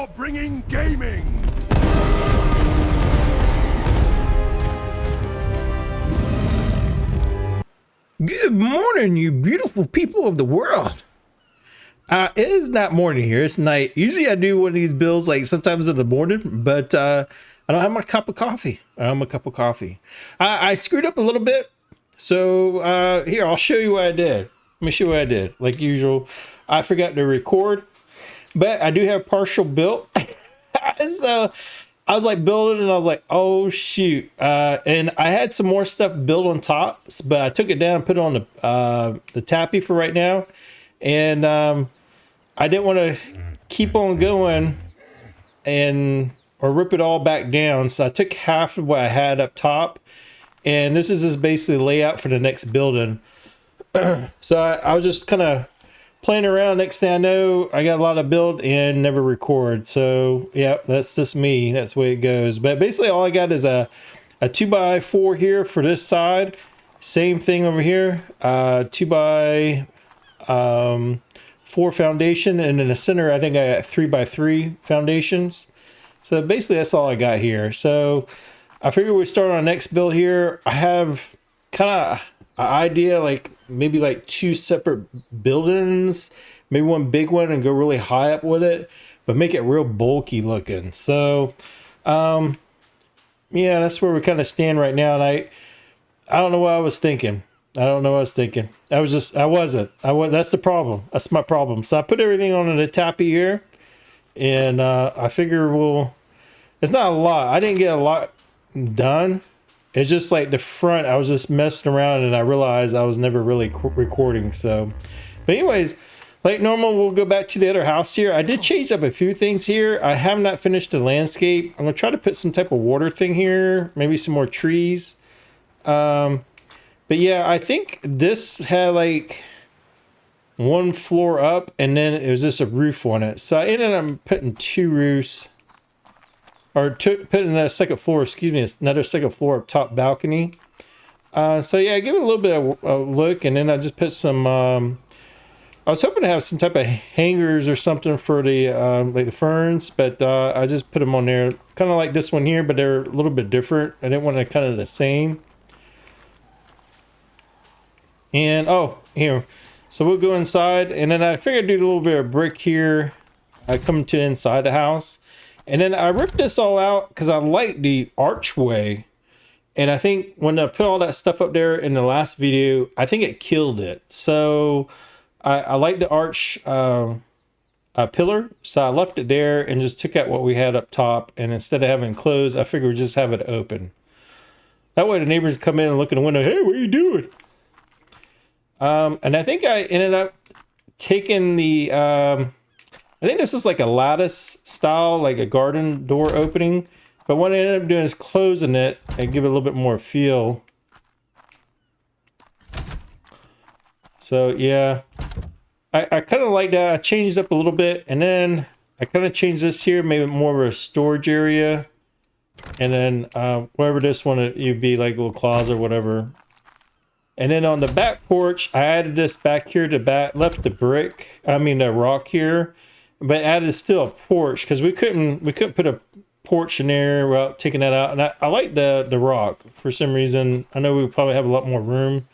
for bringing gaming. Good morning, you beautiful people of the world. It is not morning here, it's night. Usually I do one of these builds like sometimes in the morning, but I don't have my cup of coffee. I don't have my cup of coffee. I screwed up a little bit. So here, I'll show you what I did. Let me show you what I did. Like usual, I forgot to record, but I do have partial built. So I was like building and I was like, oh shoot. And I had some more stuff built on top, but I took it down and put it on the tappy for right now. And I didn't want to keep on going or rip it all back down. So I took half of what I had up top. And this is just basically the layout for the next building. So I was just kind of playing around. Next thing I know, I got a lot of build and never record. So yeah, that's just me. That's the way it goes. But basically all I got is a 2x4 here for this side. Same thing over here. 2x4 foundation. And in the center, I think I got 3x3 foundations. So basically that's all I got here. So I figure we start on our next build here. I have kind of an idea, like maybe like two separate buildings, maybe one big one and go really high up with it, but make it real bulky looking. So yeah, that's where we kind of stand right now. And I don't know what I was thinking. That's the problem. That's my problem. So I put everything on the tappy here, and I figure it's not a lot. I didn't get a lot done. It's just like the front, I was just messing around and I realized I was never really recording. So, but anyways, like normal, we'll go back to the other house here. I did change up a few things here. I have not finished the landscape. I'm gonna try to put some type of water thing here, maybe some more trees. But yeah, I think this had like one floor up and then it was just a roof on it. So I ended up putting two roofs. Or putting a second floor, another second floor up top balcony. So yeah, give it a little bit of a look, and then I just put some. I was hoping to have some type of hangers or something for the like the ferns, but I just put them on there, kind of like this one here, but they're a little bit different. I didn't want to kind of the same. And oh, here, so we'll go inside, and then I figured I'd do a little bit of brick here. I come to inside the house. And then I ripped this all out because I like the archway. And I think when I put all that stuff up there in the last video, I think it killed it. So I like the arch pillar. So I left it there and just took out what we had up top. And instead of having it closed, I figured we'd just have it open. That way the neighbors come in and look in the window. Hey, what are you doing? And I think I ended up taking the... I think this is like a lattice style, like a garden door opening. But what I ended up doing is closing it and give it a little bit more feel. So yeah, I kind of like that. I changed it up a little bit. And then I kind of changed this here, maybe more of a storage area. And then wherever this one, it'd be like a little closet or whatever. And then on the back porch, I added this back here to back, left the rock here. But added still a porch because we couldn't put a porch in there without taking that out. And I like the rock for some reason. I know we probably have a lot more room,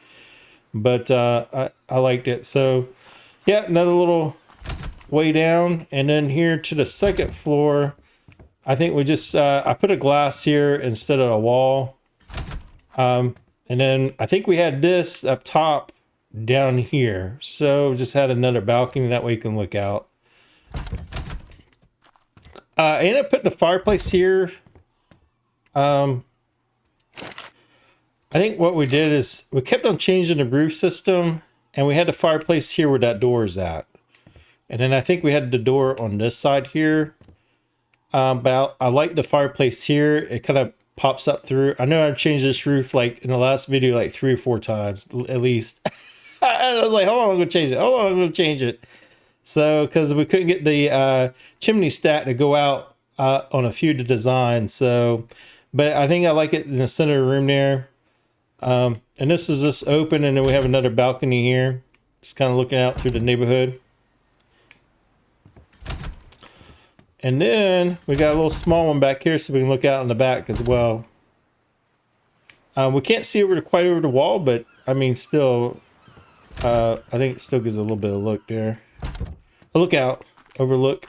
but I liked it. So yeah, another little way down, and then here to the second floor. I think we just I put a glass here instead of a wall, and then I think we had this up top down here. So just had another balcony that way you can look out. I ended up putting a fireplace here. I think what we did is we kept on changing the roof system, and we had the fireplace here where that door is at. And then I think we had the door on this side here. But I like the fireplace here. It kind of pops up through. I know I've changed this roof like in the last video like 3 or 4 times at least. I was like, hold on, I'm going to change it. So, because we couldn't get the chimney stack to go out on a few of the designs. So, but I think I like it in the center of the room there. And this is just open, and then we have another balcony here. Just kind of looking out through the neighborhood. And then we got a little small one back here so we can look out in the back as well. We can't see quite over the wall, but I mean, still, I think it still gives a little bit of look there. A lookout, overlook,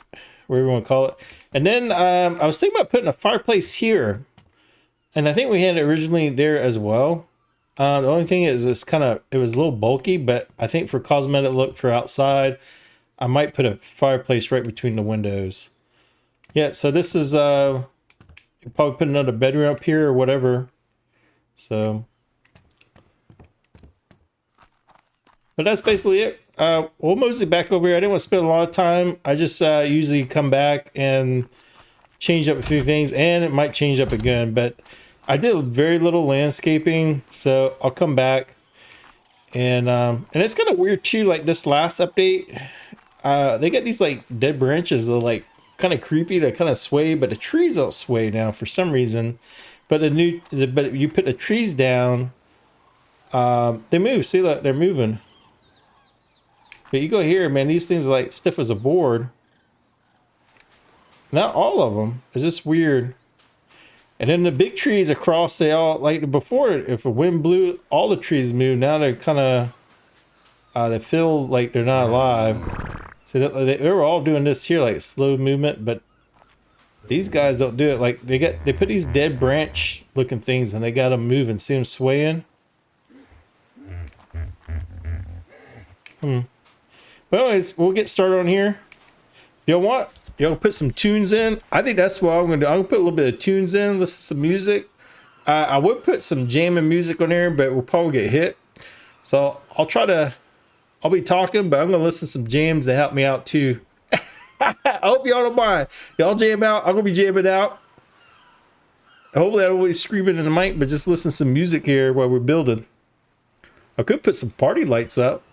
whatever you want to call it. And then I was thinking about putting a fireplace here. And I think we had it originally there as well. The only thing is it was a little bulky, but I think for cosmetic look for outside, I might put a fireplace right between the windows. Yeah, so this is, probably put another bedroom up here or whatever. So, but that's basically it. We'll mostly back over here. I didn't want to spend a lot of time. I just usually come back and change up a few things, and it might change up again, but I did very little landscaping, so I'll come back. And it's kind of weird too, like this last update, they got these like dead branches that are like kind of creepy, that kind of sway, but the trees don't sway now for some reason. But but you put the trees down, they move. See, look, they're moving. But you go here, man, these things are like stiff as a board. Not all of them. It's just weird. And then the big trees across, they all, like before, if a wind blew, all the trees moved. Now they're kind of, they feel like they're not alive. So they were all doing this here, like slow movement, but these guys don't do it. Like they put these dead branch looking things and they got them moving. See them swaying? But anyways, we'll get started on here. If y'all want, y'all put some tunes in. I think that's what I'm gonna do. I'm gonna put a little bit of tunes in, listen to some music. I would put some jamming music on there, but we'll probably get hit. So I'll be talking, but I'm gonna listen to some jams to help me out too. I hope y'all don't mind. Y'all jam out. I'm gonna be jamming out. Hopefully I don't be screaming in the mic, but just listen to some music here while we're building. I could put some party lights up.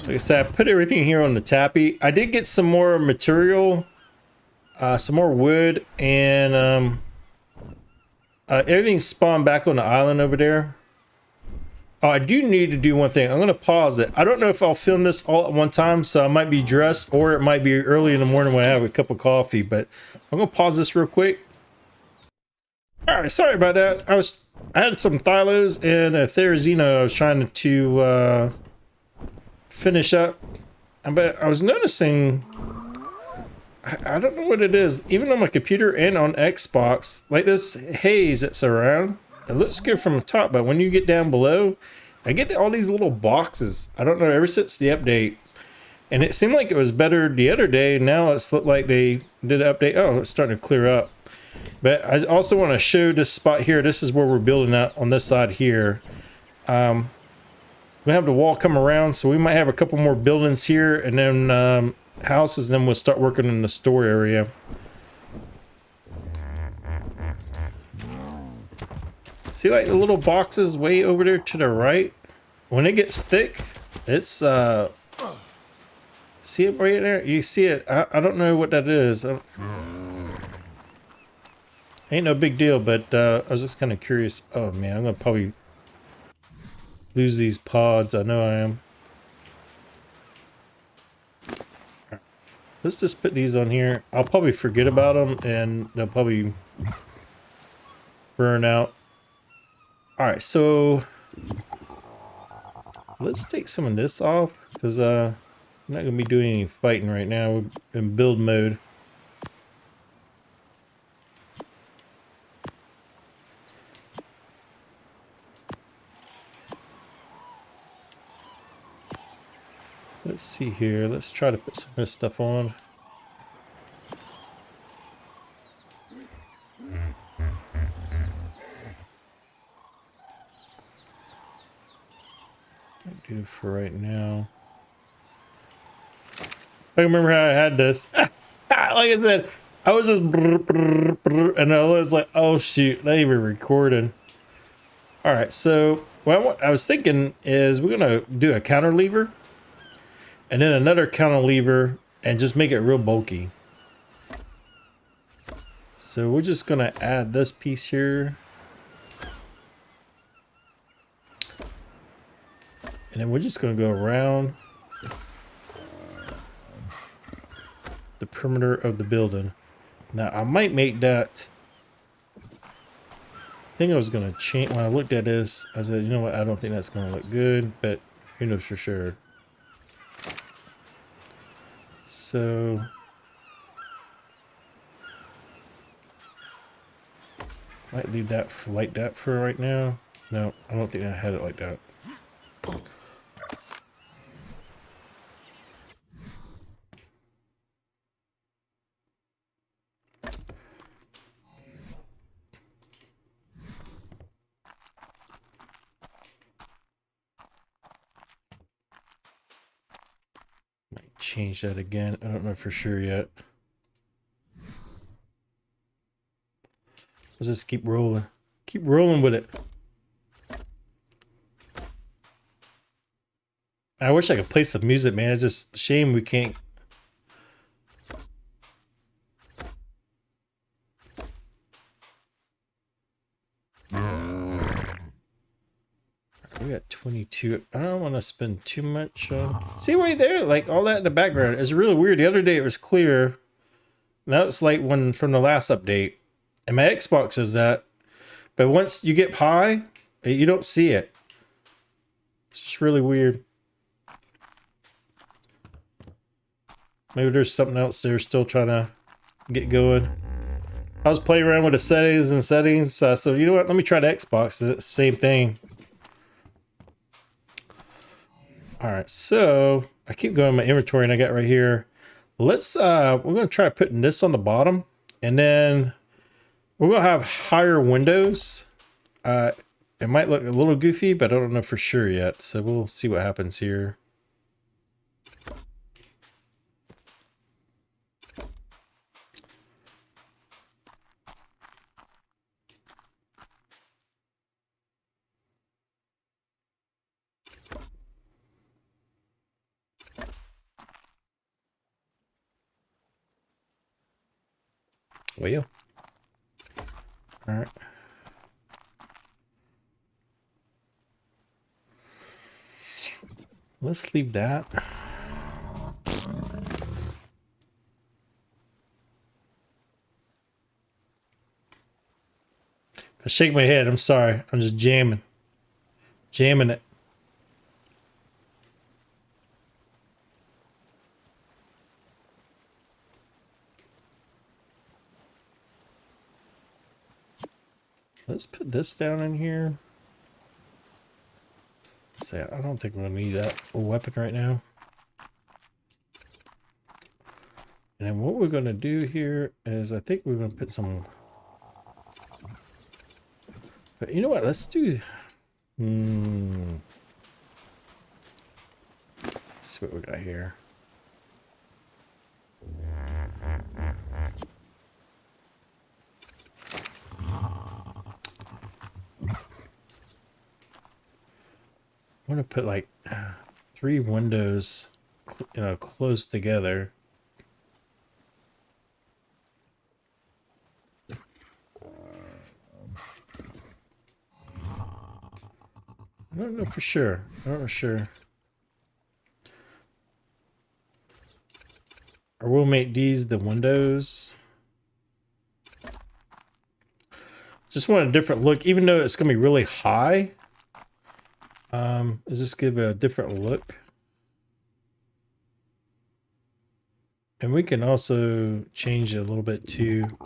Like I said, I put everything here on the tappy. I did get some more material, some more wood, and everything spawned back on the island over there. Oh, I do need to do one thing. I'm going to pause it. I don't know if I'll film this all at one time, so I might be dressed, or it might be early in the morning when I have a cup of coffee, but I'm going to pause this real quick. All right, sorry about that. I had some Thylos and a Therizino I was trying to finish up, but I was noticing, I don't know what it is, even on my computer and on Xbox, like this haze that's around, it looks good from the top, but when you get down below, I get all these little boxes. I don't know, ever since the update, and it seemed like it was better the other day. Now it's looked like they did an update. Oh, it's starting to clear up. But I also want to show this spot here. This is where we're building out on this side here. We have the wall come around, so we might have a couple more buildings here, and then houses, then we'll start working in the store area. See, like the little boxes way over there to the right? When it gets thick, it's see it right there? You see it? I don't know what that is. Ain't no big deal, but I was just kind of curious. Oh man, I'm gonna probably lose these pods. I know I am. Let's just put these on here. I'll probably forget about them and they'll probably burn out. All right, so let's take some of this off because I'm not gonna be doing any fighting right now. We're in build mode. Let's see here. Let's try to put some of this stuff on. I do for right now. I remember how I had this. Like I said, I was just and I was like, oh shoot, not even recording. All right, so what I was thinking is we're gonna do a counter lever. And then another cantilever and just make it real bulky. So we're just gonna add this piece here. And then we're just going to go around the perimeter of the building. Now, I might make that... I think I was going to change... When I looked at this, I said, you know what? I don't think that's going to look good, but who knows for sure. So... might leave that like that for right now. No, I don't think I had it like that. Might change that again. I don't know for sure yet. Let's just keep rolling. Keep rolling with it. I wish I could play some music, man. It's just a shame we can't. We got 22. I don't want to spend too much on... See right there? Like all that in the background is really weird. The other day it was clear. Now it's like one from the last update. And my Xbox is that. But once you get high, you don't see it. It's just really weird. Maybe there's something else they're still trying to get going. I was playing around with the settings. So you know what? Let me try the Xbox. It's the same thing. Alright, so I keep going in my inventory and I got right here. Let's we're gonna try putting this on the bottom, and then we're gonna have higher windows. It might look a little goofy, but I don't know for sure yet. So we'll see what happens here. Well, all right. Let's leave that. I shake my head. I'm sorry. I'm just jamming it. Let's put this down in here. Say, I don't think we're gonna need that weapon right now. And then what we're gonna do here is I think we're gonna put some. But you know what? Let's do. Let's see what we got here. I want to put like 3 windows, close together. I don't know for sure. I don't know for sure. Or we'll make these the windows. Just want a different look, even though it's gonna be really high. Let's just give it a different look. And we can also change it a little bit too.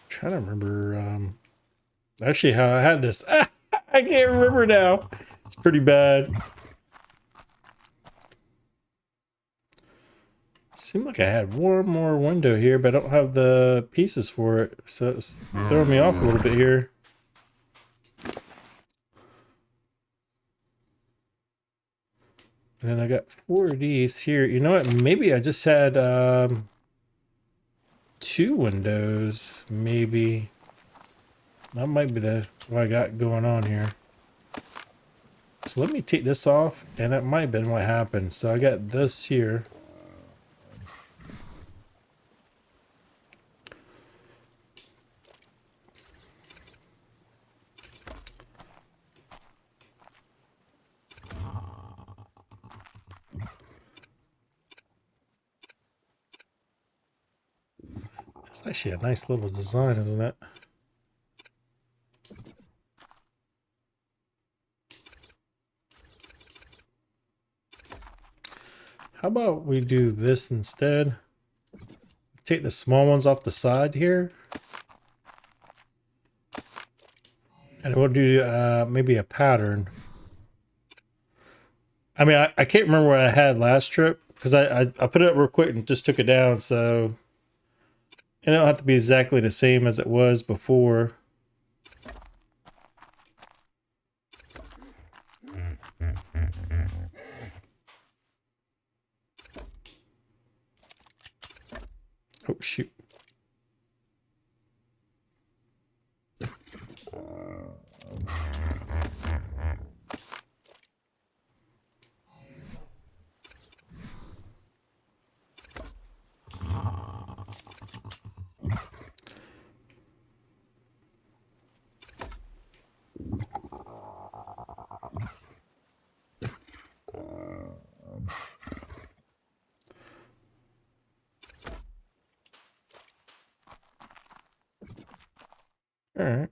Trying to remember actually how I had this. I can't remember now. It's pretty bad. Seemed like I had one more window here, but I don't have the pieces for it, so it's throwing me off a little bit here. And then I got 4 of these here. You know what? Maybe I just had 2 windows, maybe. That might be what I got going on here. So let me take this off, and that might have been what happened. So I got this here. It's actually a nice little design, isn't it? How about we do this instead? Take the small ones off the side here. And we'll do maybe a pattern. I mean, I can't remember what I had last trip because I put it up real quick and just took it down. So it don't have to be exactly the same as it was before. Oh, shoot. All right.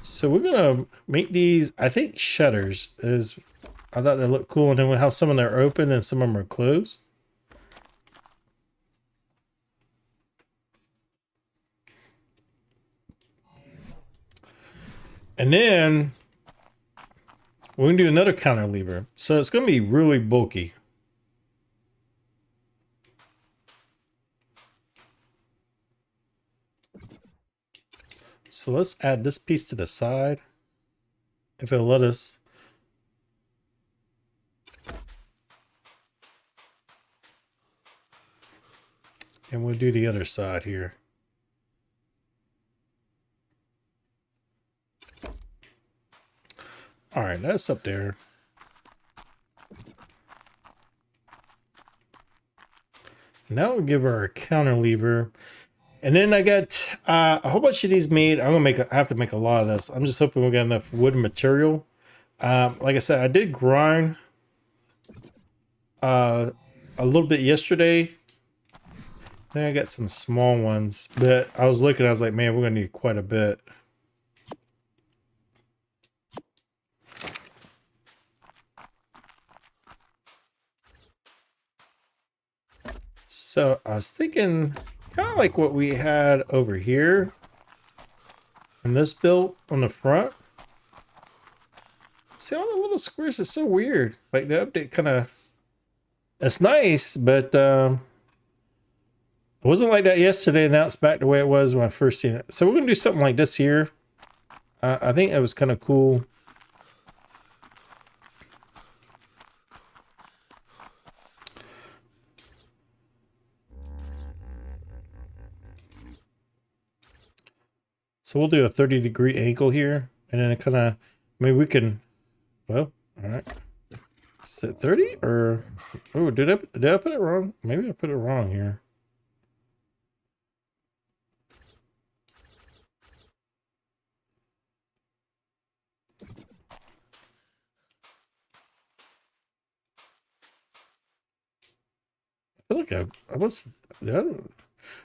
So we're gonna make these, I think shutters is, I thought they looked cool, and then we'll have some of them are open and some of them are closed. And then we're gonna do another cantilever. So it's gonna be really bulky. So let's add this piece to the side. If it'll let us. And we'll do the other side here. All right, that's up there. Now we'll give her a cantilever. And then I got a whole bunch of these made. I'm gonna I have to make a lot of this. I'm just hoping we'll get enough wood material. Like I said, I did grind a little bit yesterday. Then I got some small ones, but I was looking, I was like, man, we're gonna need quite a bit. So I was thinking kind of like what we had over here in this build on the front. See all the little squares is so weird. Like the update kind of, it's nice, but it wasn't like that yesterday, and now it's back the way it was when I first seen it. So we're gonna do something like this here. I think it was kind of cool. So we'll do a 30-degree angle here, and then it kind of, maybe we can, well, all right. Is it 30 or, oh, did I put it wrong? Maybe I put it wrong here. I feel like I was, I don't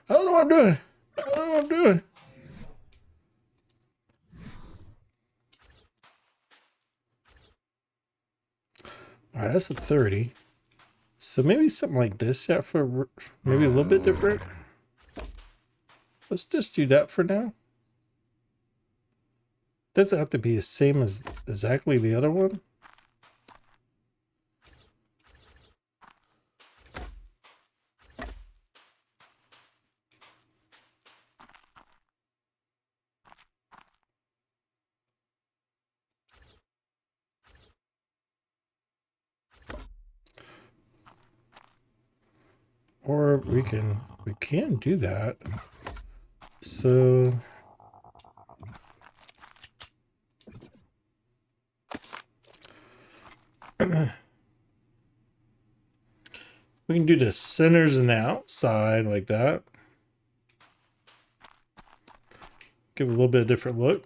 know what I'm doing. I don't know what I'm doing. All right, that's a 30. So maybe something like this, yeah, for maybe a little bit different. Let's just do that for now. Doesn't have to be the same as exactly the other one. Or we can do that. So we can do the centers and the outside like that. Give it a little bit of different look.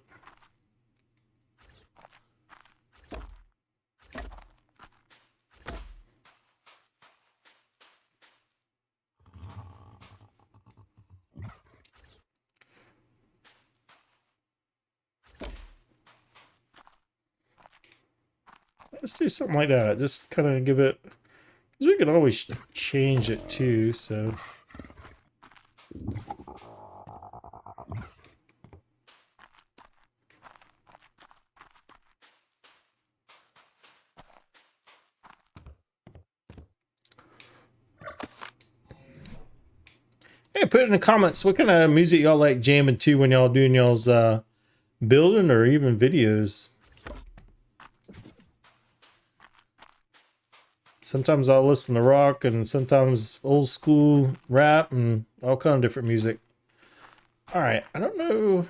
Let's do something like that. Just kind of give it, because we can always change it too, so. Hey, put it in the comments what kind of music y'all like jamming to when y'all doing y'all's building or even videos. Sometimes I'll listen to rock and sometimes old school rap and all kind of different music. All right, I don't know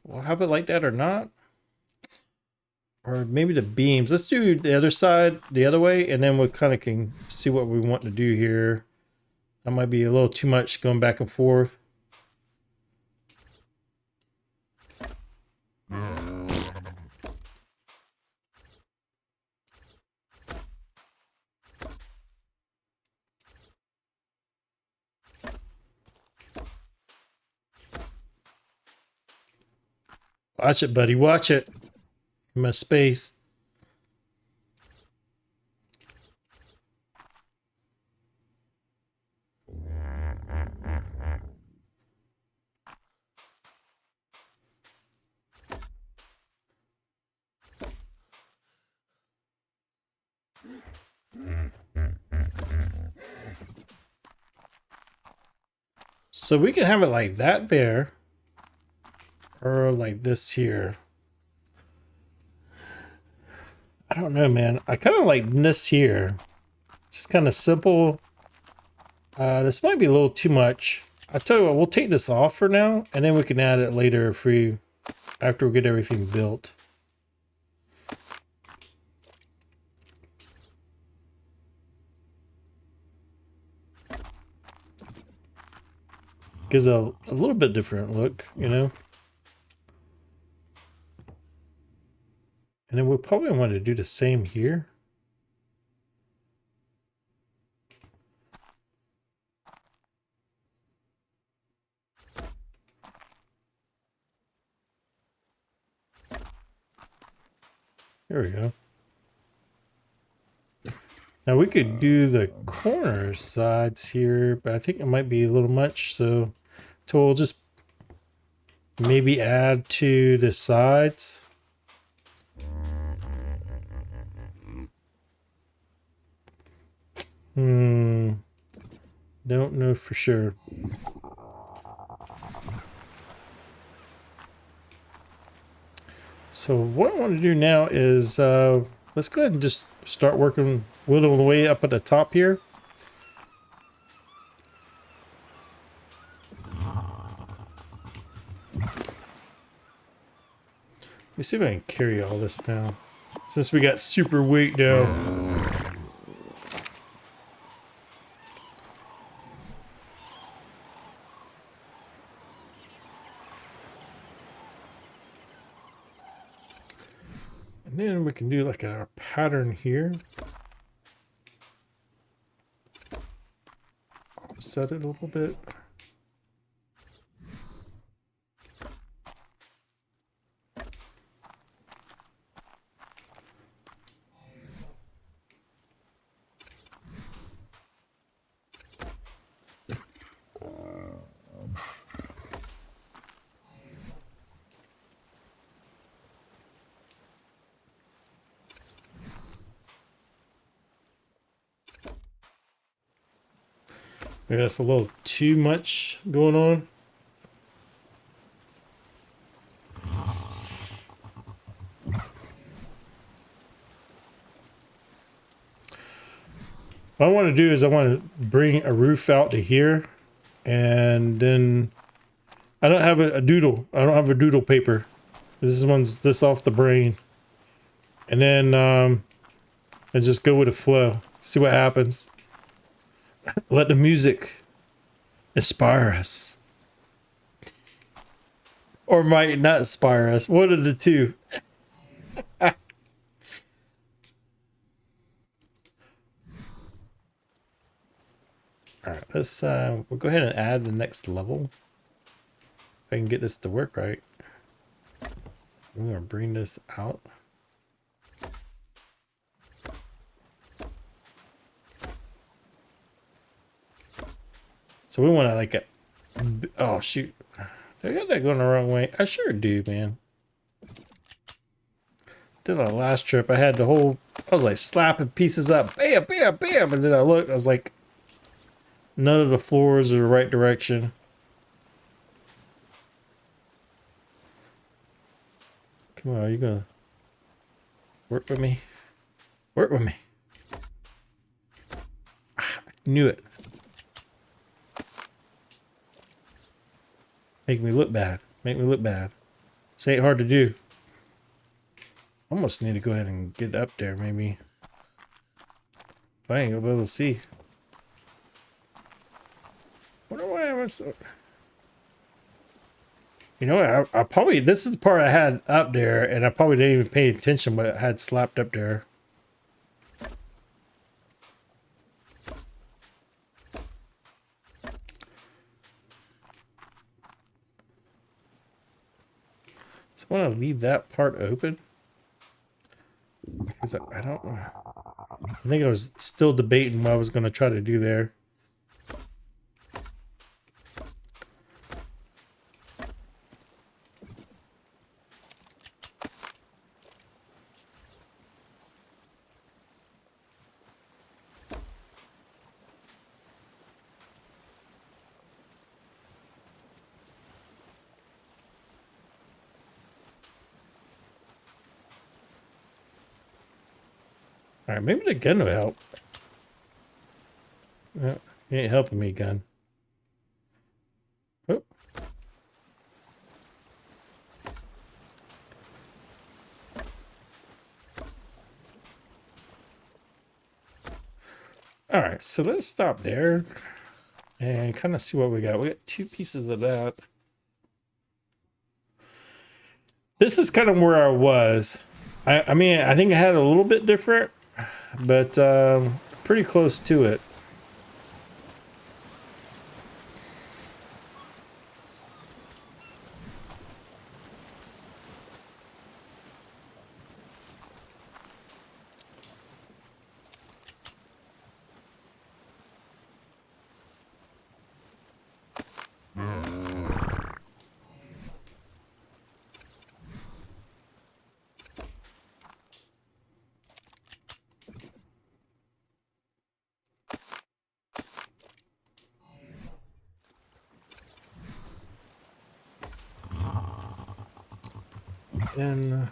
we'll have it like that or not. Or maybe the beams. Let's do the other side the other way, and then we kind of can see what we want to do here. That might be a little too much going back and forth. Watch it, buddy. Watch it. In my space. So we can have it like that there. Or like this here. I don't know, man. I kind of like this here. Just kind of simple. This might be a little too much. I tell you what, we'll take this off for now, and then we can add it later if we, after we get everything built. Gives a little bit different look, you know. And then we'll probably want to do the same here. There we go. Now we could do the corner sides here, but I think it might be a little much. So we'll just maybe add to the sides. Don't know for sure. So what I want to do now is let's go ahead and just start working, whittling the way up at the top here. Let me see if I can carry all this down. Since we got super weight down. And then we can do like a pattern here. Offset it a little bit. Maybe that's a little too much going on. What I want to do is I want to bring a roof out to here, and then I don't have a doodle. I don't have a doodle paper. This one's this off the brain. And then and just go with the flow. See what happens. Let the music inspire us. Or might not inspire us. One of the two. Alright, let's we'll go ahead and add the next level. If I can get this to work right. We're gonna bring this out. So we want to like a, oh shoot, I got that going the wrong way. I sure do, man. Did our last trip, I had the whole, I was like slapping pieces up, bam, bam, bam, and then I looked, I was like, none of the floors are the right direction. Come on, are you gonna work with me? Work with me. I knew it. Make me look bad. Make me look bad. This ain't hard to do. Almost need to go ahead and get up there, maybe. I ain't gonna be able to see. Wonder why I was so... You know what? I probably, this is the part I had up there, and I probably didn't even pay attention, but I had slapped up there. So I want to leave that part open. Because I don't know. I think I was still debating what I was going to try to do there. All right, maybe the gun will help. No, it ain't helping me, gun. Oh. All right, so let's stop there and kind of see what we got. We got 2 pieces of that. This is kind of where I was. I mean, I think I had a little bit different, but pretty close to it. And I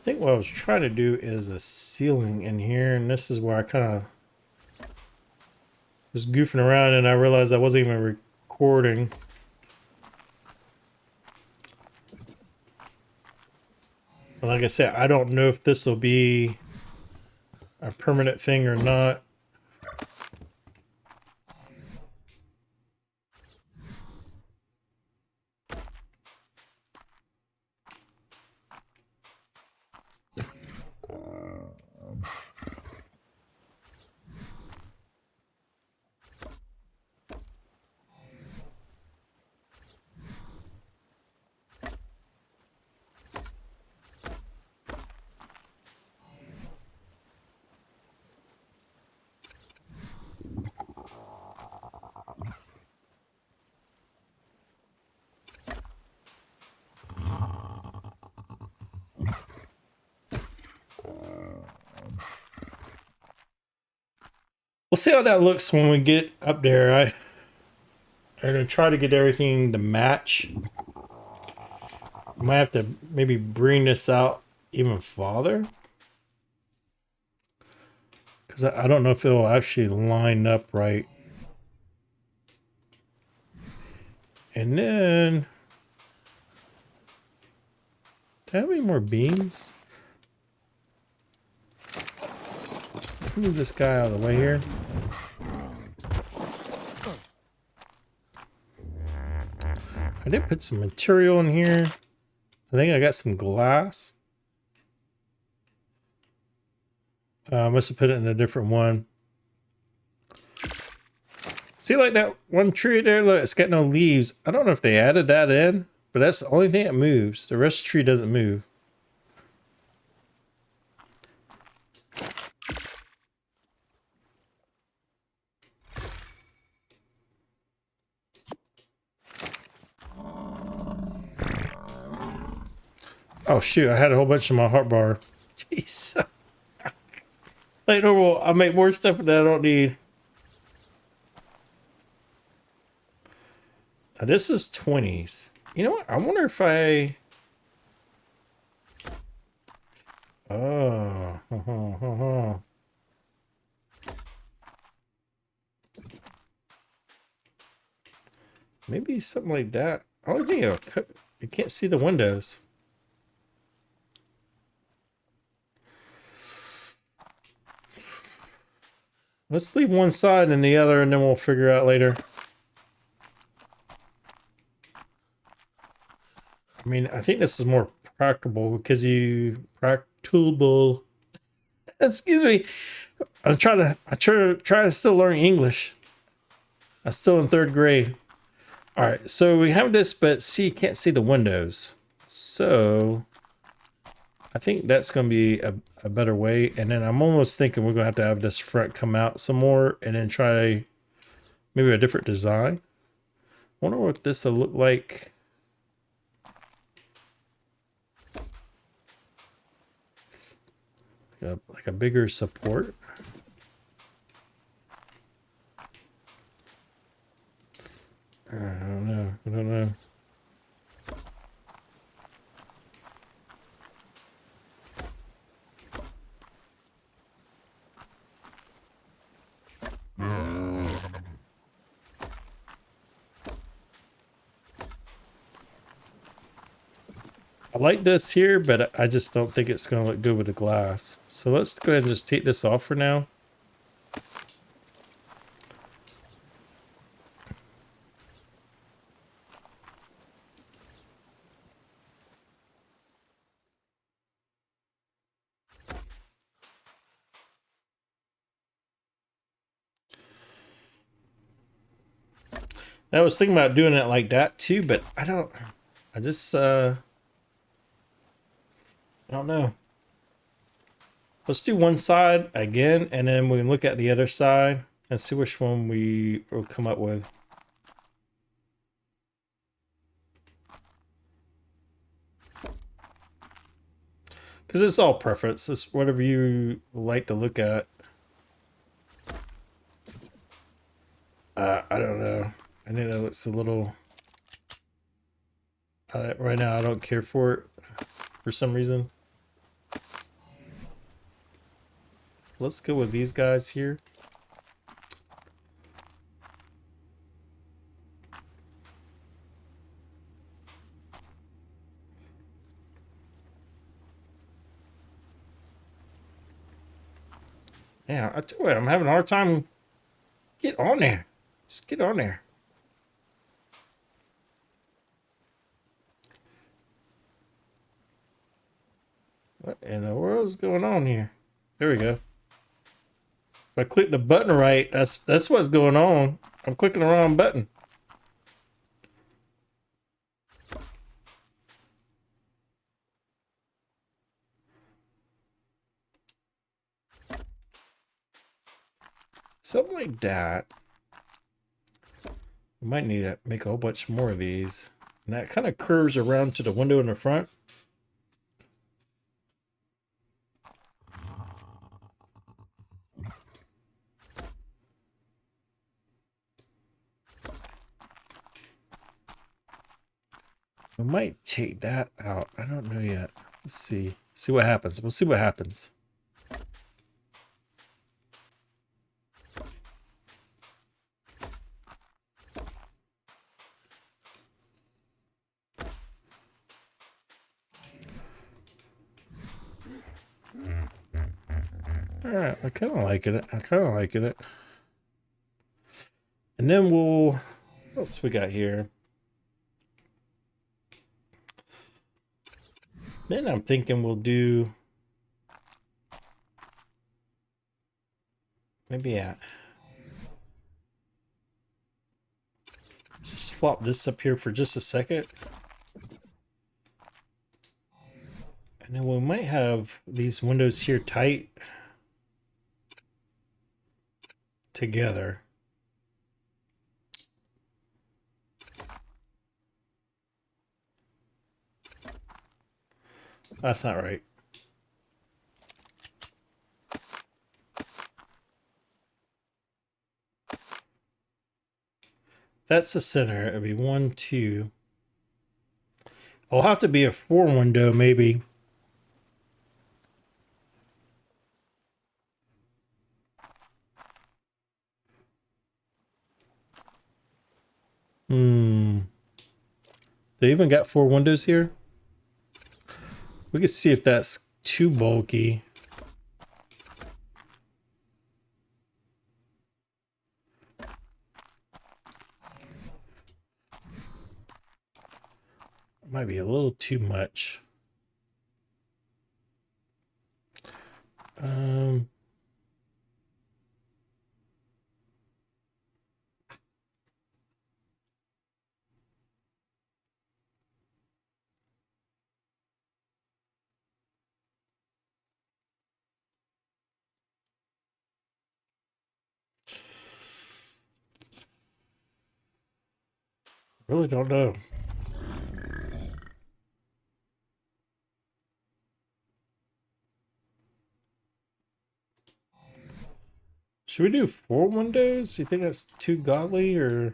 think what I was trying to do is a ceiling in here, and this is where I kind of was goofing around and I realized I wasn't even recording. But like I said, I don't know if this will be a permanent thing or not. We'll see how that looks when we get up there. I'm gonna try to get everything to match. I might have to maybe bring this out even farther, because I don't know if it'll actually line up right. And then, do I have any more beams? Let's move this guy out of the way here. I did put some material in here. I think I got some glass. I must have put it in a different one. See, like that one tree there, look, it's got no leaves. I don't know if they added that in, but that's the only thing that moves. The rest of the tree doesn't move. Oh shoot, I had a whole bunch of my heart bar. Jeez. Like normal, I make more stuff that I don't need. Now this is 20s. You know what? I wonder if I... Oh. Maybe something like that. I don't think it'll cut... You can't see the windows. Let's leave one side and the other, and then we'll figure out later. I mean, I think this is more practicable because practicable. Excuse me. I'm trying to still learn English. I'm still in 3rd grade. All right, so we have this, but see, you can't see the windows. So I think that's going to be a better way. And then I'm almost thinking we're going to have this front come out some more and then try maybe a different design. I wonder what this will look like. Like a bigger support. I don't know. I like this here, but I just don't think it's going to look good with the glass. So let's go ahead and just take this off for now. I was thinking about doing it like that too, but I don't know. Let's do one side again, and then we can look at the other side and see which one we will come up with. Because it's all preference. It's whatever you like to look at. I don't know. I think that looks a little... right now, I don't care for it for some reason. Let's go with these guys here. Yeah, I tell you what, I'm having a hard time. Get on there. Just get on there. What in the world's going on here? There we go. If I click the button right, that's what's going on. I'm clicking the wrong button. Something like that. We might need to make a whole bunch more of these. And that kind of curves around to the window in the front. We might take that out. I don't know yet. Let's see. See what happens. We'll see what happens. All right, I kind of like it. I kind of like it. And then we'll, what else we got here? Then I'm thinking we'll do maybe let's just flop this up here for just a second. And then we might have these windows here tight together. That's not right. That's the center. It'll be 1, 2. It'll have to be a 4 window, maybe. They even got 4 windows here. We can see if that's too bulky. Might be a little too much. Really don't know. Should we do 4 windows? You think that's too godly, or?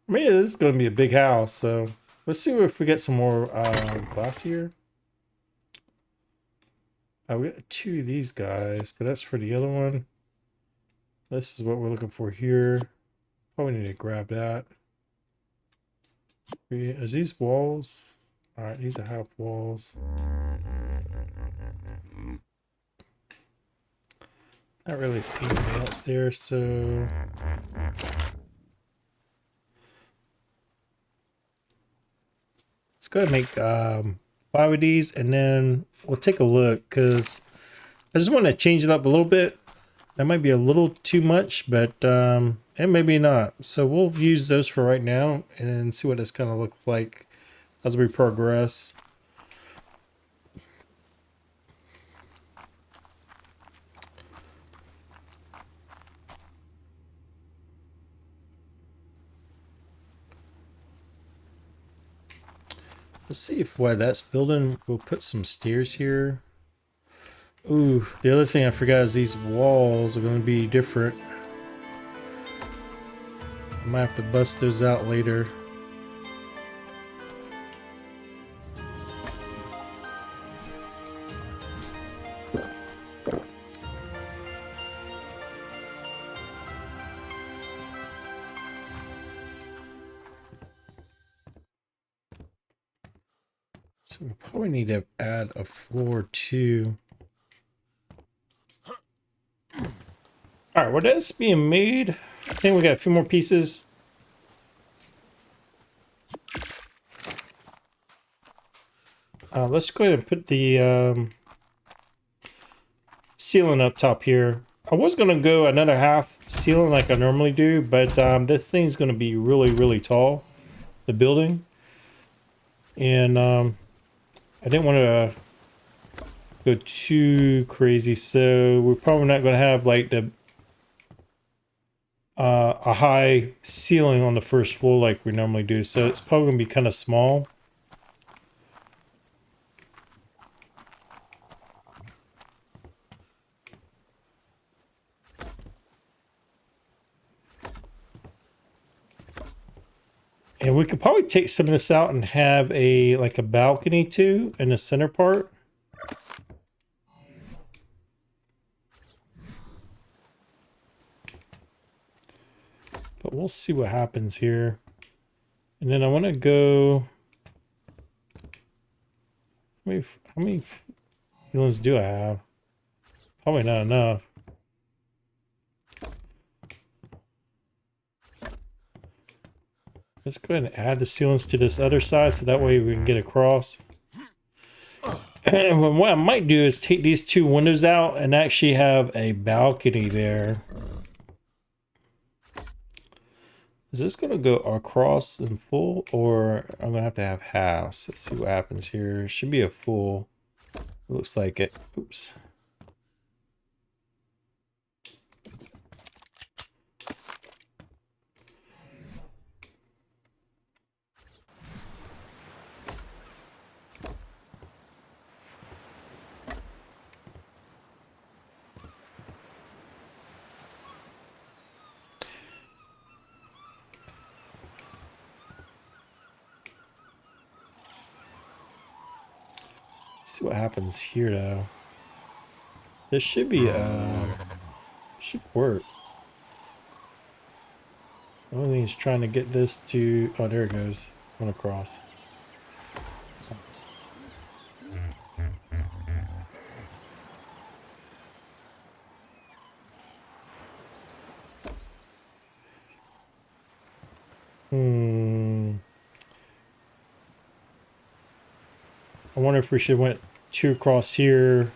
Maybe this is going to be a big house, so let's see if we get some more glass here. We got 2 of these guys, but that's for the other one. This is what we're looking for here. Probably need to grab that. Is these walls? All right, these are half walls. Not really seeing anything else there, so let's go ahead and make 5 of these, and then we'll take a look, because I just want to change it up a little bit. That might be a little too much, but and maybe not. So we'll use those for right now and see what it's going to look like as we progress. Let's see if while that's building, we'll put some stairs here. Ooh, the other thing I forgot is these walls are going to be different. I might have to bust those out later. So we probably need to add a floor too. All right, well, that's being made. I think we got a few more pieces. Let's go ahead and put the ceiling up top here. I was going to go another half ceiling like I normally do, but this thing's going to be really, really tall, the building. And I didn't want to go too crazy, so we're probably not going to have like the a high ceiling on the first floor like we normally do, so it's probably going to be kind of small. And we could probably take some of this out and have a like a balcony too in the center part. But we'll see what happens here. And then I want to go how many ceilings do I have? Probably not enough. Let's go ahead and add the ceilings to this other side so that way we can get across. And what I might do is take these two windows out and actually have a balcony there. Is this going to go across in full, or I'm going to have halves? Let's see what happens here. Should be a full. Looks like it. Oops. See what happens here though. This should be should work. The only thing is trying to get this to, oh, there it goes. Went across. I wonder if we should went two across here.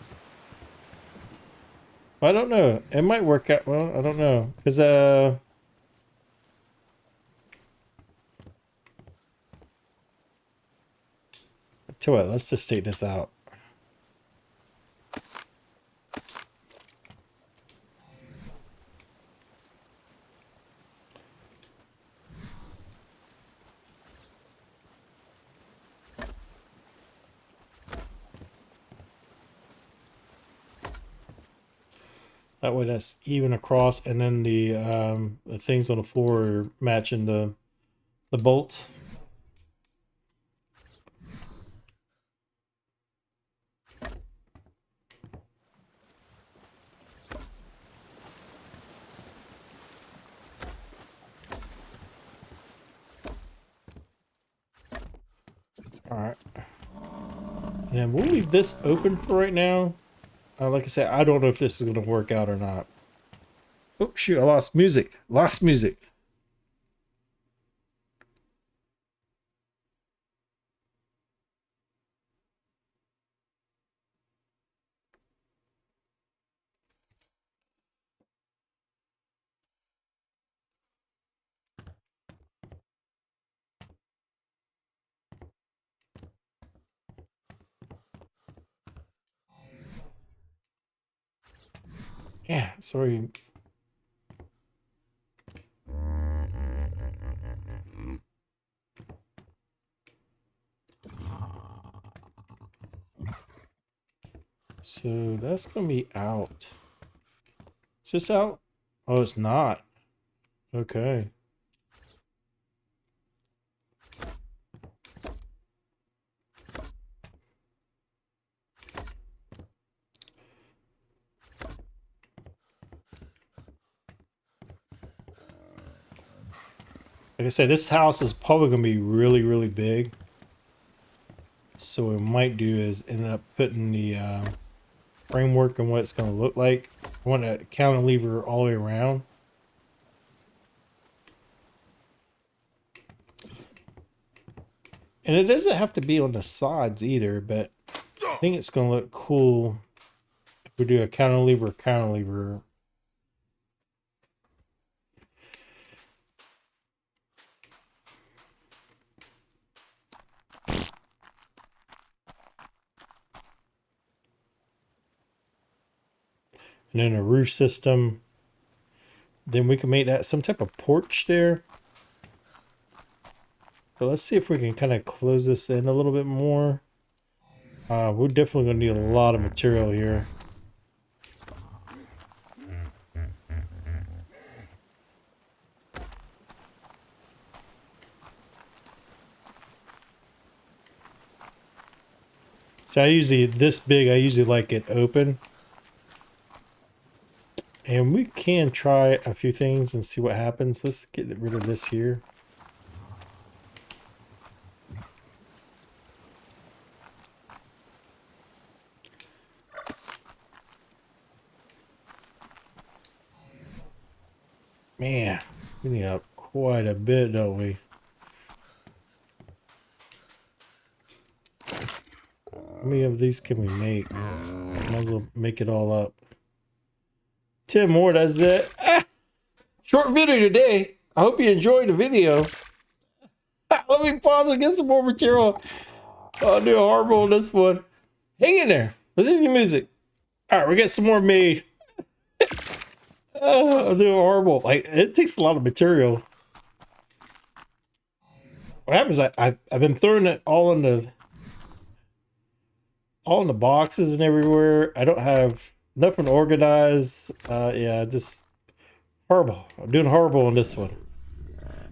I don't know. It might work out. Well, I don't know. Because, tell you what, let's just take this out. That way that's even across, and then the things on the floor are matching the bolts. All right. And we'll leave this open for right now. Like I said, I don't know if this is going to work out or not. Oh, shoot, I lost music. Lost music. Yeah, sorry. So that's going to be out. Is this out? Oh, it's not. Okay. Like I said, this house is probably going to be really, really big. So what we might do is end up putting the framework and what it's going to look like. I want to cantilever all the way around. And it doesn't have to be on the sides either, but I think it's going to look cool if we do a cantilever. And then a roof system. Then we can make that some type of porch there. But let's see if we can kind of close this in a little bit more. We're definitely going to need a lot of material here. So I usually, this big, I usually like it open. And we can try a few things and see what happens. Let's get rid of this here. Man, we need up quite a bit, don't we? How many of these can we make? Might as well make it all up. 10 more, that's it. Ah, short video today. I hope you enjoyed the video. Let me pause and get some more material. I'll do horrible on this one. Hang in there. Listen to the music. All right, we got some more made. I'm doing horrible. Like, it takes a lot of material. What happens? I've been throwing it all in the boxes and everywhere. I don't have nothing organized. Yeah, just horrible. I'm doing horrible on this one.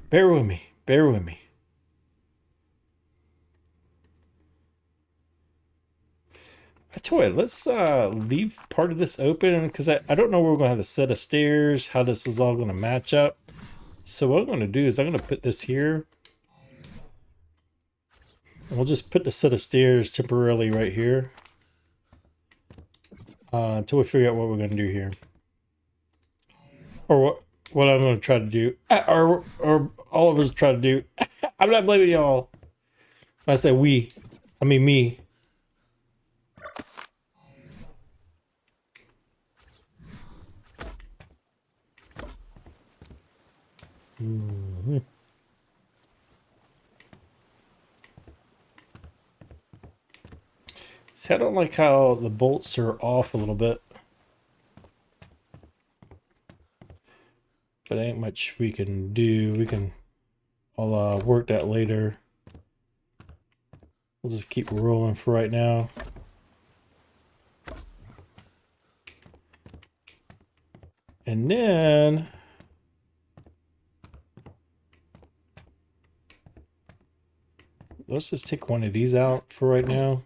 Bear with me. Bear with me. I tell you, let's leave part of this open because I don't know where we're going to have a set of stairs, how this is all going to match up. So what I'm going to do is I'm going to put this here. And we'll just put the set of stairs temporarily right here. Until we figure out what we're going to do here. Or what I'm going to try to do. Or all of us try to do. I'm not blaming y'all. When I say we, I mean me. Mm-hmm. See, I don't like how the bolts are off a little bit. But ain't much we can do. I'll work that later. We'll just keep rolling for right now. And then let's just take one of these out for right now.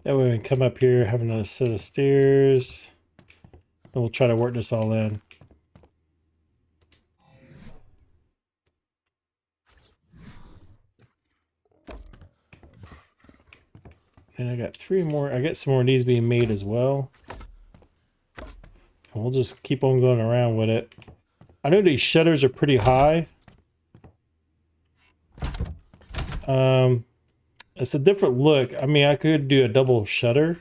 That way we can come up here, have another set of stairs, and we'll try to work this all in. And I got 3 more. I got some more of these being made as well. And we'll just keep on going around with it. I know these shutters are pretty high. It's a different look. I mean, I could do a double shutter.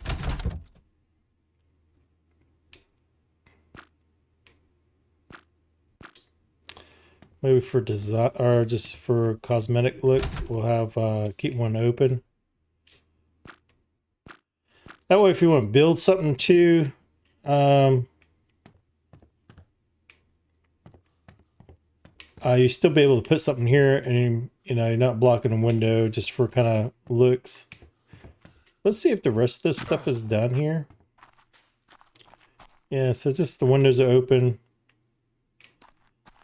Maybe for design or just for cosmetic look, we'll have keep one open. That way, if you want to build something too, you still be able to put something here, and you know you're not blocking a window just for kind of looks. Let's see if the rest of this stuff is done here. Yeah, so just the windows are open.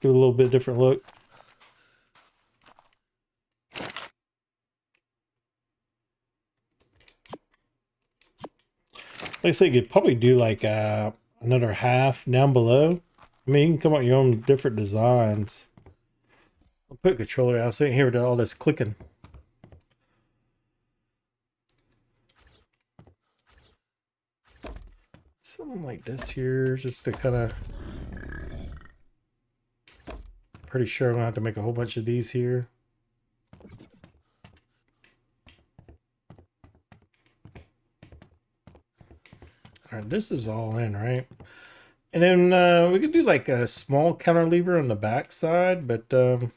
Give it a little bit different look. Like I said, you could probably do like another half down below. I mean, you can come up with your own different designs. I'll put a controller out so you can hear all this clicking. Something like this here, just to kind of... Pretty sure I'm going to have to make a whole bunch of these here. Alright, this is all in, right? And then we could do like a small cantilever on the back side, but did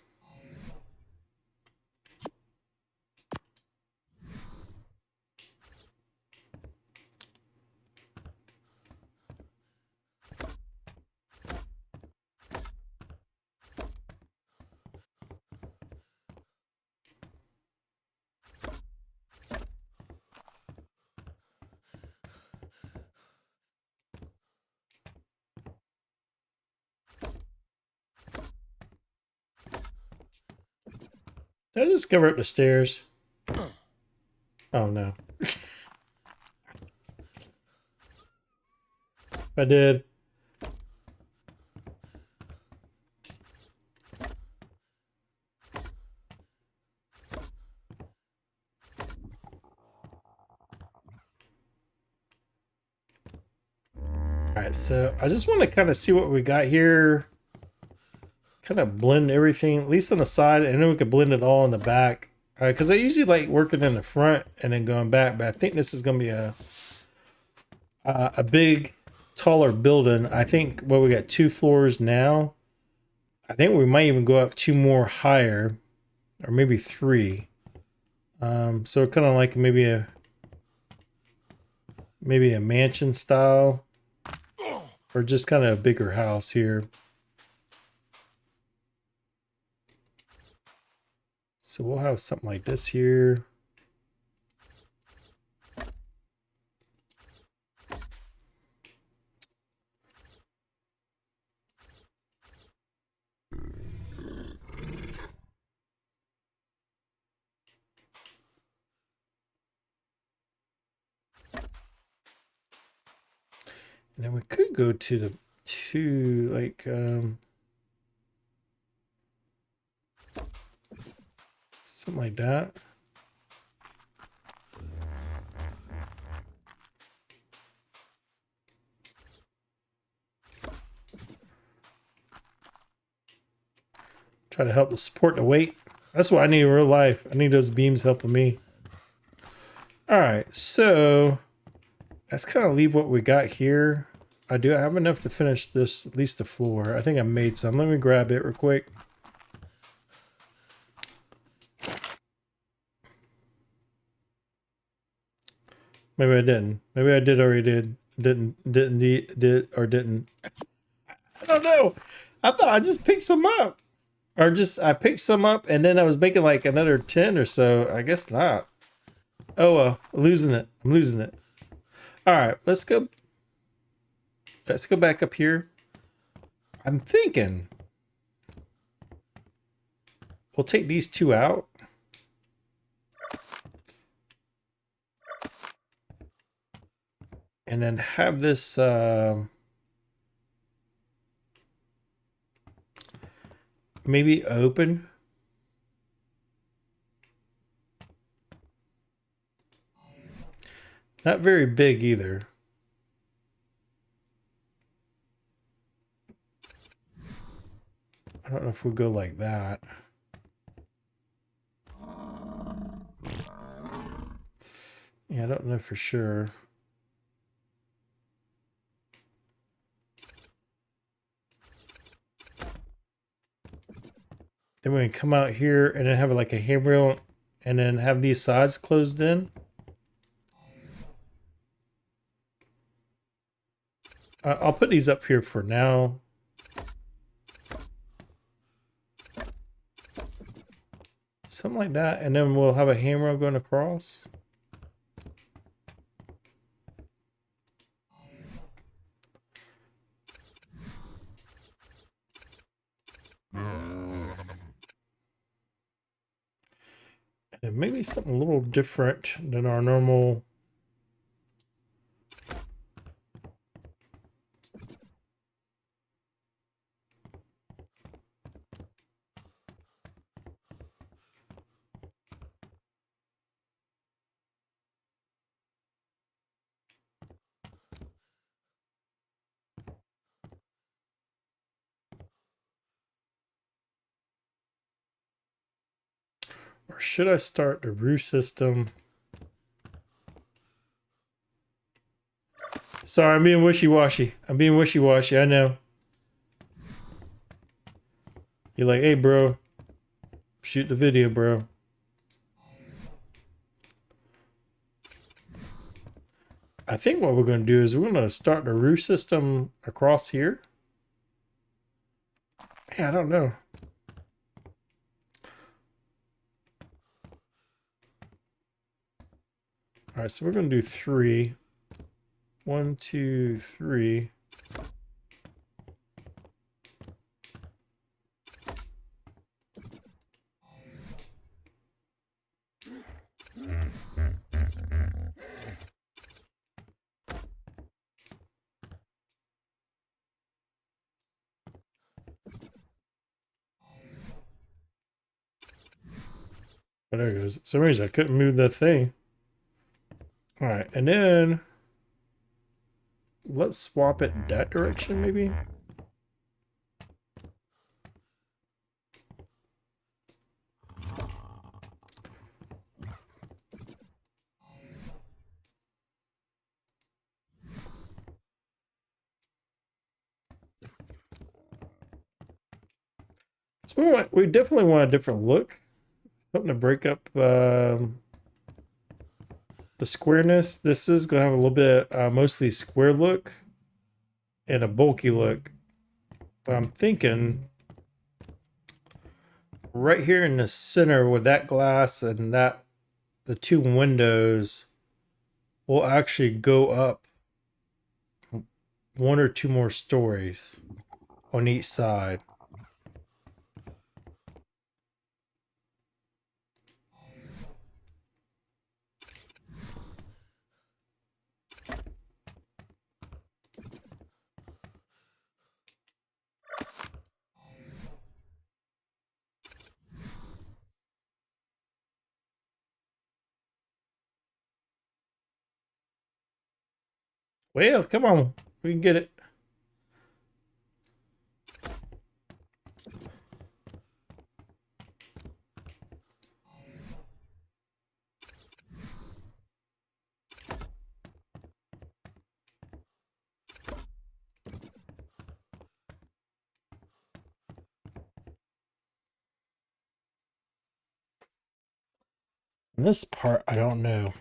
I just cover up the stairs? Oh no. I did. right, so I just want to kind of see what we got here. Kind of blend everything, at least on the side, and then we could blend it all in the back. Because I usually like working in the front and then going back, but I think this is going to be a big, taller building. I think, well, we got 2 floors now. I think we might even go up 2 more higher, or maybe 3. So kind of like maybe a mansion style, or just kind of a bigger house here. So we'll have something like this here. And then we could go to like something like that. Try to help the support the weight. That's what I need in real life. I need those beams helping me. All right, so let's kind of leave what we got here. I do have enough to finish this, at least the floor. I think I made some. Let me grab it real quick. Maybe I didn't. Maybe I did already did. Did or didn't. I don't know. I thought I just picked some up. Or just, I picked some up and then I was making like another 10 or so. I guess not. Oh well, I'm losing it. I'm losing it. All right, let's go. Let's go back up here. I'm thinking we'll take these 2 out. And then have this maybe open. Not very big either. I don't know if we'll go like that. Yeah, I don't know for sure. Then we can come out here and then have like a handrail and then have these sides closed in. I'll put these up here for now. Something like that. And then we'll have a handrail going across. And maybe something a little different than our normal. Or should I start the roof system? Sorry, I'm being wishy-washy. I'm being wishy-washy, I know. You're like, hey, bro. Shoot the video, bro. I think what we're going to do is we're going to start the roof system across here. Yeah, I don't know. All right, so we're going to do 3. 1, 2, 3. Oh, there it goes. For some reason I couldn't move that thing. All right, and then let's swap it that direction maybe. So we definitely want a different look. Something to break up the squareness. This is going to have a little bit mostly square look and a bulky look. But I'm thinking right here in the center with that glass and that the two windows will actually go up one or two more stories on each side. Well, come on, we can get it. And this part, I don't know.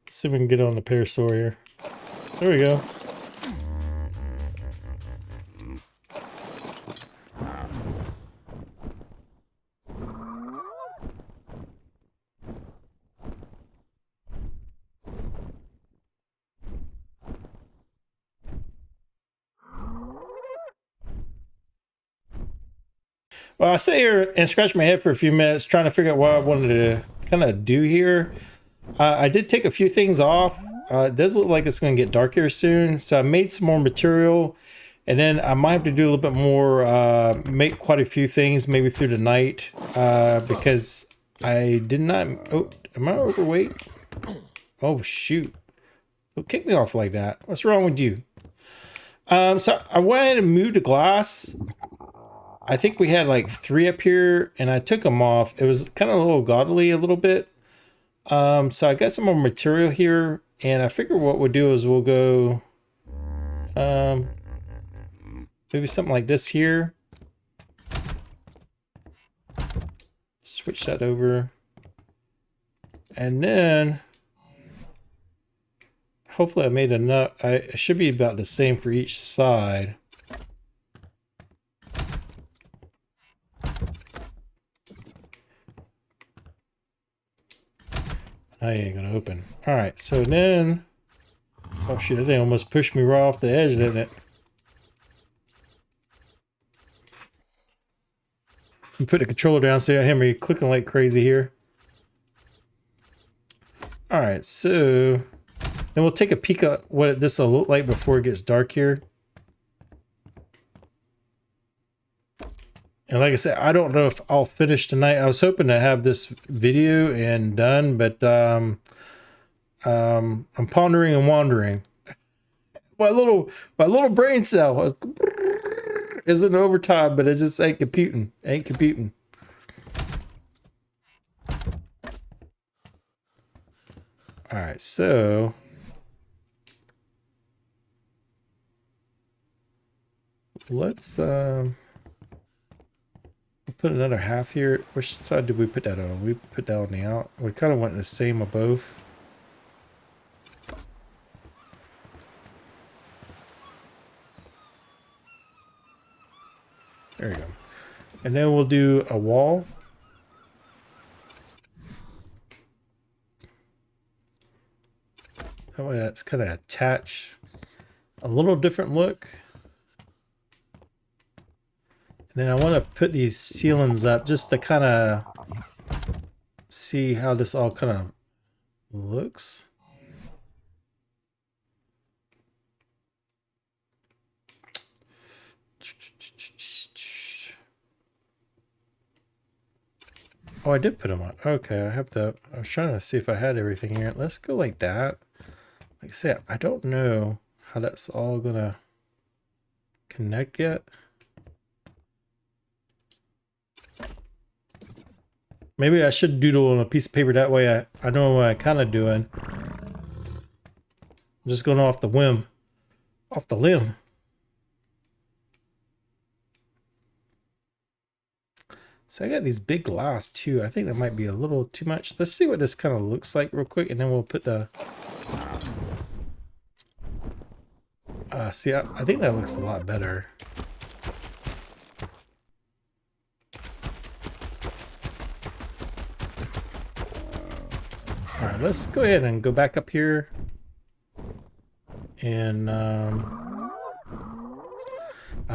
Let's see if we can get on the parasaur here. There we go. Well, I sit here and scratch my head for a few minutes trying to figure out what I wanted to kind of do here. I did take a few things off. It does look like it's going to get dark here soon. So I made some more material. And then I might have to do a little bit more, make quite a few things maybe through the night. Because I did not... Oh, am I overweight? Oh, shoot. Don't kick me off like that. What's wrong with you? So I went and moved the glass. I think we had like 3 up here and I took them off. It was kind of a little gaudily a little bit. So I got some more material here and I figure what we'll do is we'll go maybe something like this here. Switch that over. And then hopefully I made enough. It should be about the same for each side. I ain't gonna open. All right, so then, oh shit, that thing almost pushed me right off the edge, didn't it? You put the controller down so you don't hear me clicking like crazy here. All right, so then we'll take a peek at what this will look like before it gets dark here. And like I said, I don't know if I'll finish tonight. I was hoping to have this video and done, but I'm pondering and wandering. My little brain cell isn't overtime, but it just ain't computing. Ain't computing. All right, so let's put another half here. Which side did we put that on? We put that on the out. We kind of went the same of both. There you go. And then we'll do a wall. That way that's kind of attached. A little different look. And then I want to put these ceilings up just to kind of see how this all kind of looks. Oh, I did put them on. Okay, I have to. I was trying to see if I had everything here. Let's go like that. Like I said, I don't know how that's all gonna connect yet. Maybe I should doodle on a piece of paper. That way I know what I'm kind of doing. I'm just going off the whim. Off the limb. So I got these big glass too. I think that might be a little too much. Let's see what this kind of looks like real quick, and then we'll put the... see, I think that looks a lot better. All right, let's go ahead and go back up here. And I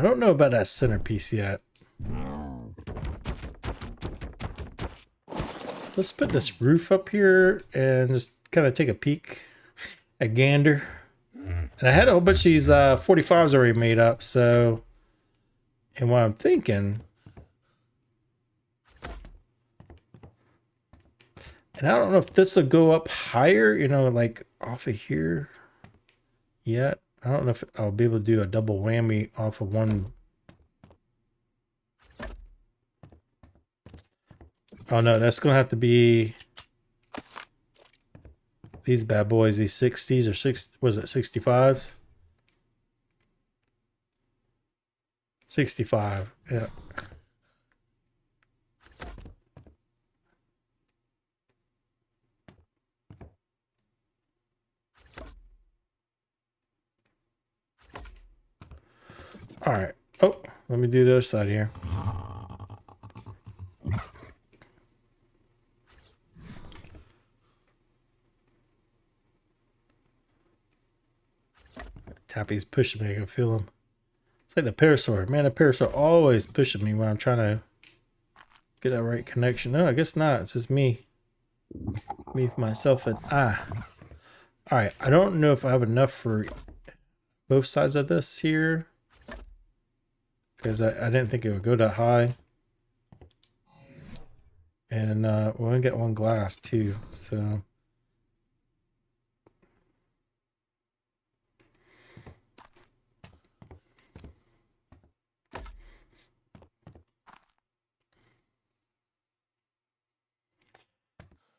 don't know about that centerpiece yet. Let's put this roof up here and just kind of take a peek, a gander. And I had a whole bunch of these 45s already made up, so... And what I'm thinking... And I don't know if this will go up higher, you know, like off of here yet. I don't know if I'll be able to do a double whammy off of one. Oh no, that's going to have to be these bad boys, these 60s or was it 65s? 65, yeah. All right. Oh, let me do the other side here. Tappy's pushing me. I can feel him. It's like the parasaur. Man, the parasaur always pushing me when I'm trying to get that right connection. No, I guess not. It's just me. Me, myself, and I. All right. I don't know if I have enough for both sides of this here, because I didn't think it would go that high. And we're going to get one glass too, so...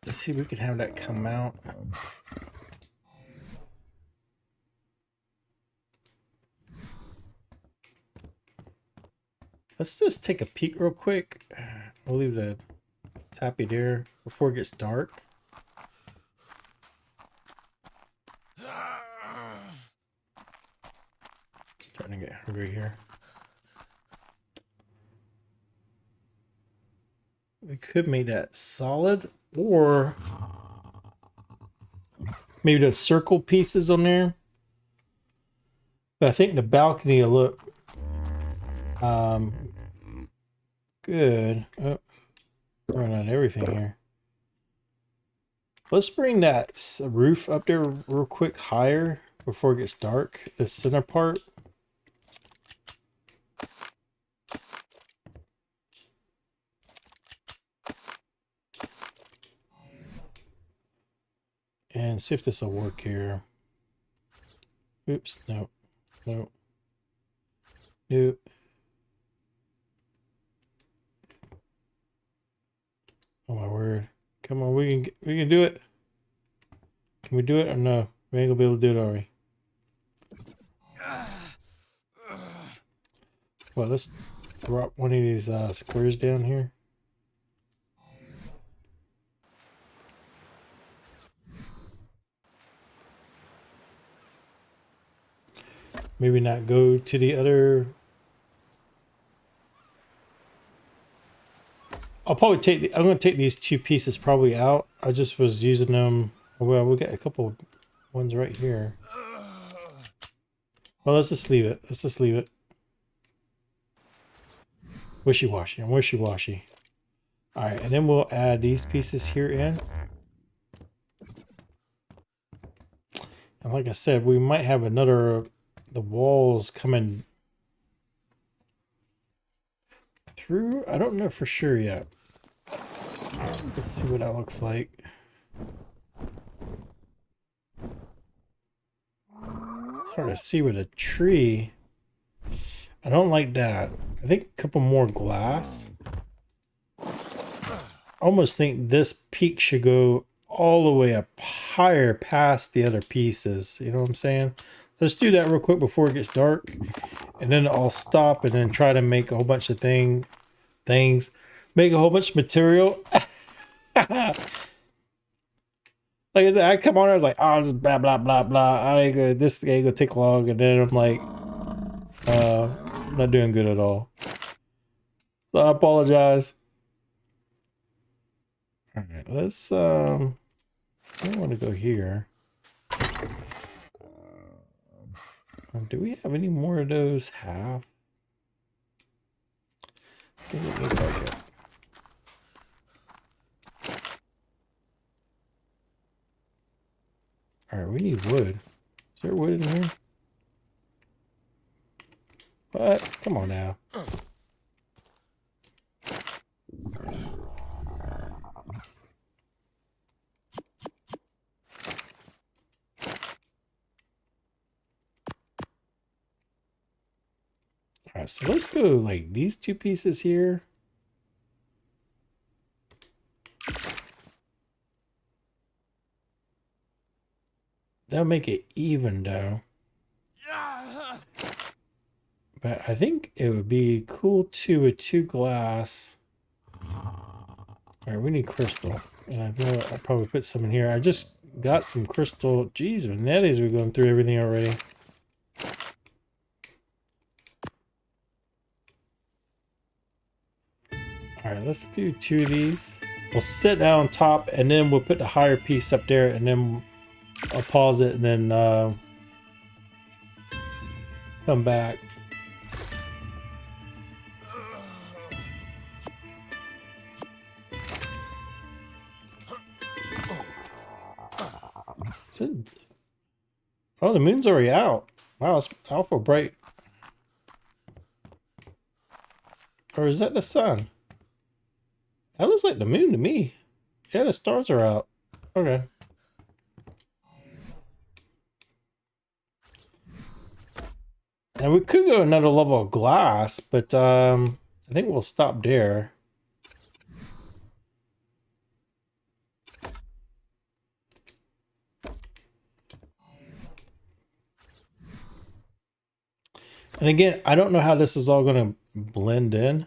Let's see if we can have that come out. Let's just take a peek real quick. We'll leave the tappy there before it gets dark. Starting to get hungry here. We could make that solid, or maybe the circle pieces on there. But I think the balcony will look good. Oh, running out of everything here. Let's bring that roof up there real quick higher before it gets dark. The center part. And see if this will work here. Oops, no, no, nope. Oh my word! Come on, we can do it. Can we do it or no? We ain't gonna be able to do it, are we? Well, let's drop one of these squares down here. Maybe not go to the other. I'll probably take I'm going to take these two pieces probably out. I just was using them. Well, we'll get a couple ones right here. Well, let's just leave it. Let's just leave it. Wishy-washy. I'm wishy-washy. All right, and then we'll add these pieces here in. And like I said, we might have another, the walls coming through. I don't know for sure yet. Let's see what that looks like. It's hard to see with a tree. I don't like that. I think a couple more glass. I almost think this peak should go all the way up higher past the other pieces. You know what I'm saying? Let's do that real quick before it gets dark. And then I'll stop and then try to make a whole bunch of things. Make a whole bunch of material. Like I said, I come on, I was like, oh, just blah, blah, blah, blah. This ain't gonna take long. And then I'm like, not doing good at all. So I apologize. All right, let's, I don't want to go here. Do we have any more of those half? Doesn't look like it. Alright, we need wood. Is there wood in here? What? Come on now. Alright, so let's go like these two pieces here. That'll make it even though. But I think it would be cool too with 2 glass. Alright, we need crystal. And I know I'll probably put some in here. I just got some crystal. Jeez, Netties, we're going through everything already. Alright, let's do 2 of these. We'll sit down on top and then we'll put the higher piece up there and then I'll pause it and then come back. Oh, the moon's already out. Wow, it's awful bright. Or is that the sun? That looks like the moon to me. Yeah, the stars are out. Okay. And we could go another level of glass, but I think we'll stop there. And again, I don't know how this is all going to blend in.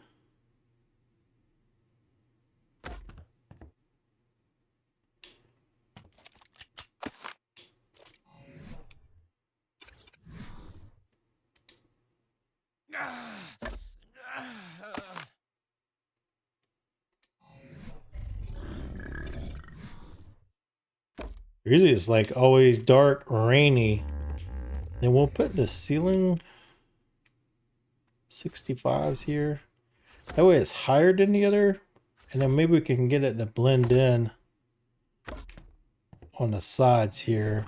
Usually it's like always dark, rainy. Then we'll put the ceiling 65s here. That way it's higher than the other. And then maybe we can get it to blend in on the sides here.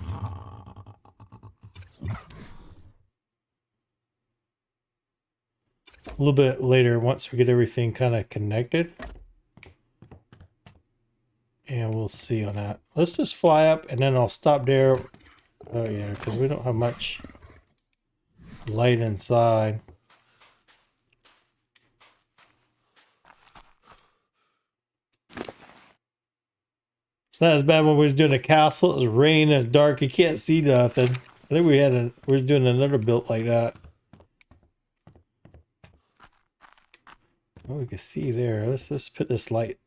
A little bit later, once we get everything kind of connected. And we'll see on that. Let's just fly up and then I'll stop there. Oh yeah, because we don't have much light inside. It's not as bad when we was doing a castle. It was rain and it's dark. You can't see nothing. I think we was doing another build like that. Oh, we can see there. Let's put this light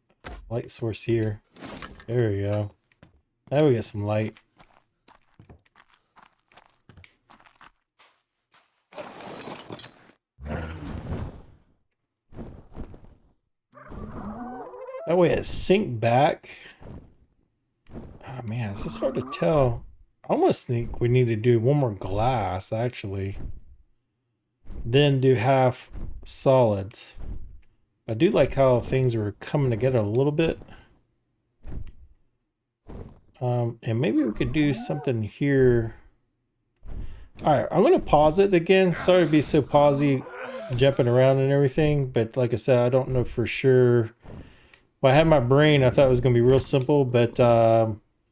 source here. There we go. Now we get some light. That way it sync back. Oh man, it's just hard to tell. I almost think we need to do one more glass actually. Then do half solids. I do like how things are coming together a little bit. And maybe we could do something here. Alright, I'm going to pause it again. Sorry to be so pausey, jumping around and everything. But like I said, I don't know for sure Well, I had my brain. I thought it was going to be real simple, but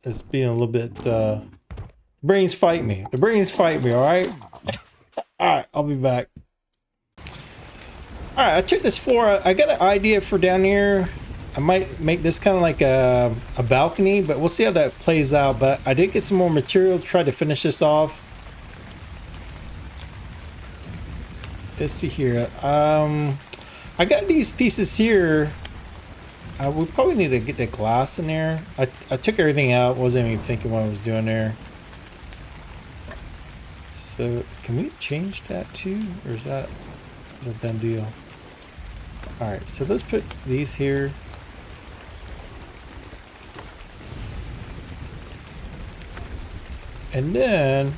it's being a little bit... brains fight me. The brains fight me, all right? All right, I'll be back. All right, I took this floor. I got an idea for down here. I might make this kind of like a balcony, but we'll see how that plays out. But I did get some more material to try to finish this off. Let's see here. I got these pieces here. We probably need to get the glass in there. I took everything out. Wasn't even thinking what I was doing there. So can we change that too, or is that a done deal? All right, so let's put these here. And then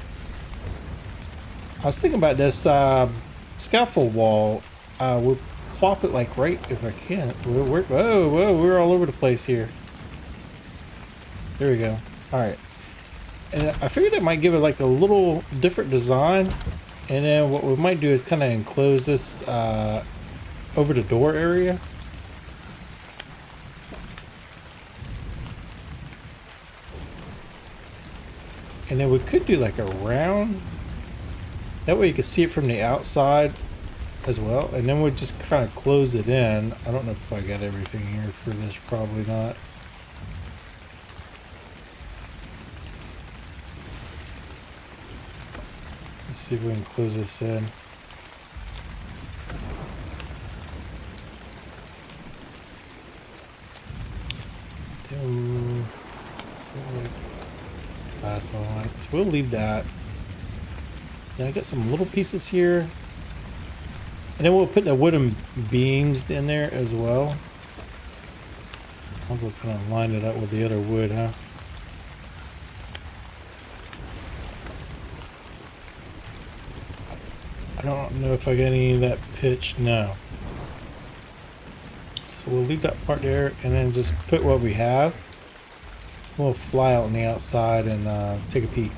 I was thinking about this scaffold wall. We'll plop it like right if I can. Whoa, we're all over the place here. There we go. All right. And I figured it might give it like a little different design. And then what we might do is kind of enclose this over the door area. And then we could do like a round. That way you can see it from the outside as well. And then we'll just kind of close it in. I don't know if I got everything here for this. Probably not. Let's see if we can close this in. Last line. So we'll leave that. Yeah, I got some little pieces here. And then we'll put the wooden beams in there as well. Also kind of line it up with the other wood, huh? I don't know if I got any of that pitch. No. So we'll leave that part there and then just put what we have. We'll fly out on the outside and take a peek.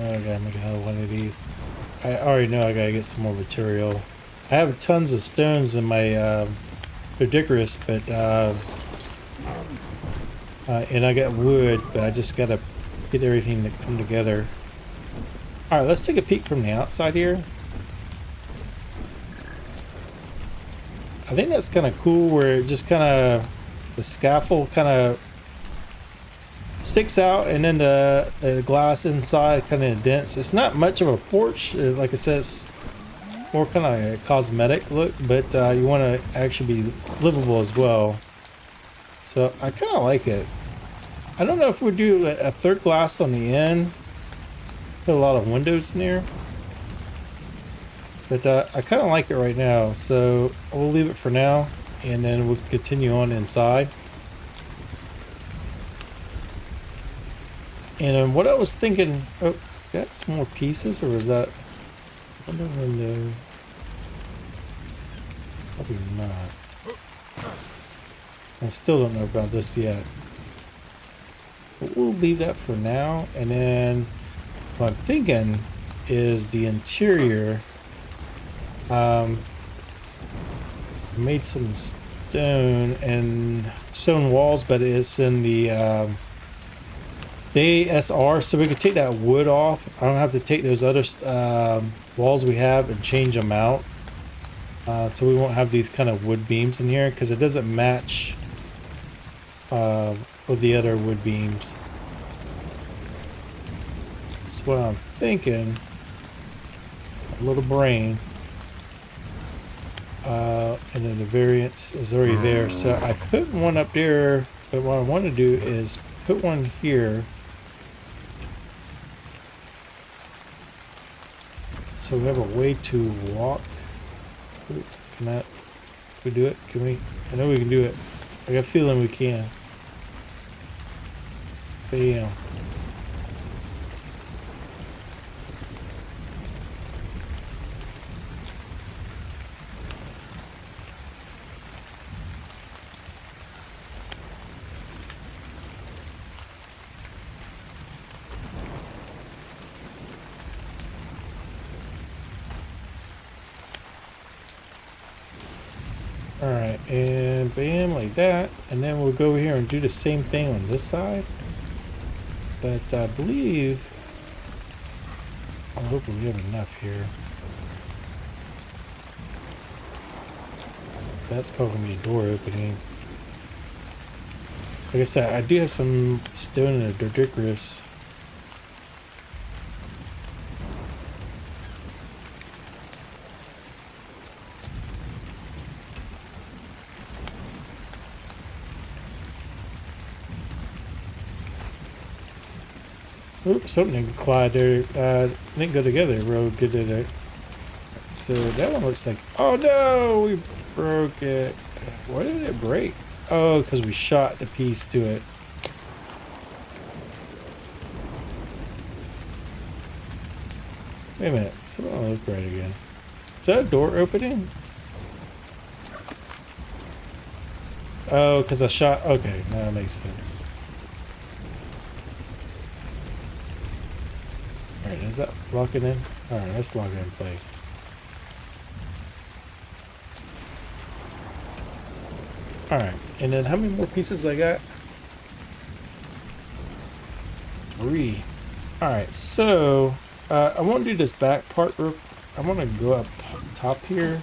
I gotta make another one of these. I already know I gotta get some more material. I have tons of stones in my Prodigerous, but and I got wood, but I just gotta get everything to come together. All right, let's take a peek from the outside here. I think that's kind of cool where it just kind of, the scaffold kind of sticks out and then the glass inside kind of indents. It's not much of a porch. Like I said, it's more kind of a cosmetic look, but you want to actually be livable as well. So I kind of like it. I don't know if we do a third glass on the end. Put a lot of windows in there. But I kind of like it right now, so we'll leave it for now, and then we'll continue on inside. And what I was thinking, oh, got some more pieces, or was that window? Probably not. I still don't know about this yet. But we'll leave that for now, and then what I'm thinking is the interior. Made some stone walls, but it's in the ASR, so we could take that wood off. I don't have to take those other walls we have and change them out. So we won't have these kind of wood beams in here because it doesn't match with the other wood beams. That's what I'm thinking. A little brain. And then the variance is already there. So I put one up there, but what I want to do is put one here. So we have a way to walk. Can we do it? Can we? I know we can do it. I got a feeling we can. Bam. right, and bam, like that. And then we'll go here and do the same thing on this side. But I believe, I'm hoping we have enough here. That's probably a door opening. Like I said, I do have some stone and a Doedicurus. Oops, something didn't collide there. Didn't go together real good, did it? So that one looks like, oh no, we broke it. Why did it break? Oh, because we shot the piece to it. Wait a minute, something don't look right again. Is that a door opening? Oh, because I shot, okay, now that makes sense. Alright, is that locking in? Alright, let's lock it in place. Alright, and then how many more pieces I got? 3. Alright, so I want to do this back part real. I want to go up top here.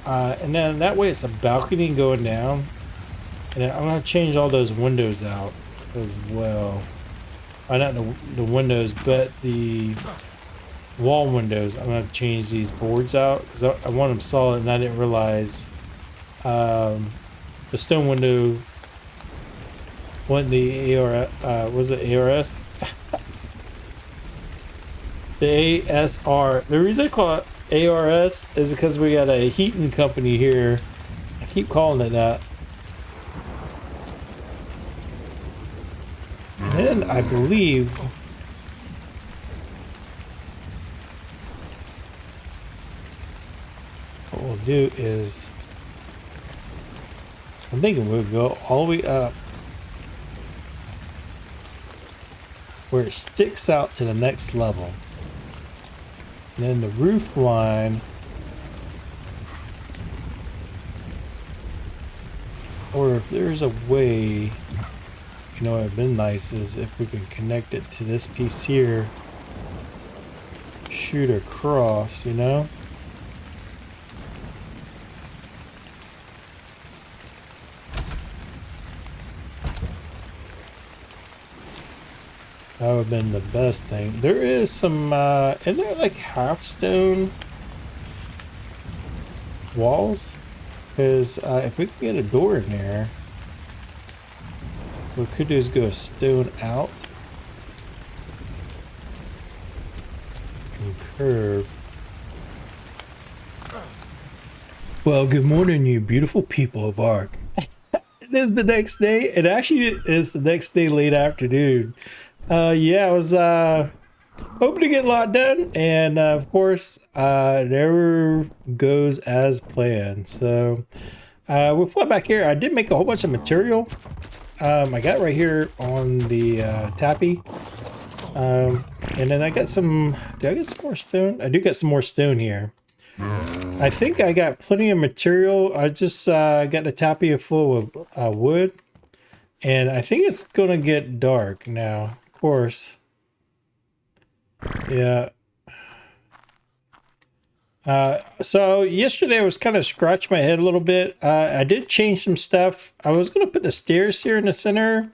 And then that way it's a balcony going down. And then I'm going to change all those windows out as well. Not the windows, but the wall windows. I'm going to change these boards out because I want them solid, and I didn't realize the stone window wasn't the AR, was it ARS? The ASR. The reason I call it ARS is because we got a heating company here. I keep calling it that. And then I believe what we'll do is, I'm thinking we'll go all the way up where it sticks out to the next level. And then the roof line, or if there's a way, you know, what would have been nice is if we can connect it to this piece here, shoot across, you know? That would have been the best thing. There is some, isn't there like half stone walls? Because if we can get a door in there, what we could do is go a stone out and curve. Well, good morning, you beautiful people of Ark. It is the next day. It actually is the next day, late afternoon. Yeah, I was hoping to get a lot done, and of course, it never goes as planned. So we'll flip back here. I did make a whole bunch of material. I got right here on the tappy, and then I got some. Did I get some more stone? I do get some more stone here. I think I got plenty of material. I just got a tappy full of wood, and I think it's gonna get dark now. Of course, yeah. So yesterday I was kind of scratching my head a little bit. I did change some stuff. I was gonna put the stairs here in the center,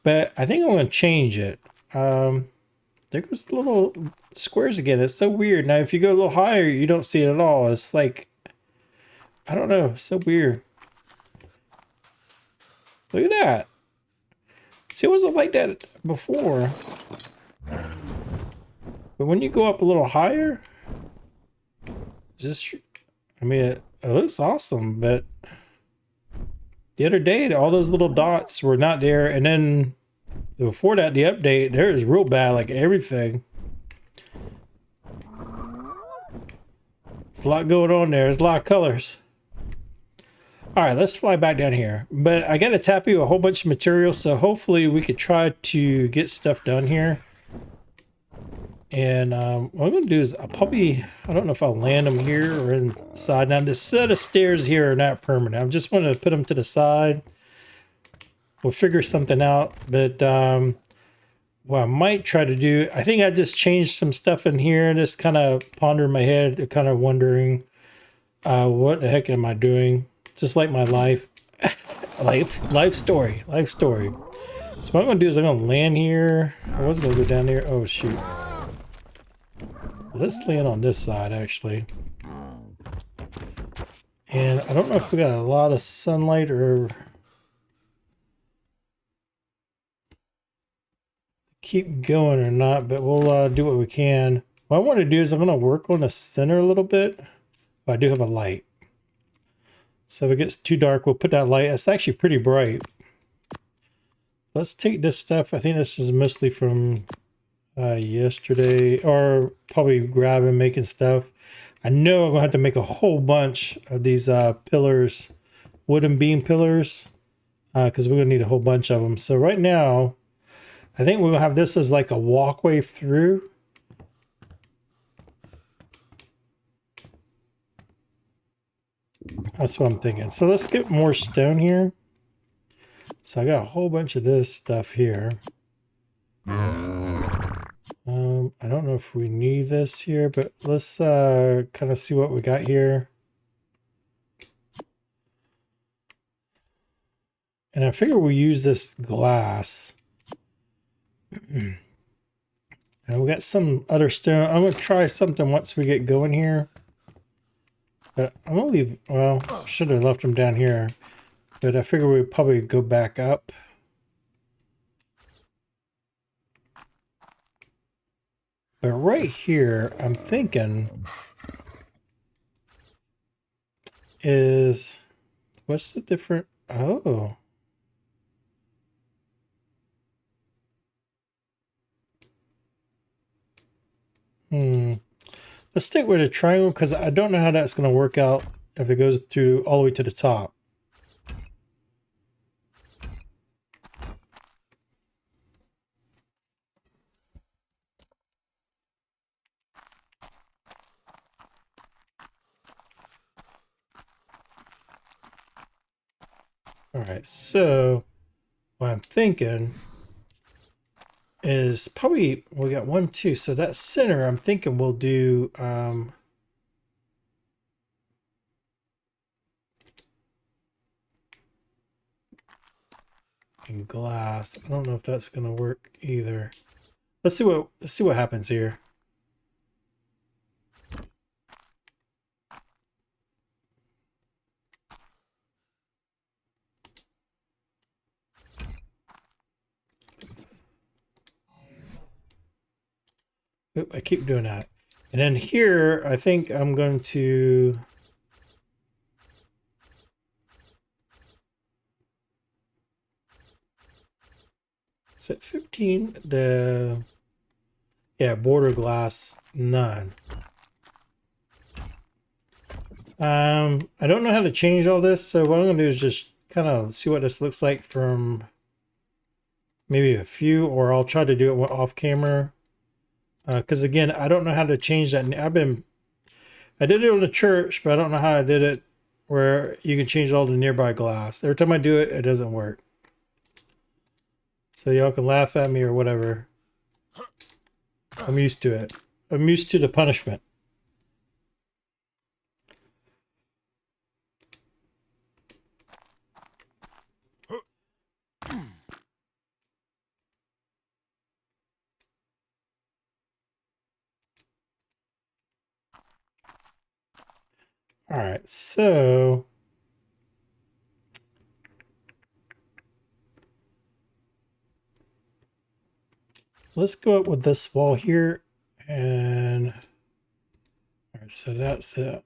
but I think I'm gonna change it. There goes the little squares again. It's so weird. Now if you go a little higher, you don't see it at all. It's like, I don't know, it's so weird. Look at that. See, it wasn't like that before. But when you go up a little higher, just, I mean, it looks awesome, but the other day, all those little dots were not there. And then before that, the update, there is real bad, like everything. There's a lot going on there. There's a lot of colors. All right, let's fly back down here. But I got to tap you a whole bunch of material, so hopefully we could try to get stuff done here. And what I'm going to do is I'll probably, I don't know if I'll land them here or inside. Now, the set of stairs here are not permanent. I just want to put them to the side. We'll figure something out. But what I might try to do, I think I just changed some stuff in here. Just kind of pondering my head, kind of wondering what the heck am I doing? Just like my life. life story. So what I'm going to do is I'm going to land here. I was going to go down there. Oh, shoot. Let's land on this side, actually. And I don't know if we got a lot of sunlight or keep going or not, but we'll do what we can. What I want to do is I'm going to work on the center a little bit. But I do have a light. So if it gets too dark, we'll put that light. It's actually pretty bright. Let's take this stuff. I think this is mostly from yesterday, or probably grabbing, making stuff. I know I'm gonna have to make a whole bunch of these pillars, wooden beam pillars, because we're gonna need a whole bunch of them. So right now, I think we'll have this as like a walkway through. That's what I'm thinking. So let's get more stone here. So I got a whole bunch of this stuff here. I don't know if we need this here, but let's kind of see what we got here. And I figure we'll use this glass. And we got some other stone. I'm going to try something once we get going here. But I'm going to leave, well, should have left them down here. But I figure we'd probably go back up. But right here, I'm thinking is, what's the different, oh. Let's stick with a triangle because I don't know how that's going to work out if it goes through all the way to the top. All right, so what I'm thinking is probably, we got 1, 2, so that center, I'm thinking we'll do in glass. I don't know if that's gonna work either. Let's see what happens here. Oop, I keep doing that. And then here, I think I'm going to set 15, the, yeah, border glass, none. I don't know how to change all this, so what I'm going to do is just kind of see what this looks like from maybe a few, or I'll try to do it off camera. Because again, I don't know how to change that. I did it on the church, but I don't know how I did it where you can change all the nearby glass. Every time I do it, it doesn't work. So y'all can laugh at me or whatever. I'm used to it. I'm used to the punishment. All right, so let's go up with this wall here, and all right, so that's it.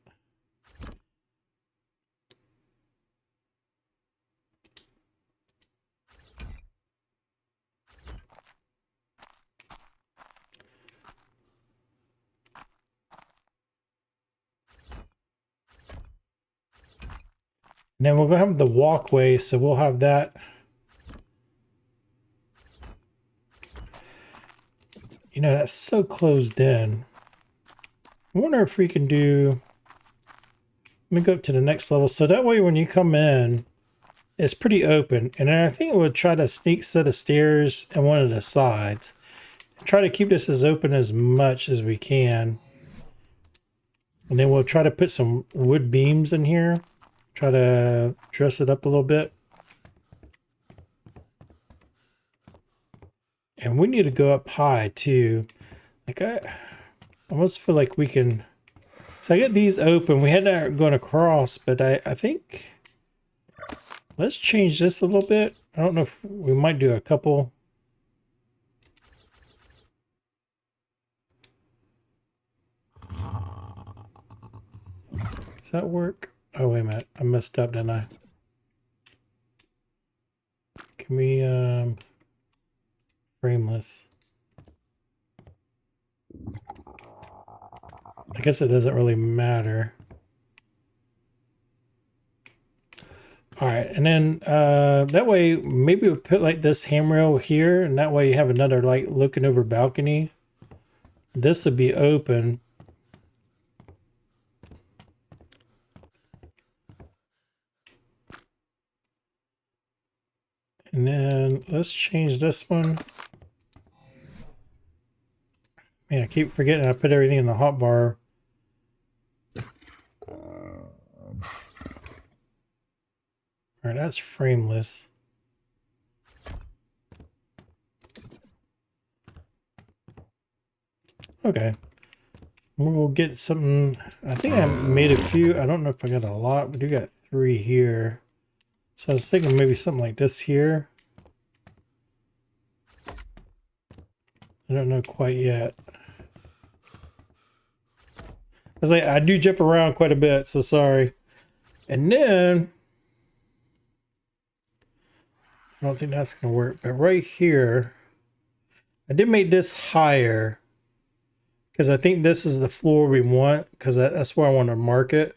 And then we'll go have the walkway, so we'll have that. You know, that's so closed in. I wonder if we can do... Let me go up to the next level. So that way when you come in, it's pretty open. And then I think we'll try to sneak set of stairs in one of the sides. Try to keep this as open as much as we can. And then we'll try to put some wood beams in here. Try to dress it up a little bit. And we need to go up high too. Like I almost feel like we can. So I get these open. We had that going across, but I think let's change this a little bit. I don't know if we might do a couple. Does that work? Oh, wait a minute. I messed up, didn't I? Can we frameless? I guess it doesn't really matter. All right, and then that way maybe we'll put like this handrail here, and that way you have another like looking over balcony. This would be open. And then let's change this one. Man, I keep forgetting I put everything in the hotbar. All right, that's frameless. Okay. We'll get something. I think I made a few. I don't know if I got a lot, but we got 3 here. So I was thinking maybe something like this here. I don't know quite yet. I was like, I do jump around quite a bit, so sorry. And then I don't think that's gonna work, but right here, I did make this higher because I think this is the floor we want, because that's where I want to mark it.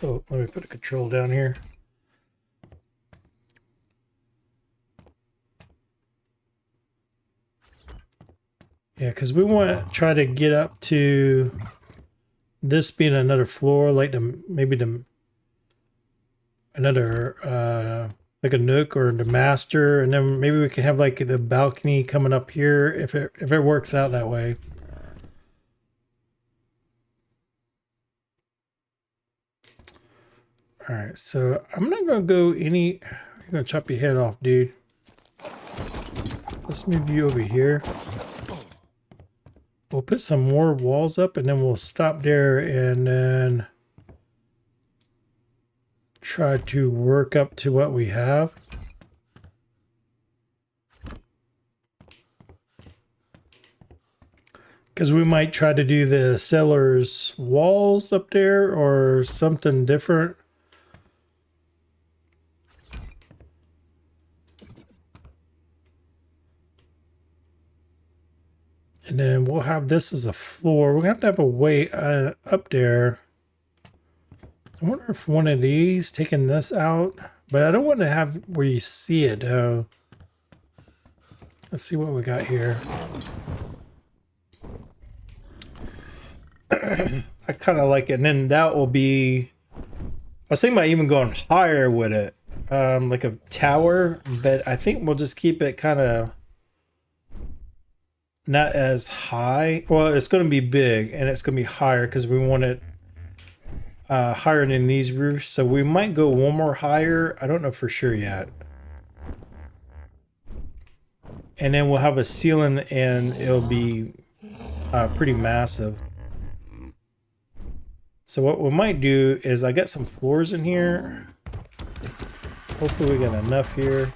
Oh, let me put a control down here. Yeah, because we want to try to get up to this being another floor, like maybe another like a nook or the master, and then maybe we can have like the balcony coming up here if it works out that way. All right, so I'm not gonna go any. You're gonna chop your head off, dude. Let's move you over here. We'll put some more walls up, and then we'll stop there and then try to work up to what we have. Because we might try to do the cellar's walls up there or something different. And then we'll have this as a floor. We're going to have a way up there. I wonder if one of these, taking this out, but I don't want to have where you see it though. Let's see what we got here. I kind of like it. And then that will be, I was thinking about even going higher with it, like a tower, but I think we'll just keep it kind of not as high. Well, it's going to be big and it's going to be higher because we want it higher than these roofs. So we might go one more higher. I don't know for sure yet. And then we'll have a ceiling and it'll be pretty massive. So what we might do is I got some floors in here. Hopefully we got enough here.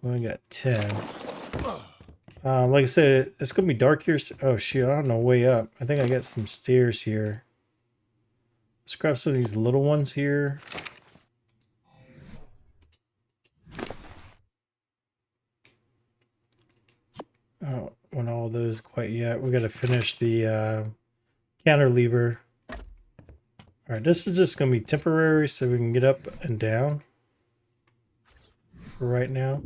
We only got 10. Like I said, it's going to be dark here. Oh, shoot. I don't know. Way up. I think I got some stairs here. Let's grab some of these little ones here. Oh, want all those quite yet. We got to finish the cantilever. All right, this is just going to be temporary so we can get up and down for right now.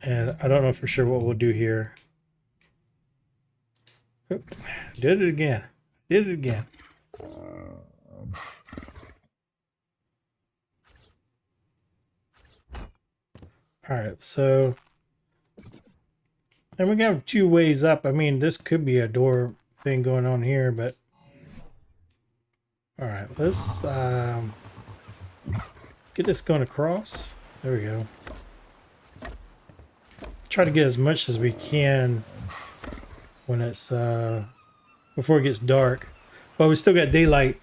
And I don't know for sure what we'll do here. Oop, did it again. Did it again. Alright, so... And we got 2 ways up. I mean, this could be a door thing going on here, but... Alright, let's get this going across. There we go. Try to get as much as we can when it's before it gets dark. But we still got daylight.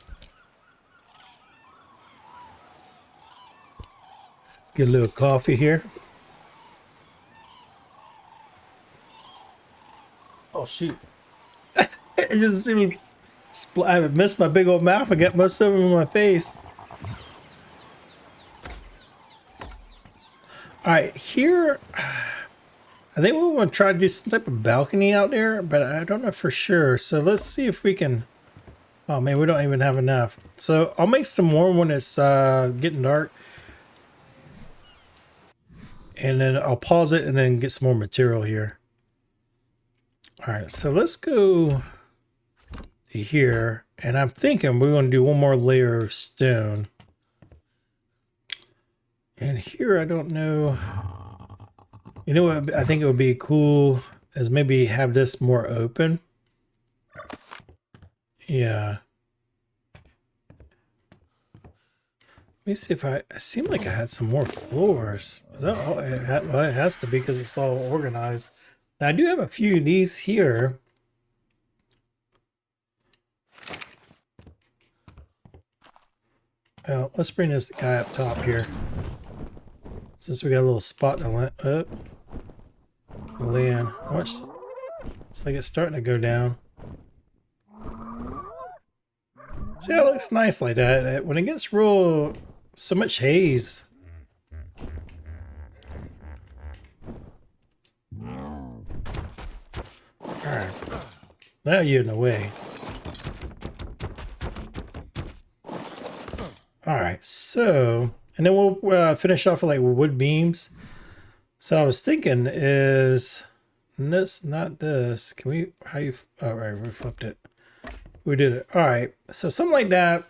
Get a little coffee here. Oh shoot. It just see me I missed my big old mouth. I got most of them in my face. Alright, here I think we want to try to do some type of balcony out there, but I don't know for sure. So let's see if we can... Oh man, we don't even have enough. So I'll make some more when it's getting dark. And then I'll pause it and then get some more material here. Alright, so let's go here. And I'm thinking we're going to do one more layer of stone. And here I don't know... You know what I think it would be cool is maybe have this more open. Yeah. Let me see if it seemed like I had some more floors. Is that all it had? Well, it has to be because it's all organized. Now I do have a few of these here. Well, let's bring this guy up top here. Since we got a little spot to land up. Land. Watch. It's like it's starting to go down. See how it looks nice like that. When it gets real, so much haze. Alright. Now you're in the way. Alright, so... And then we'll finish off with like wood beams. So I was thinking is this, not this. Can we, how you, all right, we flipped it. We did it. All right. So something like that.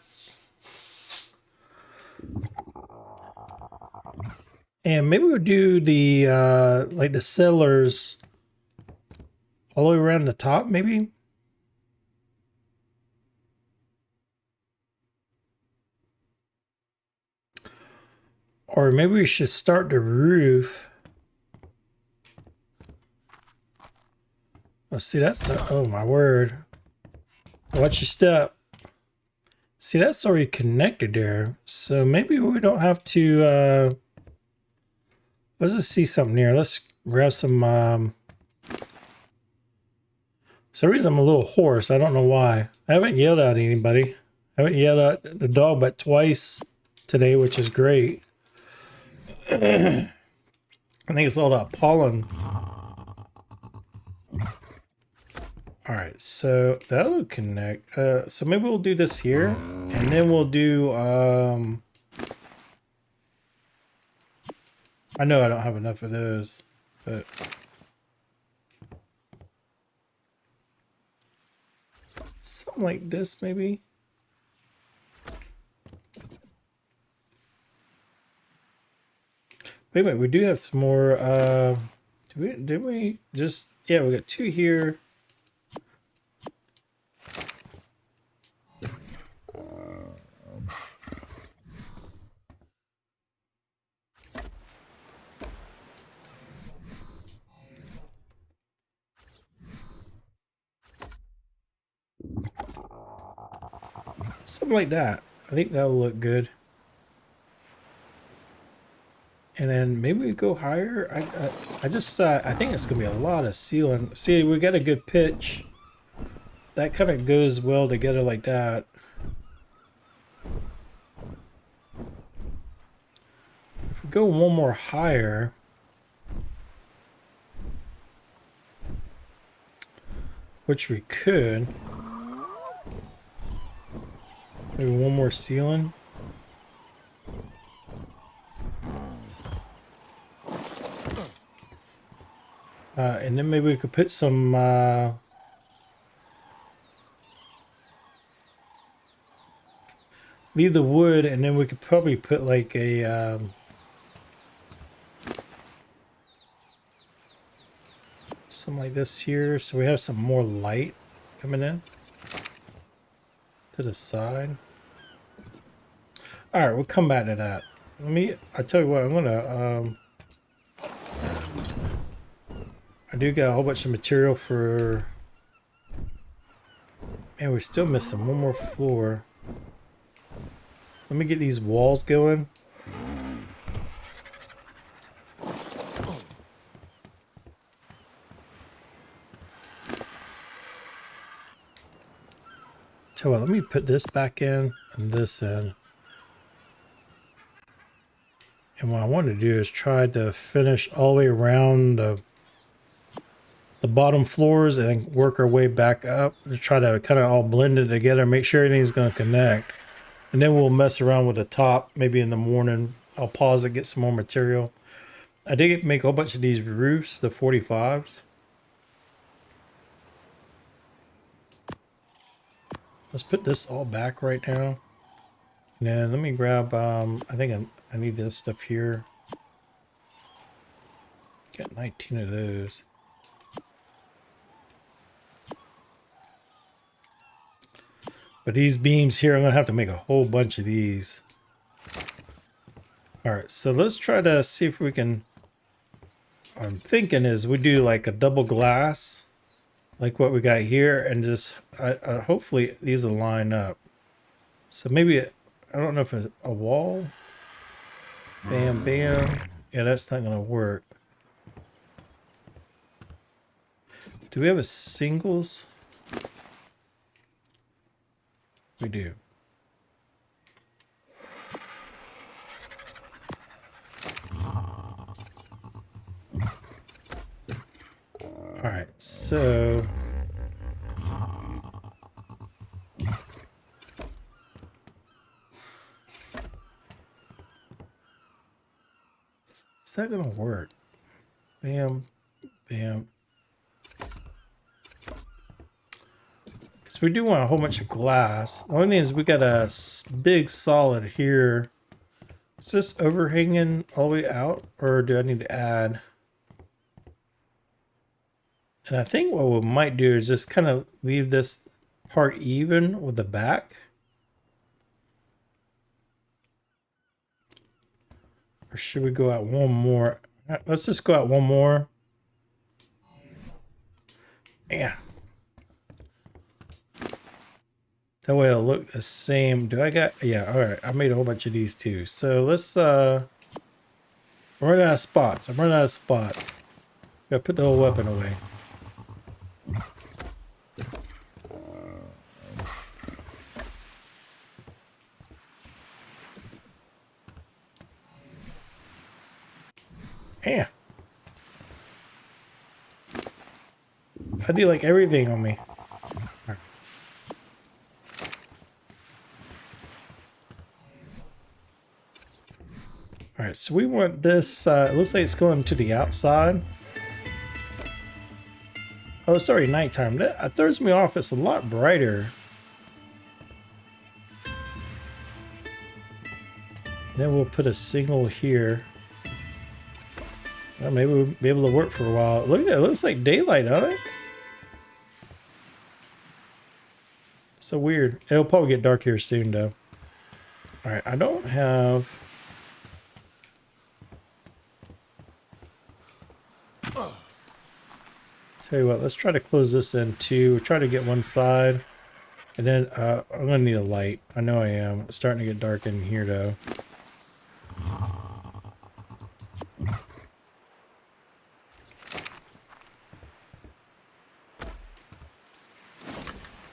And maybe we'll do the, like the cellars all the way around the top, maybe. Or maybe we should start the roof. Oh, see, that's... Oh, my word. Watch your step. See, that's already connected there. So maybe we don't have to... Let's just see something here. Let's grab some... For some reason, I'm a little hoarse. I don't know why. I haven't yelled at anybody. I haven't yelled at the dog but twice today, which is great. I think it's all that pollen. All right, so that'll connect. So maybe we'll do this here, and then we'll do. I know I don't have enough of those, but something like this maybe. Wait a minute, we do have some more. Did we just? Yeah, we got 2 here. Something like that. I think that'll look good. And then maybe we go higher. I just I think it's gonna be a lot of ceiling. See, we got a good pitch. That kind of goes well together like that. we go one more higher, which we could, maybe one more ceiling. And then maybe we could put some leave the wood, and then we could probably put like a something like this here, so we have some more light coming in to the side. All right, we'll come back to that. I tell you what, I'm gonna I do got a whole bunch of material for, man, we're still missing one more floor. Let me get these walls going. So let me put this back in and this in. And what I want to do is try to finish all the way around the bottom floors and work our way back up to try to kind of all blend it together, make sure everything's going to connect. And then we'll mess around with the top maybe in the morning. I'll pause and get some more material. I did make a whole bunch of these roofs, the 45s. Let's put this all back right now. And then let me grab, I think I need this stuff here. Got 19 of those. But these beams here, I'm going to have to make a whole bunch of these. All right, so let's try to see if we can, what I'm thinking is we do like a double glass, like what we got here, and just hopefully these will line up. So maybe, I don't know if it's a wall. Bam, bam. Yeah, that's not going to work. Do we have a singles? We do. All right, so is that gonna work? Bam, bam. Because we do want a whole bunch of glass. The only thing is we got a big solid here. Is this overhanging all the way out, or do I need to add? And I think what we might do is just kind of leave this part even with the back. Or should we go out one more? Let's just go out one more. Yeah. That way it'll look the same. Do I got, yeah, all right. I made a whole bunch of these too. So let's, I'm running out of spots. I'm running out of spots. Gotta put the whole weapon away. Yeah. I do like everything on me. All right, so we want this, it looks like it's going to the outside. Oh, it's already nighttime. That throws me off. It's a lot brighter. Then we'll put a signal here. Well, maybe we'll be able to work for a while. Look at it. It looks like daylight, huh? So weird. It'll probably get dark here soon, though. All right, I don't have... Tell you what, let's try to close this in too. We'll try to get one side. And then I'm gonna need a light. I know I am. It's starting to get dark in here though.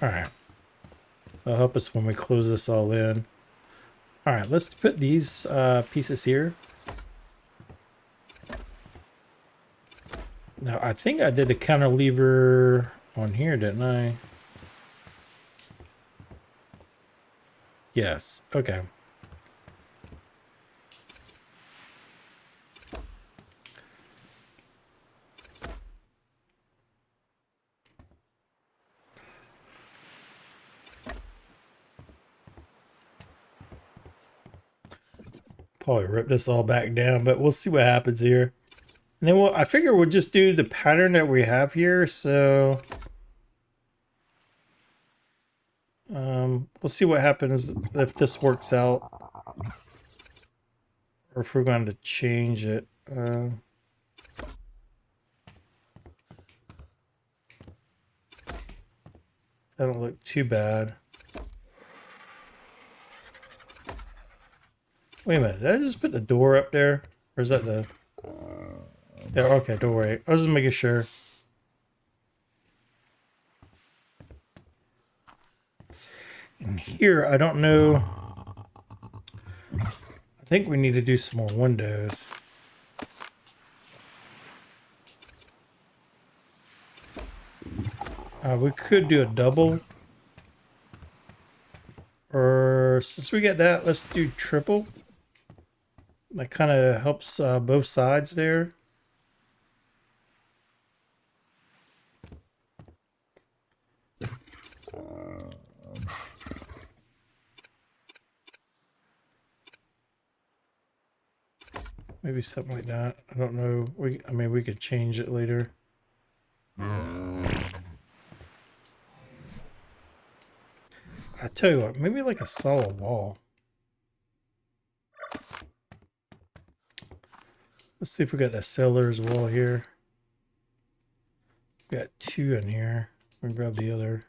Alright. That'll help us when we close this all in. Alright, let's put these pieces here. Now, I think I did a cantilever on here, didn't I? Yes. Okay. Probably rip this all back down, but we'll see what happens here. And then I figure we'll just do the pattern that we have here. So we'll see what happens if this works out, or if we're going to change it. That don't look too bad. Wait a minute, did I just put the door up there? Or is that the... Yeah, okay, don't worry. I was just making sure. And here, I don't know. I think we need to do some more windows. We could do a double. Or since we get that, let's do triple. That kind of helps both sides there. Maybe something like that. I don't know. I mean, we could change it later. I tell you what, maybe like a solid wall. Let's see if we got a cellar's wall here. We got two in here. We can grab the other.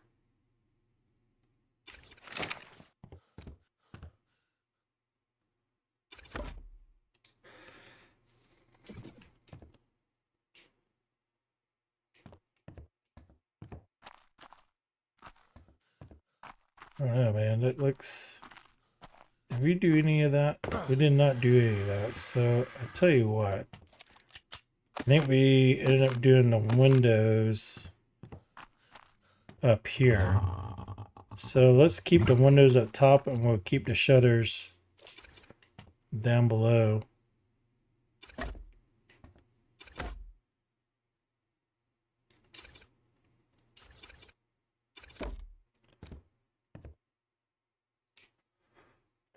I don't know, man. That looks... Did we do any of that? We did not do any of that. So, I'll tell you what. I think we ended up doing the windows up here. So, let's keep the windows up top and we'll keep the shutters down below.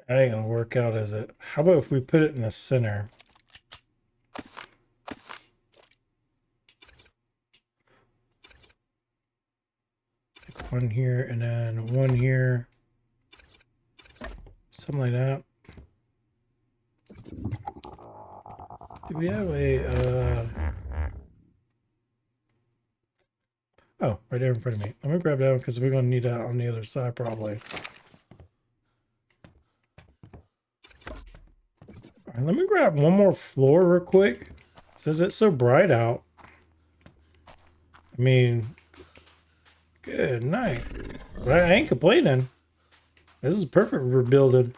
That ain't gonna work out, is it? How about if we put it in the center? Like one here and then one here. Something like that. Do we have a oh, right there in front of me. Let me grab that one because we're gonna need that on the other side probably. Alright, let me grab one more floor real quick. Since it's so bright out. I mean, good night. But I ain't complaining. This is perfect for building.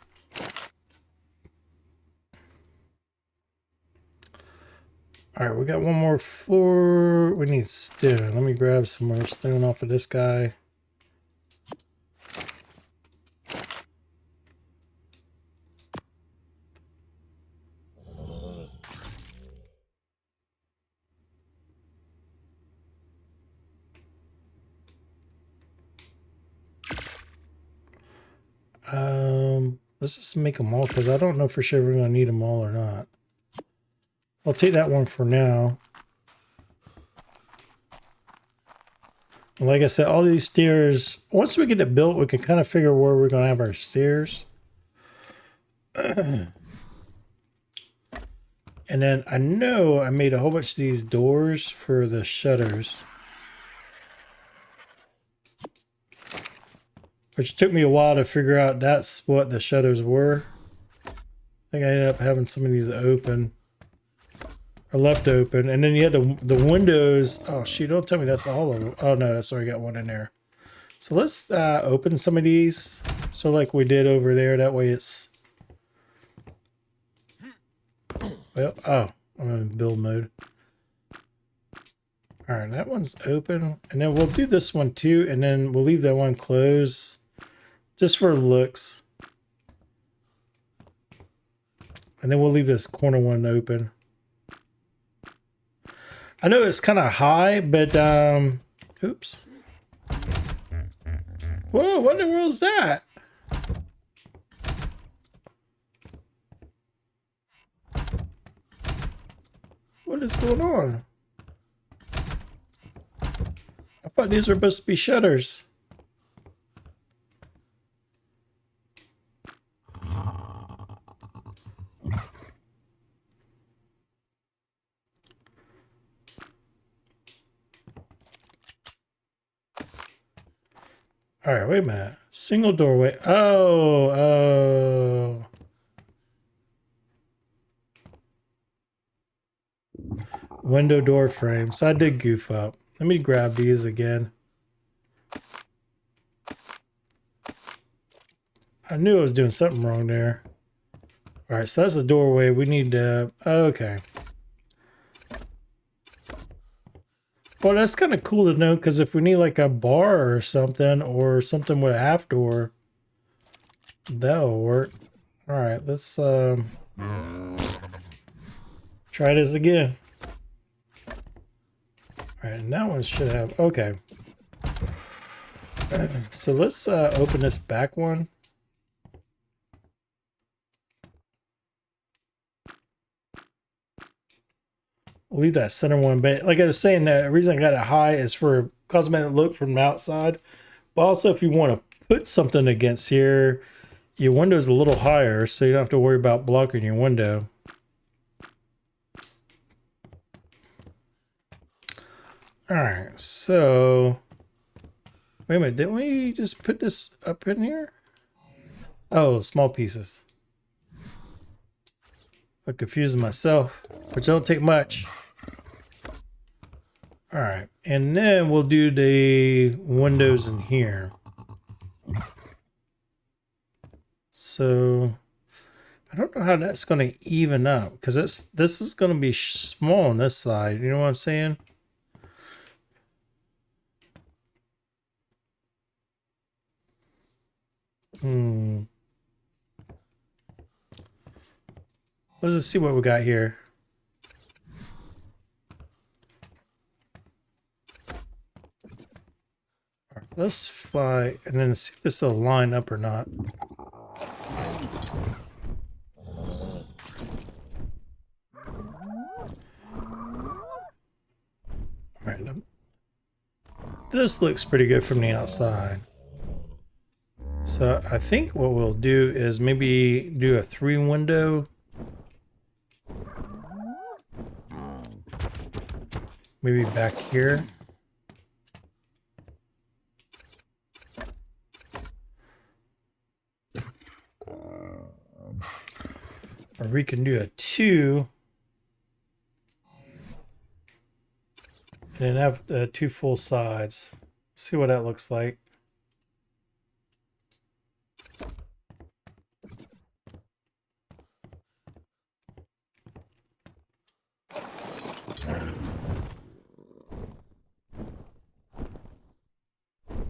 Alright, we got one more floor. We need stone. Let me grab some more stone off of this guy. Let's just make them all because I don't know for sure we're going to need them all or not. I'll take that one for now. Like I said, all these stairs, once we get it built, we can kind of figure where we're going to have our stairs. And then I know I made a whole bunch of these doors for the shutters. Which took me a while to figure out that's what the shutters were. I think I ended up having some of these open. Or left open. And then you had the windows. Oh, shoot. Don't tell me that's all of them. Oh, no. That's already got one in there. So let's open some of these. So like we did over there. That way it's... Well, oh. I'm in build mode. All right, that one's open. And then we'll do this one too. And then we'll leave that one closed just for looks. And then we'll leave this corner one open. I know it's kind of high, but oops. Whoa, what in the world is that? What is going on? I thought these were supposed to be shutters. All right, wait a minute. Single doorway. Oh. Window door frame. So I did goof up. Let me grab these again. I knew I was doing something wrong there. All right, so that's a doorway. We need to... Okay. Well, that's kind of cool to know, because if we need like a bar or something with a half door, that'll work. All right, let's try this again. All right, and that one should have... Okay. So let's open this back one. I'll leave that center one, but like I was saying, the reason I got it high is for a cosmetic look from the outside. But also, if you want to put something against here, your window is a little higher, so you don't have to worry about blocking your window. All right, so wait a minute, didn't we just put this up in here? Oh, small pieces. I'm confusing myself, which don't take much. All right, and then we'll do the windows in here. So I don't know how that's going to even up, because this is going to be small on this side. You know what I'm saying? Let's see what we got here. Right, let's fly and then see if this will line up or not. All right, this looks pretty good from the outside. So I think what we'll do is maybe do a 3 window. Maybe back here. Or we can do a 2. And then have 2 full sides. See what that looks like.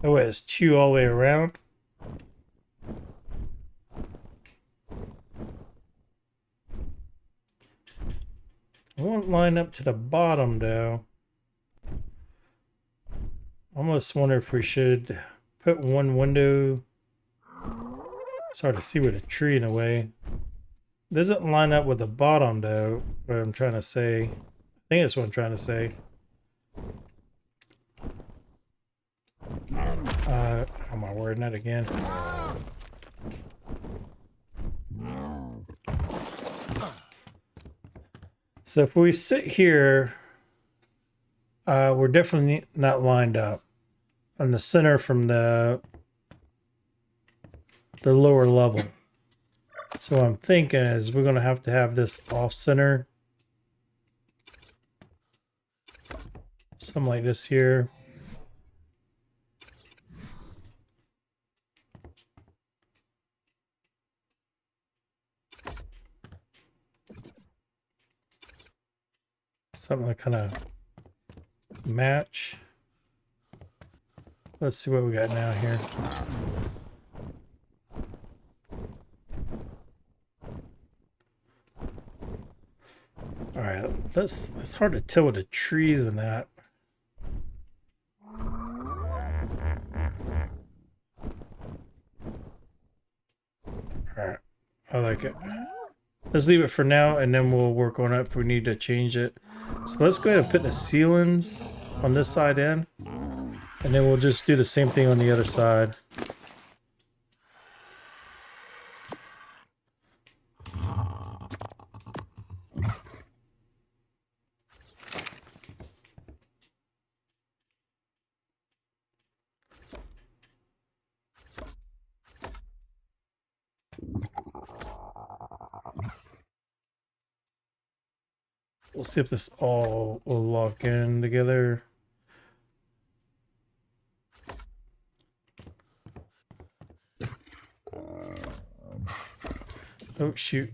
Oh, it has 2 all the way around. I won't line up to the bottom though. Almost wonder if we should put 1 window. It's hard to see with a tree in a way. Doesn't line up with the bottom though, what I'm trying to say. I think that's what I'm trying to say. How am I wording that again? So if we sit here, we're definitely not lined up on the center from the lower level. So what I'm thinking is we're going to have this off center. Something like this here. Something that kind of match. Let's see what we got now here. All right, it's hard to tell with the trees and that. All right, I like it. Let's leave it for now, and then we'll work on it if we need to change it. So let's go ahead and put the ceilings on this side in, and then we'll just do the same thing on the other side. We'll see if this all will lock in together. Oh, shoot.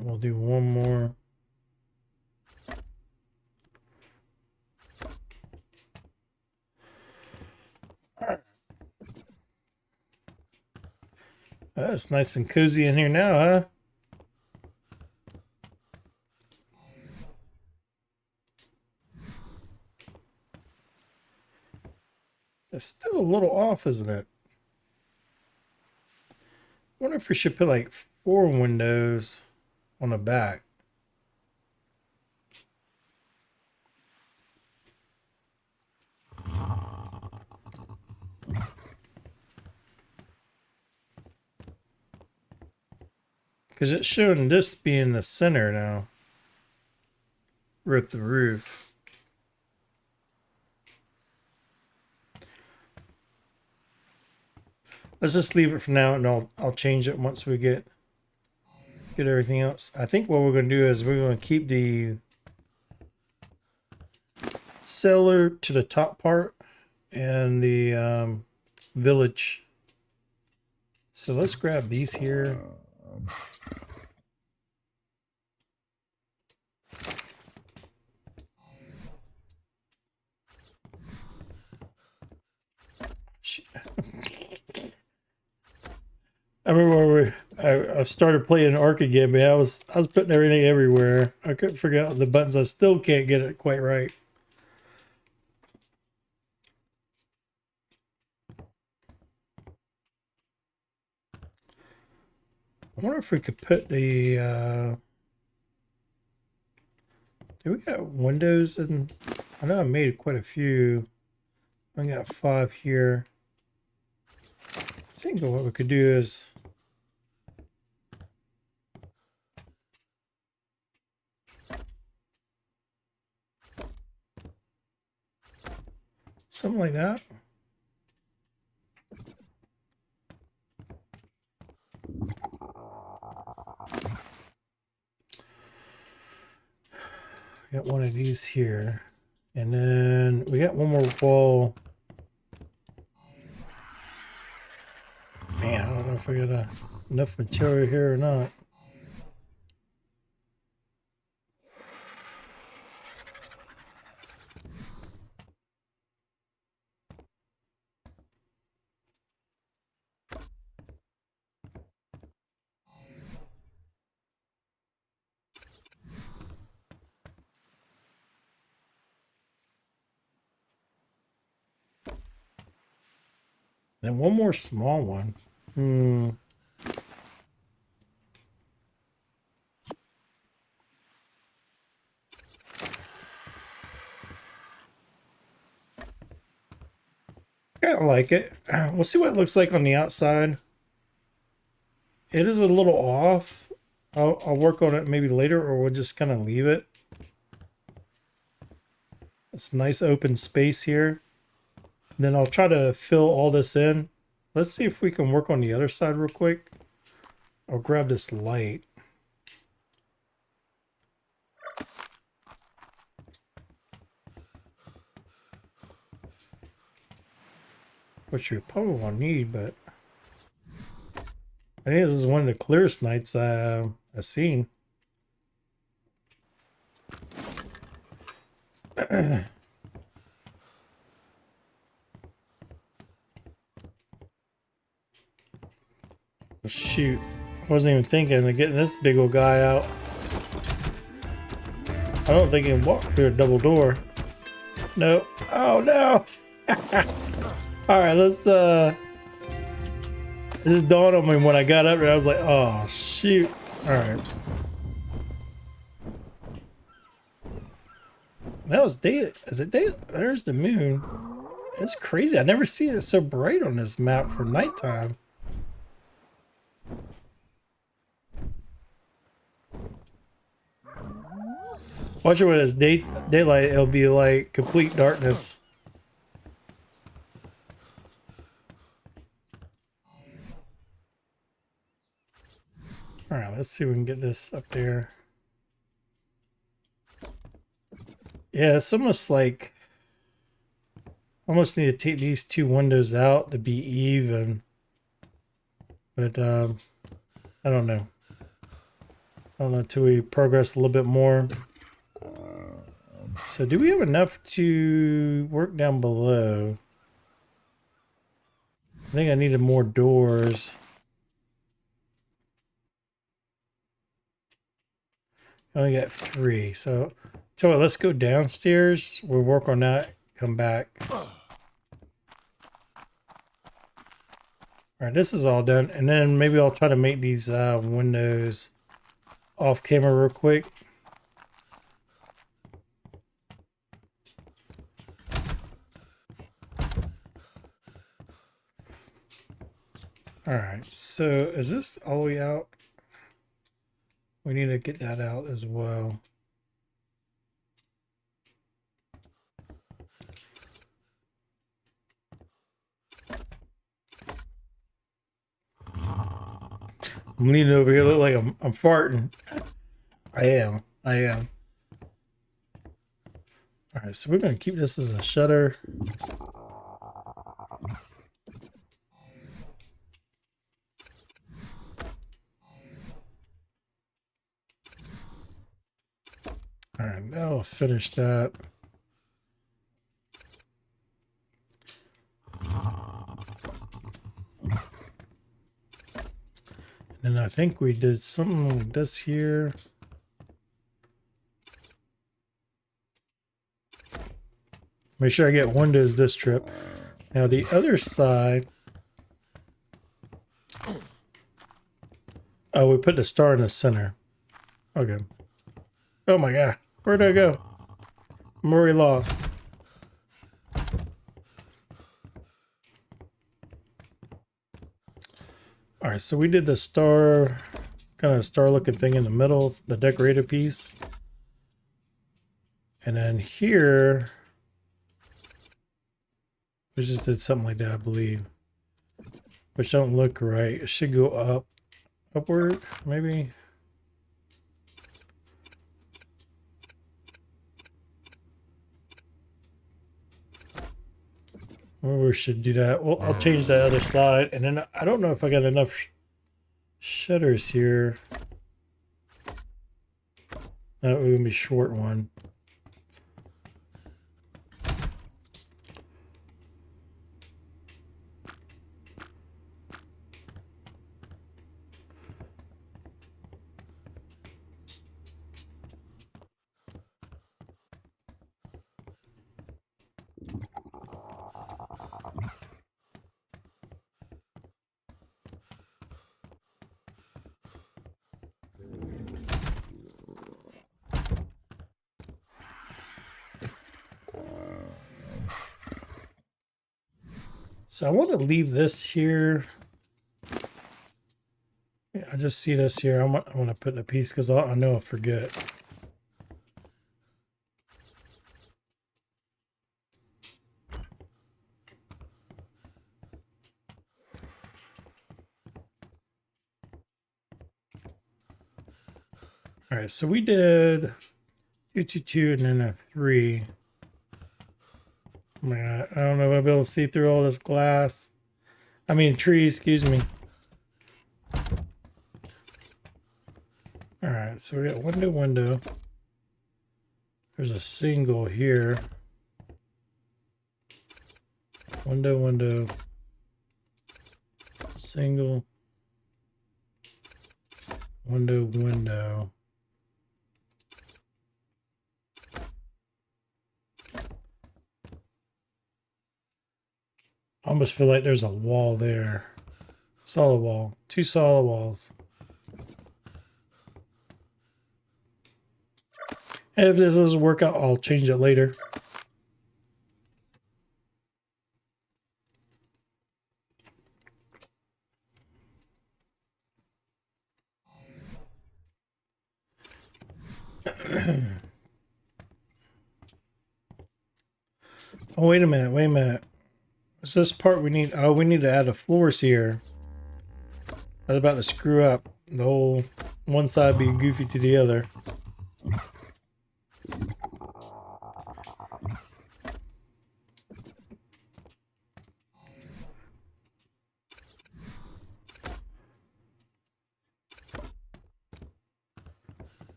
We'll do one more. Oh, it's nice and cozy in here now, huh? It's still a little off, isn't it? I wonder if we should put like 4 windows on the back. Because it's showing this being the center now. With the roof. Let's just leave it for now, and I'll change it once we get everything else. I think what we're going to do is we're going to keep the cellar to the top part and the village. So let's grab these here. I remember I started playing Ark again, but I was putting everything everywhere. I couldn't figure out the buttons. I still can't get it quite right. I wonder if we could put the do we got windows in? I know I made quite a few. I got 5 here. I think what we could do is something like that. We got one of these here. And then we got one more wall. Man, I don't know if I got enough material here or not. And one more small one. I like it. We'll see what it looks like on the outside. It is a little off. I'll work on it maybe later, or we'll just kind of leave it. It's nice open space here. Then I'll try to fill all this in. Let's see if we can work on the other side real quick. I'll grab this light. Which you probably won't need, but I think this is one of the clearest nights I've seen. Oh, shoot. I wasn't even thinking of getting this big old guy out. I don't think he can walk through a double door. No. Oh no. Alright, let's this just dawned on me when I got up there. I was like, oh shoot. Alright. That was day. Is it day? There's the moon. It's crazy. I never see it so bright on this map for nighttime. Watch it when it's daylight, it'll be like complete darkness. Alright, let's see if we can get this up there. Yeah, it's almost like almost need to take these two windows out to be even. But I don't know. I don't know until we progress a little bit more. So do we have enough to work down below? I think I needed more doors. I only got 3. So tell you what, let's go downstairs. We'll work on that. Come back. Alright, this is all done. And then maybe I'll try to make these windows off camera real quick. Alright, so is this all the way out? We need to get that out as well. I'm leaning over here, look like I'm farting. I am. Alright, so we're going to keep this as a shutter. Alright, now I'll finish that. And I think we did something like this here. Make sure I get windows this trip. Now the other side. Oh, we put the star in the center. Okay. Oh my god. Where'd I go? I'm already lost. Alright, so we did the star, kind of star looking thing in the middle, the decorated piece. And then here, we just did something like that, I believe. Which don't look right. It should go upward, maybe. Or we should do that. Well, I'll change the other side. And then I don't know if I got enough shutters here. That would be a short one. So I want to leave this here. Yeah, I just see this here. I want to put a piece because I know I'll forget. All right, so we did 2, 2, 2, and then a 3. Oh my god, I don't know if I'll be able to see through all this glass. I mean, trees, excuse me. All right, so we got window. There's a single here. Window. Single. Window. I almost feel like there's a wall there. Solid wall. 2 solid walls. And if this doesn't work out, I'll change it later. Oh, wait a minute. What's this part we need? Oh, we need to add the floors here. I was about to screw up. The whole one side being goofy to the other.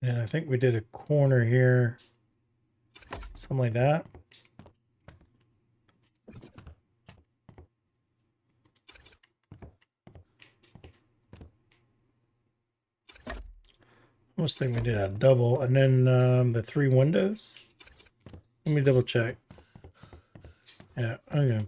And I think we did a corner here. Something like that. I almost think we did a double. And then the 3 windows. Let me double check. Yeah, okay.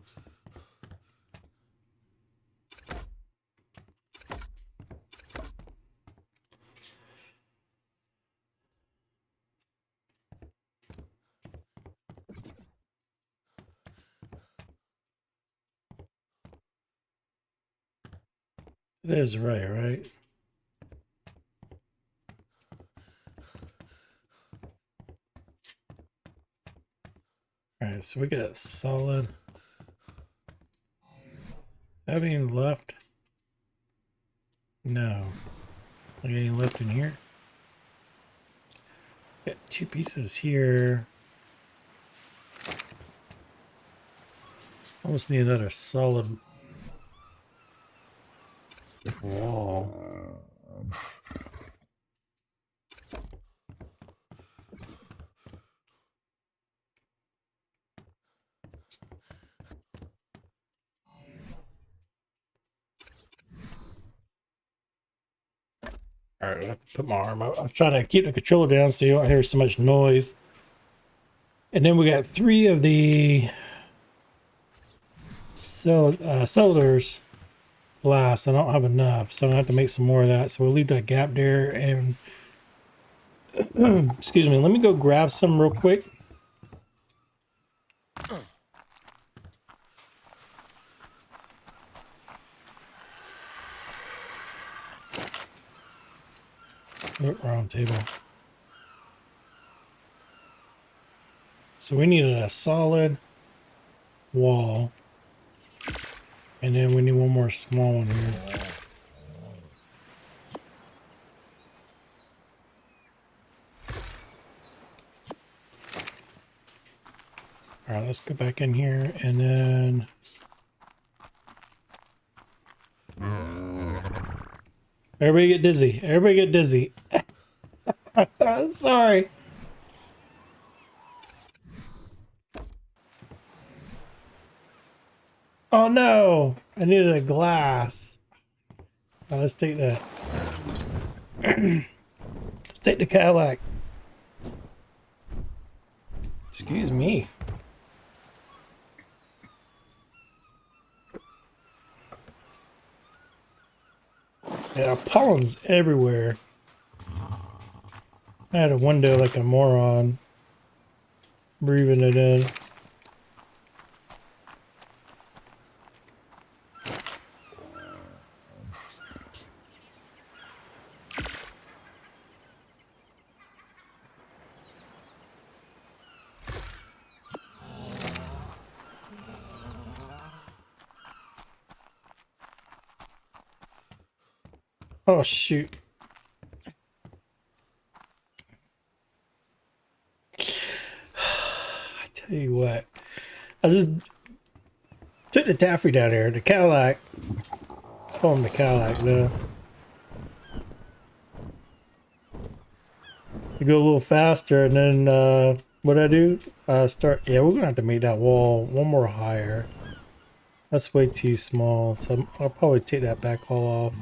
It is right? Alright, so we got a solid. Have any left? No. Any left in here? Got 2 pieces here. Almost need another solid wall. Alright, I have to put my arm out. I'm trying to keep the controller down so you don't hear so much noise. And then we got 3 of the cellars glass. I don't have enough, so I'm gonna have to make some more of that. So we'll leave that gap there. And excuse me, let me go grab some real quick. Oh, wrong table. So we needed a solid wall. And then we need one more small one here. Alright, let's go back in here and then... Everybody get dizzy. Everybody get dizzy. Sorry. Oh no! I needed a glass. Now let's take the... let's take the Cadillac. Excuse me. Yeah, pollen's everywhere. I had a window like a moron. Breathing it in. Oh shoot. I tell you what. I just Took the Taffy down there, the Cadillac. Call him the Cadillac, no. You go a little faster, and then what I do? Start. Yeah, we're gonna have to make that wall one more higher. That's way too small, so I'll probably take that back all off.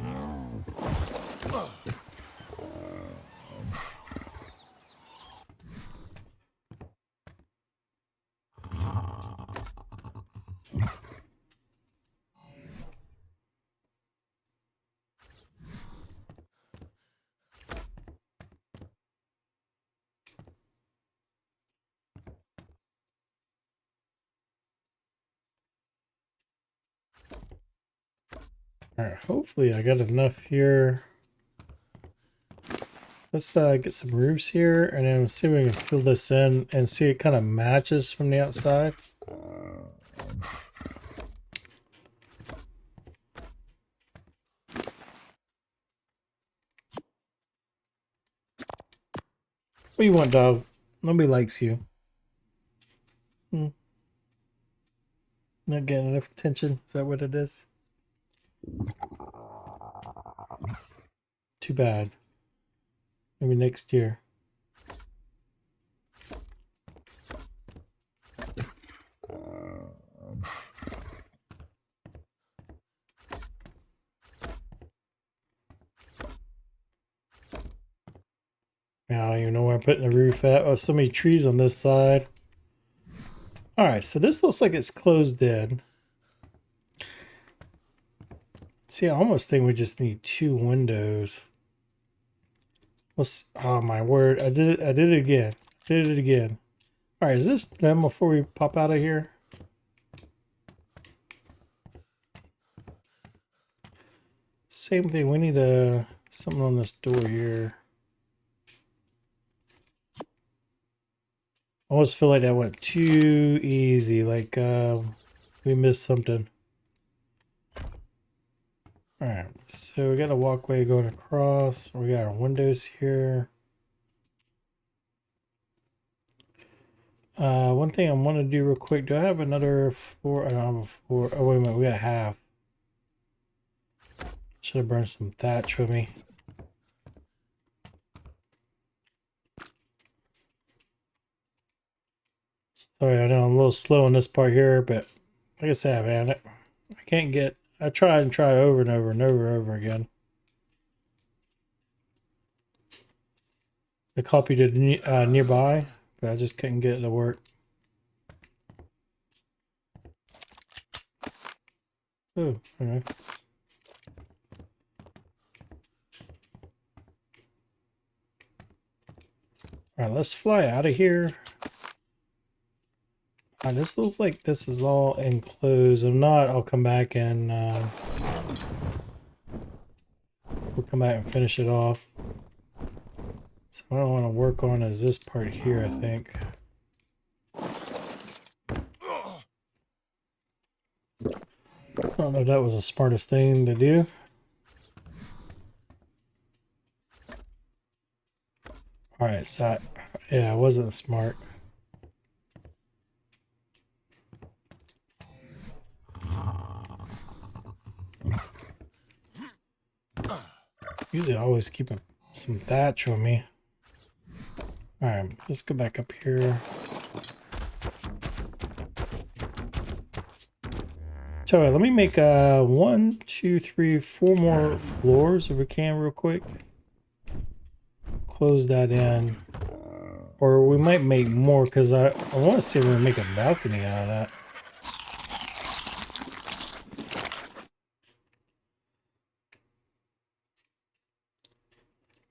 Alright, hopefully I got enough here. Let's get some roofs here, and then see if we can fill this in and see it kind of matches from the outside. What do you want, dog? Nobody likes you. Not getting enough attention. Is that what it is? Too bad. Maybe next year. I don't even know where I'm putting the roof at. Oh, so many trees on this side. Alright, so this looks like it's closed in. See, I almost think we just need 2 windows. Oh my word, I did it again. Did it again. Alright, is this them before we pop out of here? Same thing, we need something on this door here. I almost feel like that went too easy, like we missed something. Alright, so we got a walkway going across. We got our windows here. One thing I want to do real quick, do I have another floor? I don't have a floor. Oh, wait a minute, we got a half. Should have burned some thatch with me. Sorry, I know I'm a little slow on this part here, but like I said, man, I can't get... I tried and tried over and over and over again. I copied it nearby, but I just couldn't get it to work. Oh, okay. Alright, let's fly out of here. This looks like this is all enclosed. If not, I'll come back and we'll come back and finish it off. So what I want to work on is this part here, I think. I don't know if that was the smartest thing to do. Alright, so yeah, it wasn't smart. Usually I always keep some thatch on me. Alright, let's go back up here. So let me make 1, 2, 3, 4 more floors if we can real quick. Close that in. Or we might make more because I want to see if we can make a balcony out of that.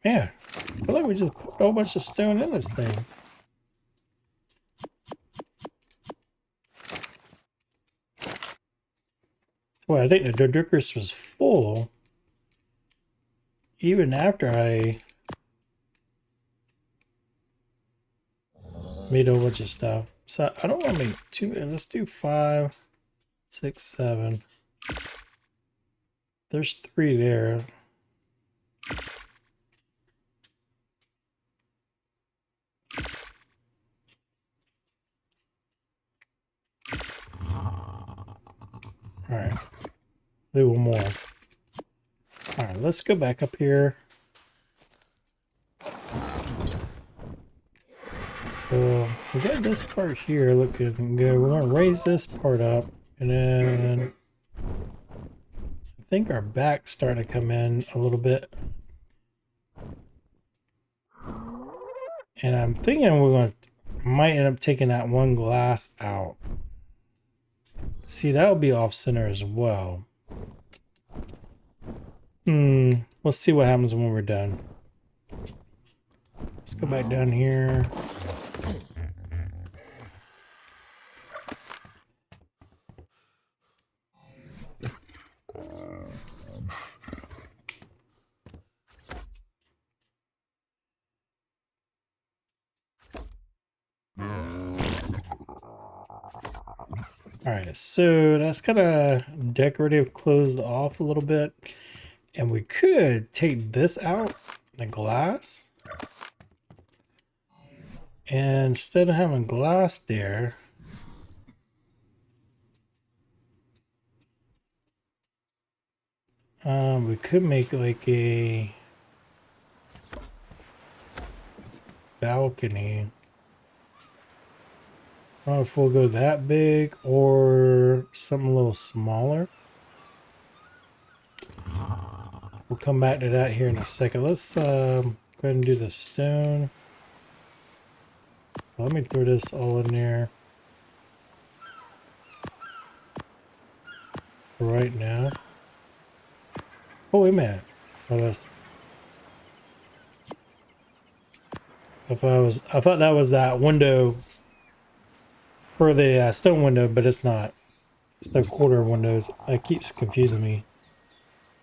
Yeah, I feel like we just put a whole bunch of stone in this thing. Well, I think the Doedicus was full even after I made a whole bunch of stuff. So I don't want to make 2. Let's do 5, 6, 7. There's 3 there. do one more. All right, let's go back up here. So we got this part here looking good. We're gonna raise this part up, and then I think our back's starting to come in a little bit. And I'm thinking might end up taking that one glass out. See, that will be off center as well. We'll see what happens when we're done. Let's go back down here. All right, so that's kind of decorative closed off a little bit. And we could take this out, the glass. And instead of having glass there, we could make like a balcony. I don't know if we'll go that big or something a little smaller. We'll come back to that here in a second. Let's go ahead and do the stone. Let me throw this all in there for right now. Oh, wait a minute. I thought that was that window for the stone window, but it's not. It's the quarter windows. It keeps confusing me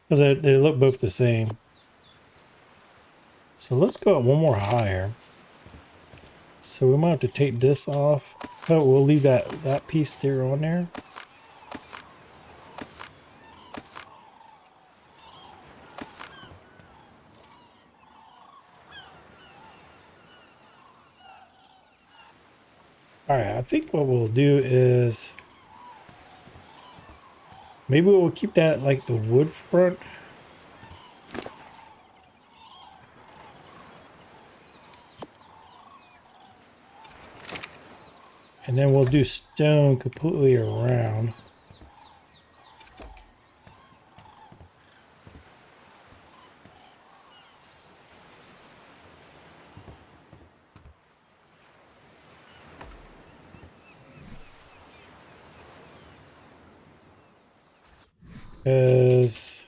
because they look both the same. So let's go up one more higher. So we might have to take this off. So we'll leave that piece there on there. All right, I think what we'll do is maybe we'll keep that like the wood front. And then we'll do stone completely around. Because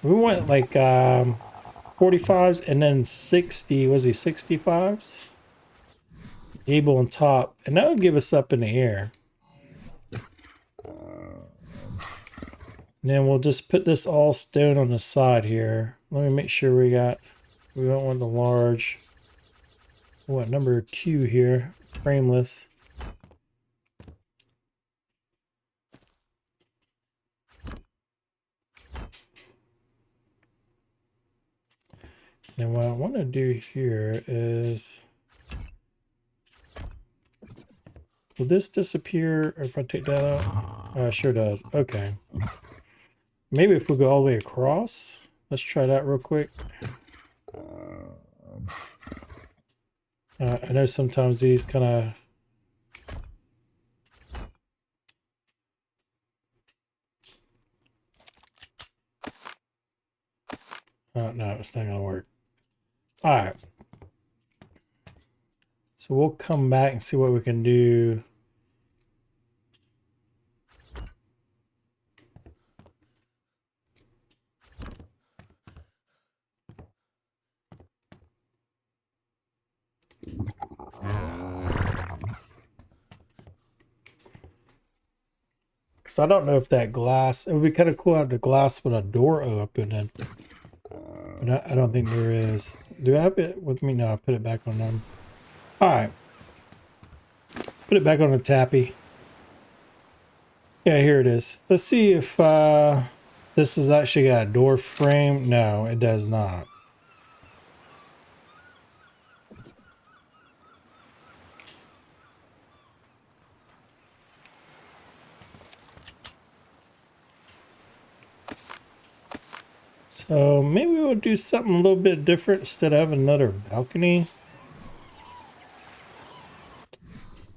we went like 45s and then 60, was he 65s? Gable on top, and that would give us up in the air. And then we'll just put this all stone on the side here. Let me make sure we don't want the large, what, number 2 here, frameless. Now what I want to do here is, will this disappear if I take that out? It sure does. Okay. Maybe if we go all the way across. Let's try that real quick. I know sometimes these kind of... Oh, no, it's not going to work. All right. So we'll come back and see what we can do. Because I don't know if that glass, it would be kind of cool to have the glass with a door open it. But I don't think there is. Do I have it with me? No, I put it back on them. All right. Put it back on the tappy. Yeah, here it is. Let's see if this has actually got a door frame. No, it does not. So maybe we'll do something a little bit different instead of having another balcony.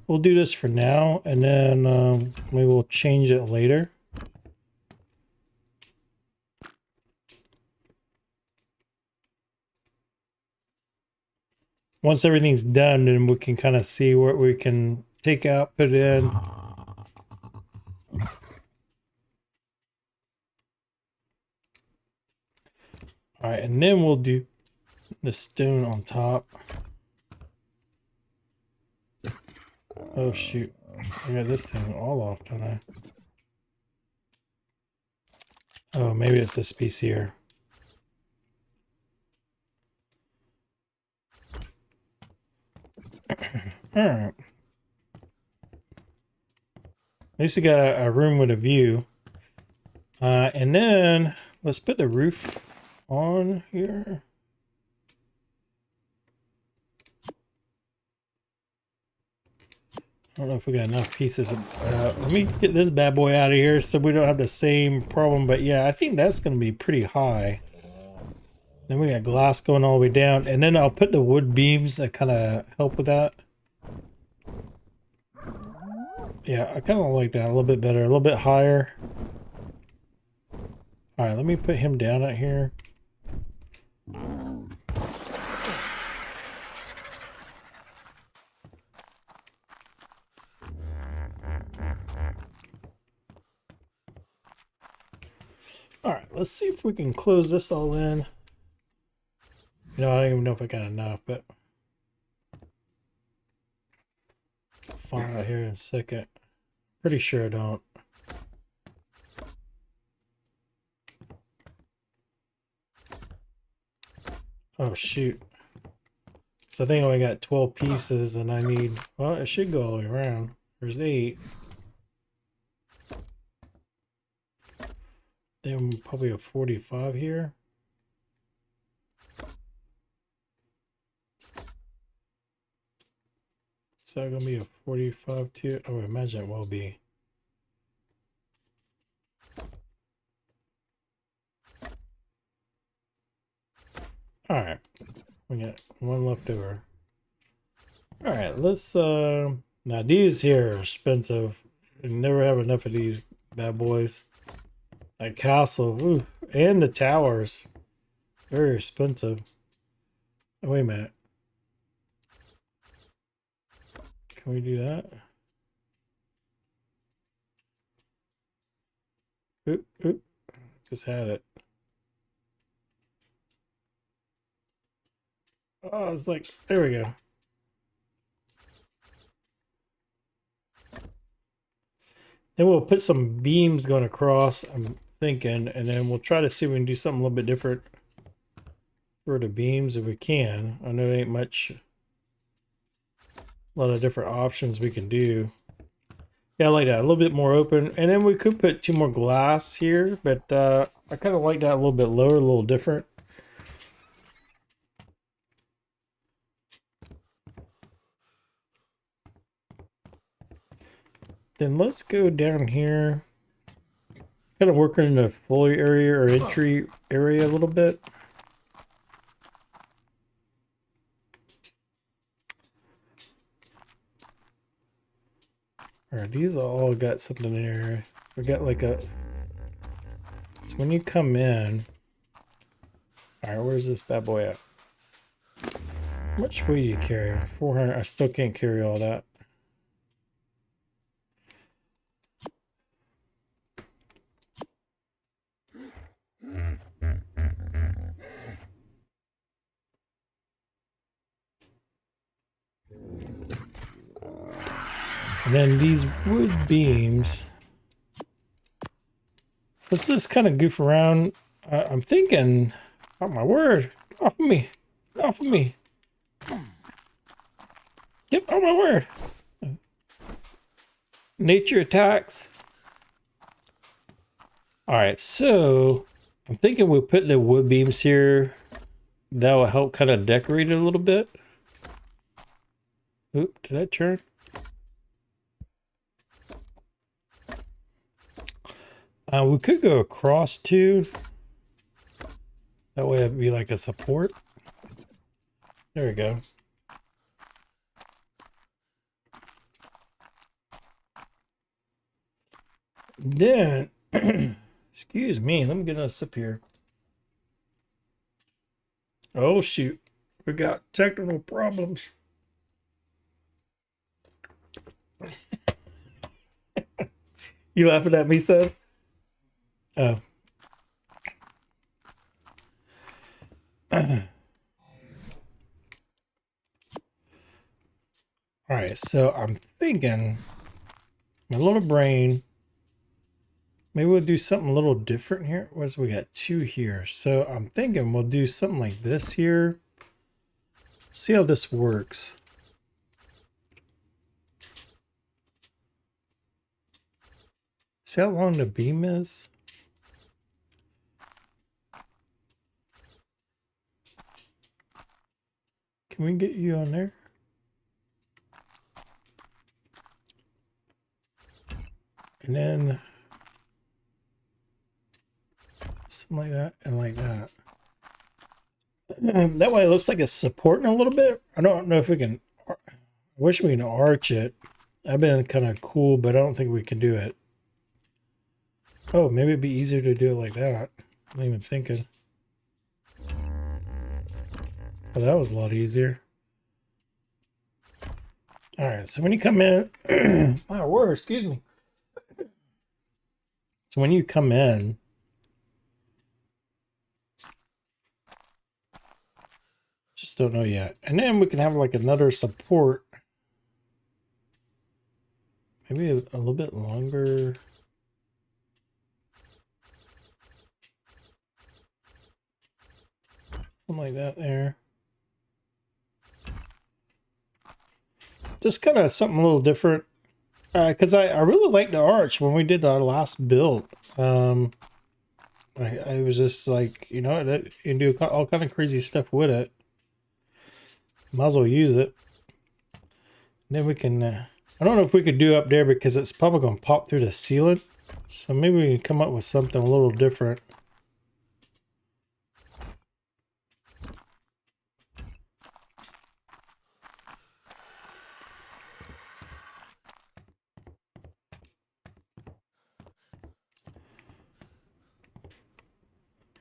We'll do this for now, and then maybe we'll change it later. Once everything's done, then we can kind of see what we can take out, put in. All right, and then we'll do the stone on top. Oh shoot, I got this thing all off, don't I? Oh, maybe it's this piece here. All right. At least we got a room with a view. And then let's put the roof on here. I don't know if we got enough pieces. Let me get this bad boy out of here so we don't have the same problem. But yeah, I think that's going to be pretty high. Then we got glass going all the way down. And then I'll put the wood beams that kind of help with that. Yeah, I kind of like that a little bit better, a little bit higher. All right, let me put him down out here. All right, let's see if we can close this all in. You know, I don't even know if I got enough, but I'll find out here in a second. Pretty sure I don't. Oh shoot. So I think I only got 12 pieces and I need, well, it should go all the way around. There's 8. Then probably a 45 here. Is that gonna be a 45 too? Oh, I imagine it will be. All right, we got one left over. All right, let's now these here are expensive. You never have enough of these bad boys. That castle, ooh, and the towers, very expensive. Oh, wait a minute. Can we do that? Oop, oop, just had it. Oh, it's like, there we go. Then we'll put some beams going across, I'm thinking, and then we'll try to see if we can do something a little bit different for the beams if we can. I know there ain't much, a lot of different options we can do. Yeah, I like that, a little bit more open. And then we could put 2 more glass here, but I kind of like that a little bit lower, a little different. Then let's go down here. Kind of working in the folio area or entry area a little bit. Alright, these all got something in there. We got like a... So when you come in... Alright, where's this bad boy at? How much weight do you carry? 400. I still can't carry all that. And then these wood beams. Let's just kind of goof around. I'm thinking, oh my word, get off of me, get off of me. Yep, oh my word. Nature attacks. All right, so I'm thinking we'll put the wood beams here. That will help kind of decorate it a little bit. Oop, did that turn? We could go across too. That way it'd be like a support. There we go. Then, excuse me, let me get a sip here. Oh shoot, we got technical problems. You laughing at me, son? Oh. All right, so I'm thinking, my little brain, maybe we'll do something a little different here. Whereas we got two here. So I'm thinking we'll do something like this here. See how this works. See how long the beam is? Can we get you on there? And then something like that and like that. That way it looks like it's supporting a little bit. I don't know if we can, I wish we can arch it. That'd been kind of cool, but I don't think we can do it. Oh, maybe it'd be easier to do it like that. I'm not even thinking. Oh, that was a lot easier. All right, so when you come in, my word, excuse me. So when you come in, just don't know yet. And then we can have like another support. Maybe a little bit longer. Something like that there. Just kind of something a little different. Because I really liked the arch when we did our last build. I was just like, you know, that you can do all kind of crazy stuff with it. Might as well use it. And then we can, I don't know if we could do up there because it's probably going to pop through the ceiling. So maybe we can come up with something a little different.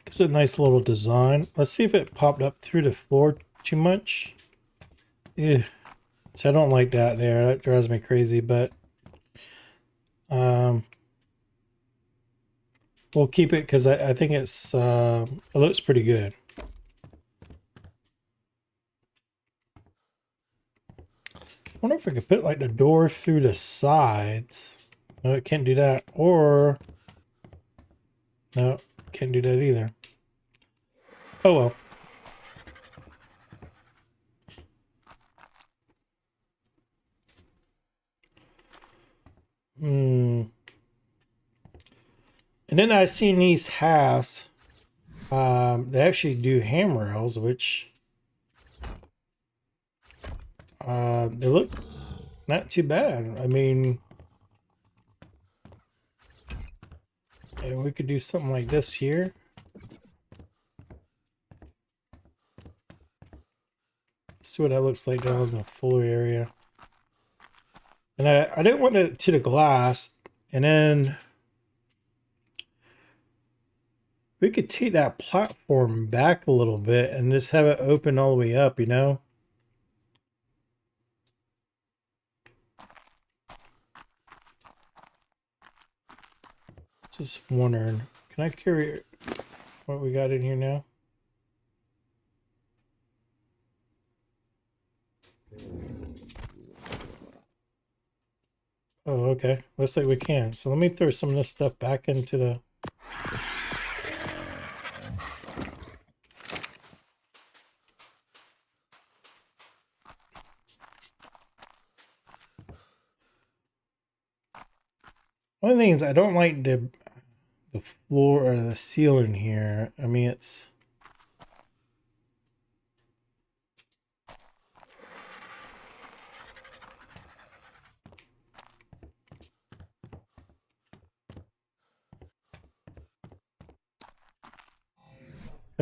It's a nice little design. Let's see if it popped up through the floor too much. Yeah. So I don't like that there. That drives me crazy, but we'll keep it because I think it's it looks pretty good. I wonder if we could put like the door through the sides. No, it can't do that. Or no, can't do that either. Oh well. Hmm. And then I seen these halves. They actually do handrails, which they look not too bad. I mean, and we could do something like this here. See what that looks like down in the floor area. And I didn't want it to the glass, and then we could take that platform back a little bit and just have it open all the way up, you know? Just wondering, can I carry what we got in here now? Oh, okay. Looks like we can. So let me throw some of this stuff back into the... One of the things I don't like the floor or the ceiling here. I mean, it's...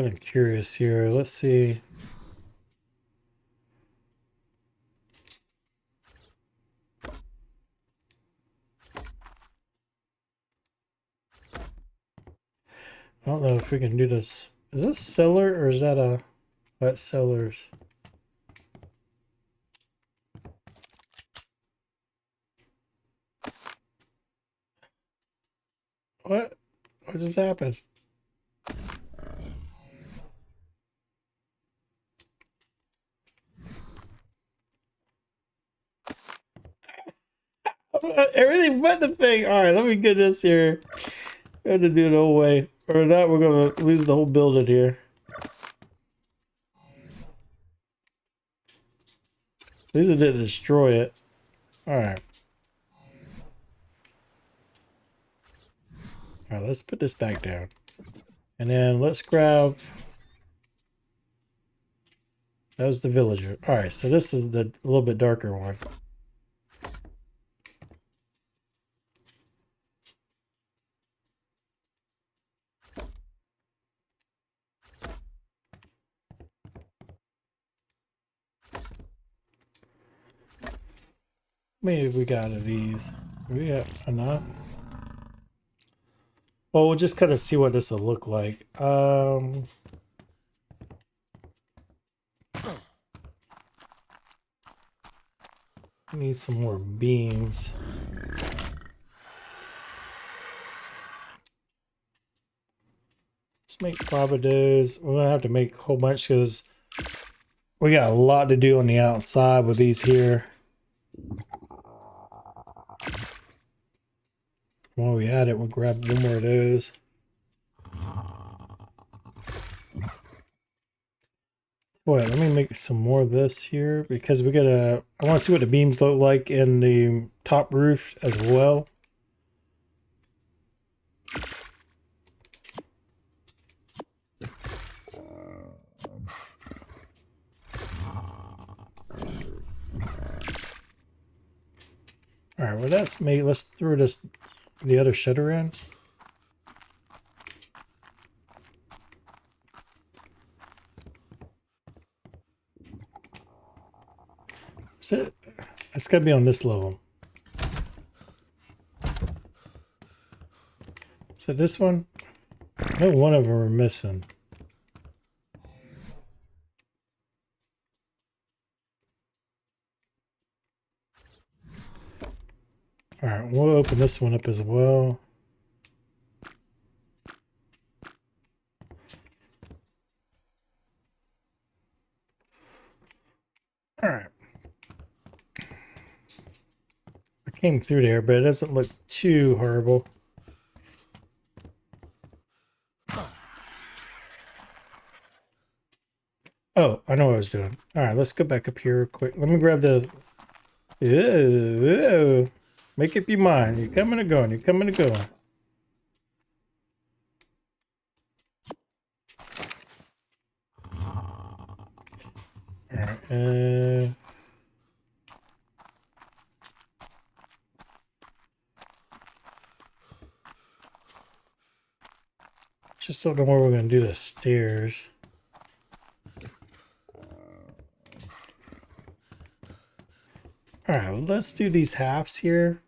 Kind of curious here. Let's see. I don't know if we can do this. Is this cellar or is that a... That's cellars. What? What just happened? Everything but the thing. All right, let me get this here. I had to do it the whole way. Or not, we're going to lose the whole building here. At least it didn't destroy it. All right. All right, let's put this back down. And then let's grab... That was the villager. All right, so this is the little bit darker one. Maybe we got of these. We got enough. Well, we'll just kind of see what this will look like. Need some more beams. Let's make 5 of those. We're gonna have to make a whole bunch because we got a lot to do on the outside with these here. While we at it, we'll grab one more of those. Wait, let me make some more of this here because we gotta... I want to see what the beams look like in the top roof as well. All right, well that's made. Let's throw the other shutter in. So it's gotta be on this level. So this one, no one of them are missing. All right, we'll open this one up as well. All right. I came through there, but it doesn't look too horrible. Oh, I know what I was doing. All right, let's go back up here real quick. Let me grab the... Ew. Make it be mine. You're coming or going. You're coming or going. Alright, just don't know where we're going to do the stairs. Alright, let's do these halves here.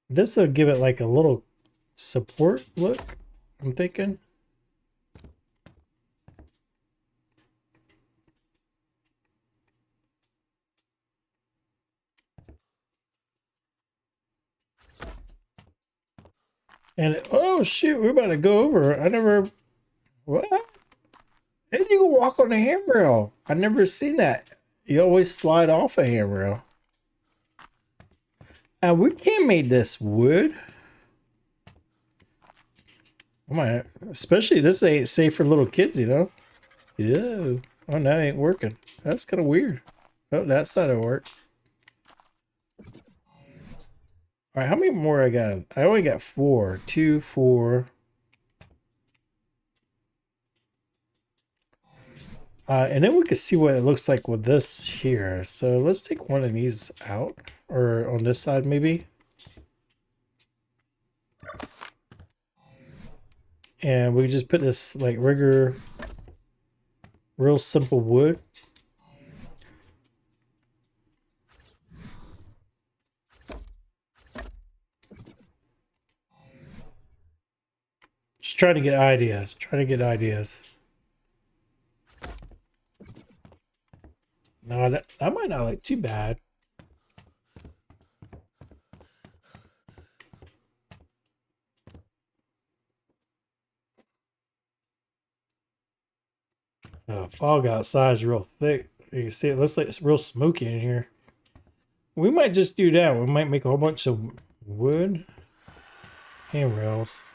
This will give it like a little support look, I'm thinking. And oh shoot, we're about to go over. I never... What? And you can walk on the handrail. I never seen that. You always slide off a handrail. And we can't make this wood. Especially this ain't safe for little kids, you know? Yeah. Oh, no, it ain't working. That's kind of weird. Oh, that side will work. All right, how many more I got? I only got 4. 2, 4. And then we can see what it looks like with this here. So let's take one of these out, or on this side maybe. And we just put this like real simple wood. Just trying to get ideas. No, that might not look too bad. Fog outside is real thick. You can see it looks like it's real smoky in here. We might just do that. We might make a whole bunch of wood handrails.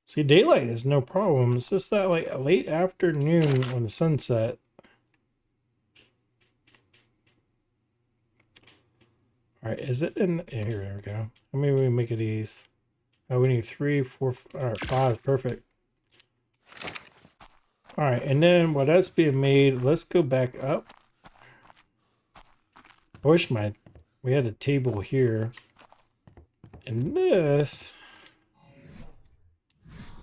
See, daylight is no problem. It's just that like late afternoon when the sun set. All right, is it in? Yeah, here we go. How many we make of these? Oh, we need 3, 4, all right, 5. Perfect. All right, and then while that's being made, let's go back up. I wish we had a table here. And this,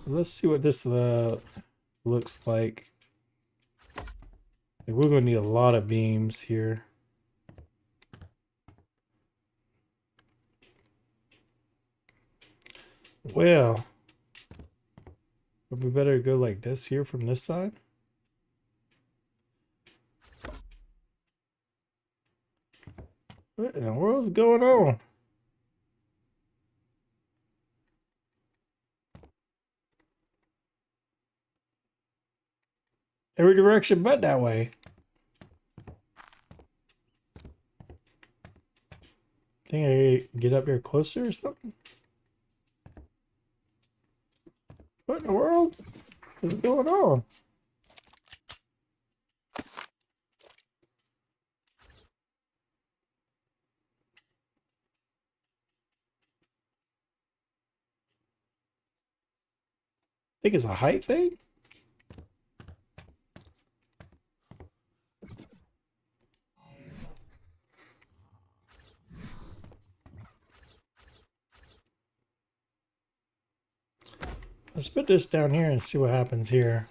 let's see what this looks like. We're going to need a lot of beams here. Well, we better go like this here from this side. What in the world's going on? Every direction but that way. Think I get up here closer or something? What in the world is going on? Think it's a height thing? Let's put this down here and see what happens here.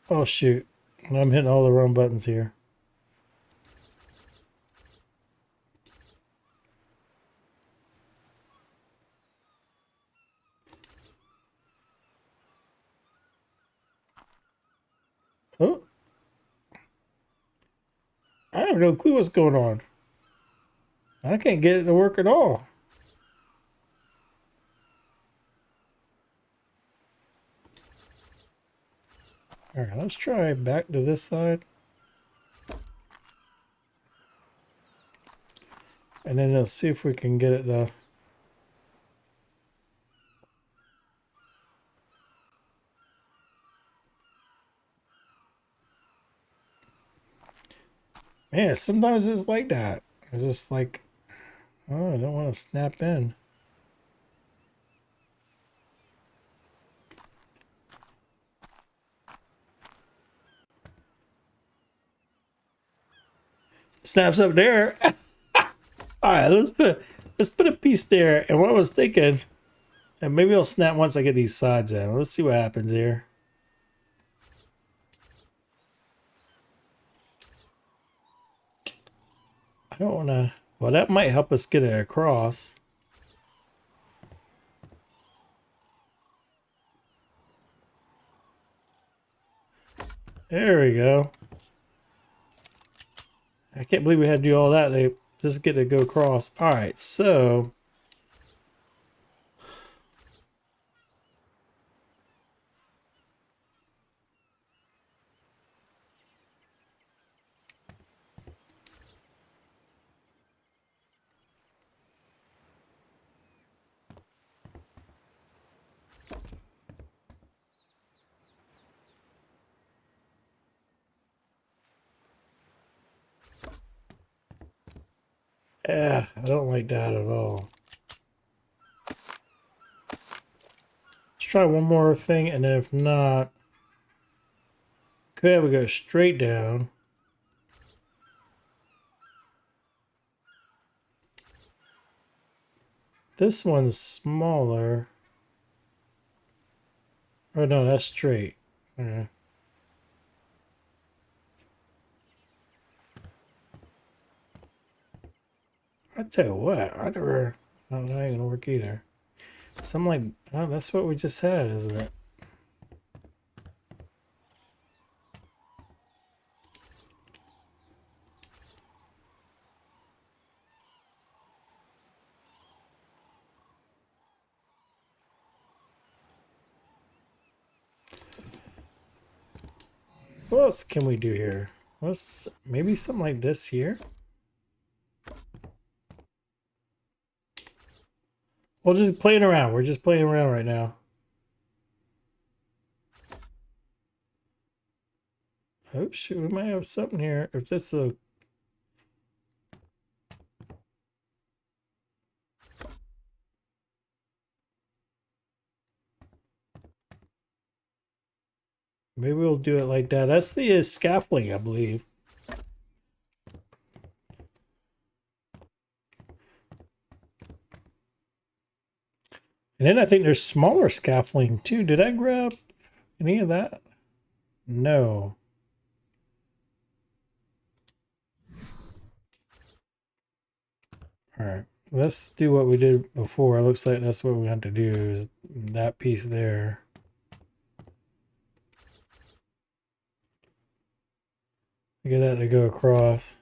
Oh shoot, I'm hitting all the wrong buttons here. Oh, I have no clue what's going on. I can't get it to work at all. All right, let's try back to this side. And then let's see if we can get it to... Man, sometimes it's like that. It's just like, oh, I don't want to snap in. Snaps up there. All right, let's put a piece there. And what I was thinking, and maybe I'll snap once I get these sides in. Let's see what happens here. I don't want to... Well, that might help us get it across. There we go. I can't believe we had to do all that to just get it to go across. All right, so... Yeah, I don't like that at all. Let's try one more thing, and then if not... Could have it go straight down. This one's smaller. Oh no, that's straight. Yeah. I tell you what, I never. Oh, that ain't gonna work either. Something like, oh, that's what we just had, isn't it? What else can we do here? What's maybe something like this here? We're just playing around. We're just playing around right now. Oh shoot, we might have something here. If this is a maybe we'll do it like that. That's the scaffolding, I believe. And then I think there's smaller scaffolding too. Did I grab any of that? No. All right, let's do what we did before. It looks like that's what we have to do is that piece there. Get that to go across.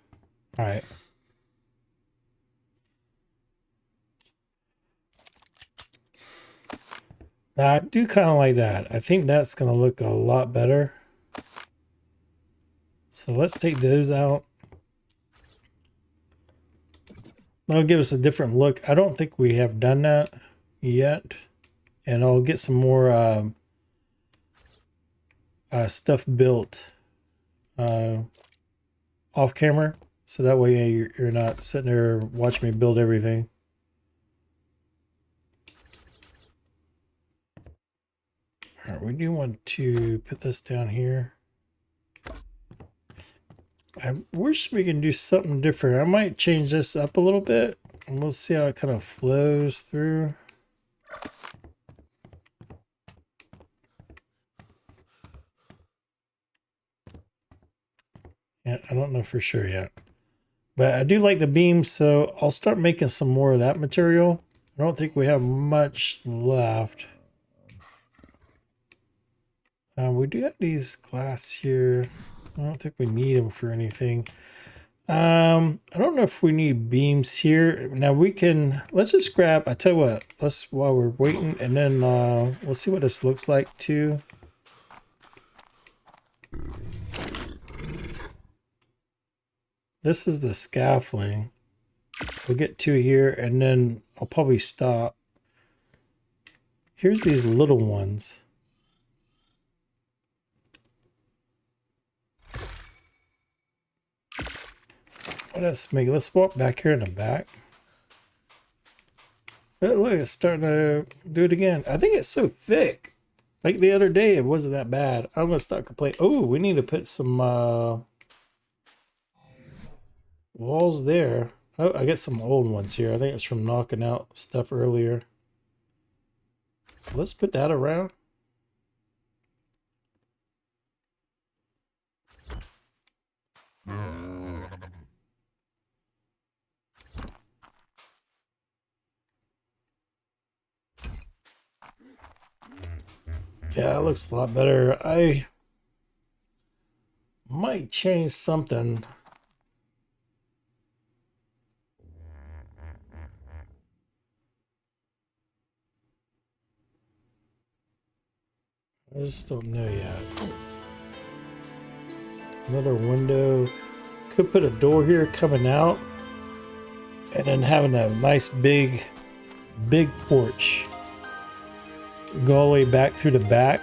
All right. Now, I do kind of like that. I think that's going to look a lot better. So let's take those out. That'll give us a different look. I don't think we have done that yet. And I'll get some more stuff built off camera. So that way you're not sitting there watching me build everything. All right, we do want to put this down here. I wish we can do something different. I might change this up a little bit and we'll see how it kind of flows through. Yeah, I don't know for sure yet. But I do like the beams, so I'll start making some more of that material. I don't think we have much left. We do have these glass here. I don't think we need them for anything. I don't know if we need beams here. Now we can, let's just grab, I tell you what, let's, while we're waiting, and then we'll see what this looks like too. This is the scaffolding. We'll get two here and then I'll probably stop. Here's these little ones. Let's walk back here in the back. Oh, look, it's starting to do it again. I think it's so thick. Like the other day, it wasn't that bad. I'm gonna start complaining. Oh, we need to put some walls there. Oh, I get some old ones here. I think it's from knocking out stuff earlier. Let's put that around. Yeah, it looks a lot better. I might change something. I just don't know yet. Another window. Could put a door here coming out. And then having a nice big porch. Go all the way back through the back.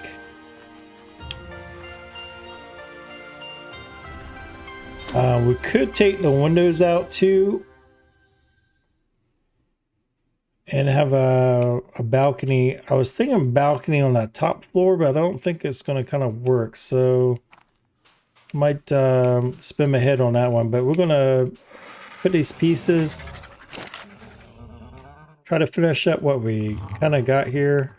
We could take the windows out too. And have a balcony. I was thinking balcony on that top floor, but I don't think it's going to kind of work. So Might spin my head on that one, but we're gonna put these pieces, try to finish up what we kind of got here.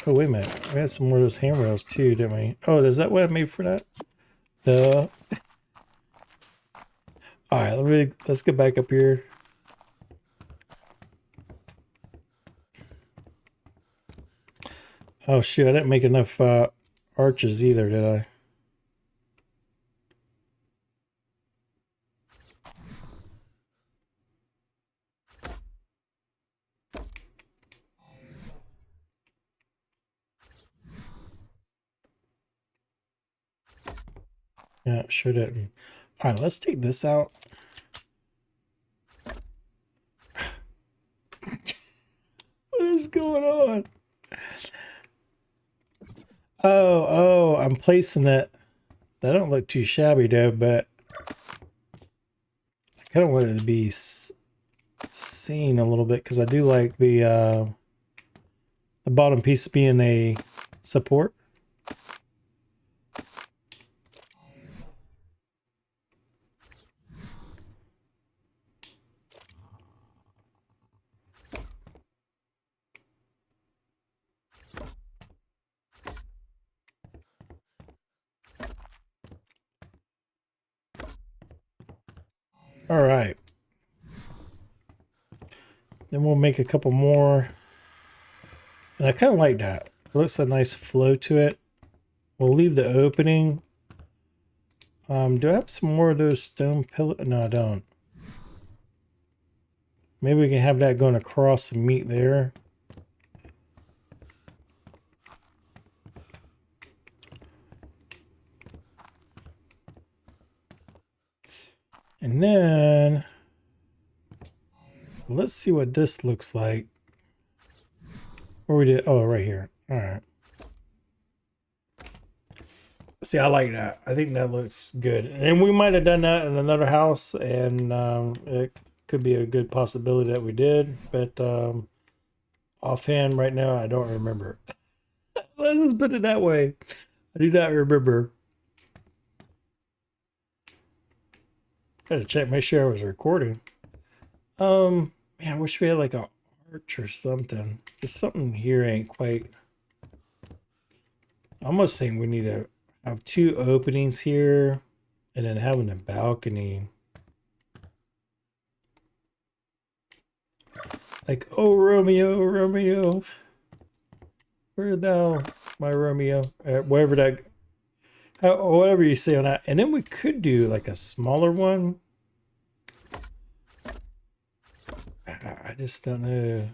Oh, wait a minute. We had some more of those handrails too, didn't we? Oh, is that what I made for that? Duh. All right, let's get back up here. Oh shoot, I didn't make enough arches either, did I? Yeah, sure didn't. All right, let's take this out. What is going on? Oh, I'm placing it. That don't look too shabby though, but I kind of want it to be seen a little bit because I do like the bottom piece being a support. All right. Then we'll make a couple more. And I kind of like that. It looks a nice flow to it. We'll leave the opening. Do I have some more of those stone pillars? No, I don't. Maybe we can have that going across and meet there. And then let's see what this looks like. Where we did, oh, right here. All right. See, I like that. I think that looks good. And we might have done that in another house, and it could be a good possibility that we did. But offhand right now, I don't remember. Let's just put it that way. I do not remember. Gotta check, make sure I was recording. Man, I wish we had like a arch or something. Just something here ain't quite. I almost think we need to have two openings here and then having a balcony. Like, oh Romeo, Romeo, where thou, my Romeo? Whatever that, whatever you say on that. And then we could do like a smaller one. I just don't know.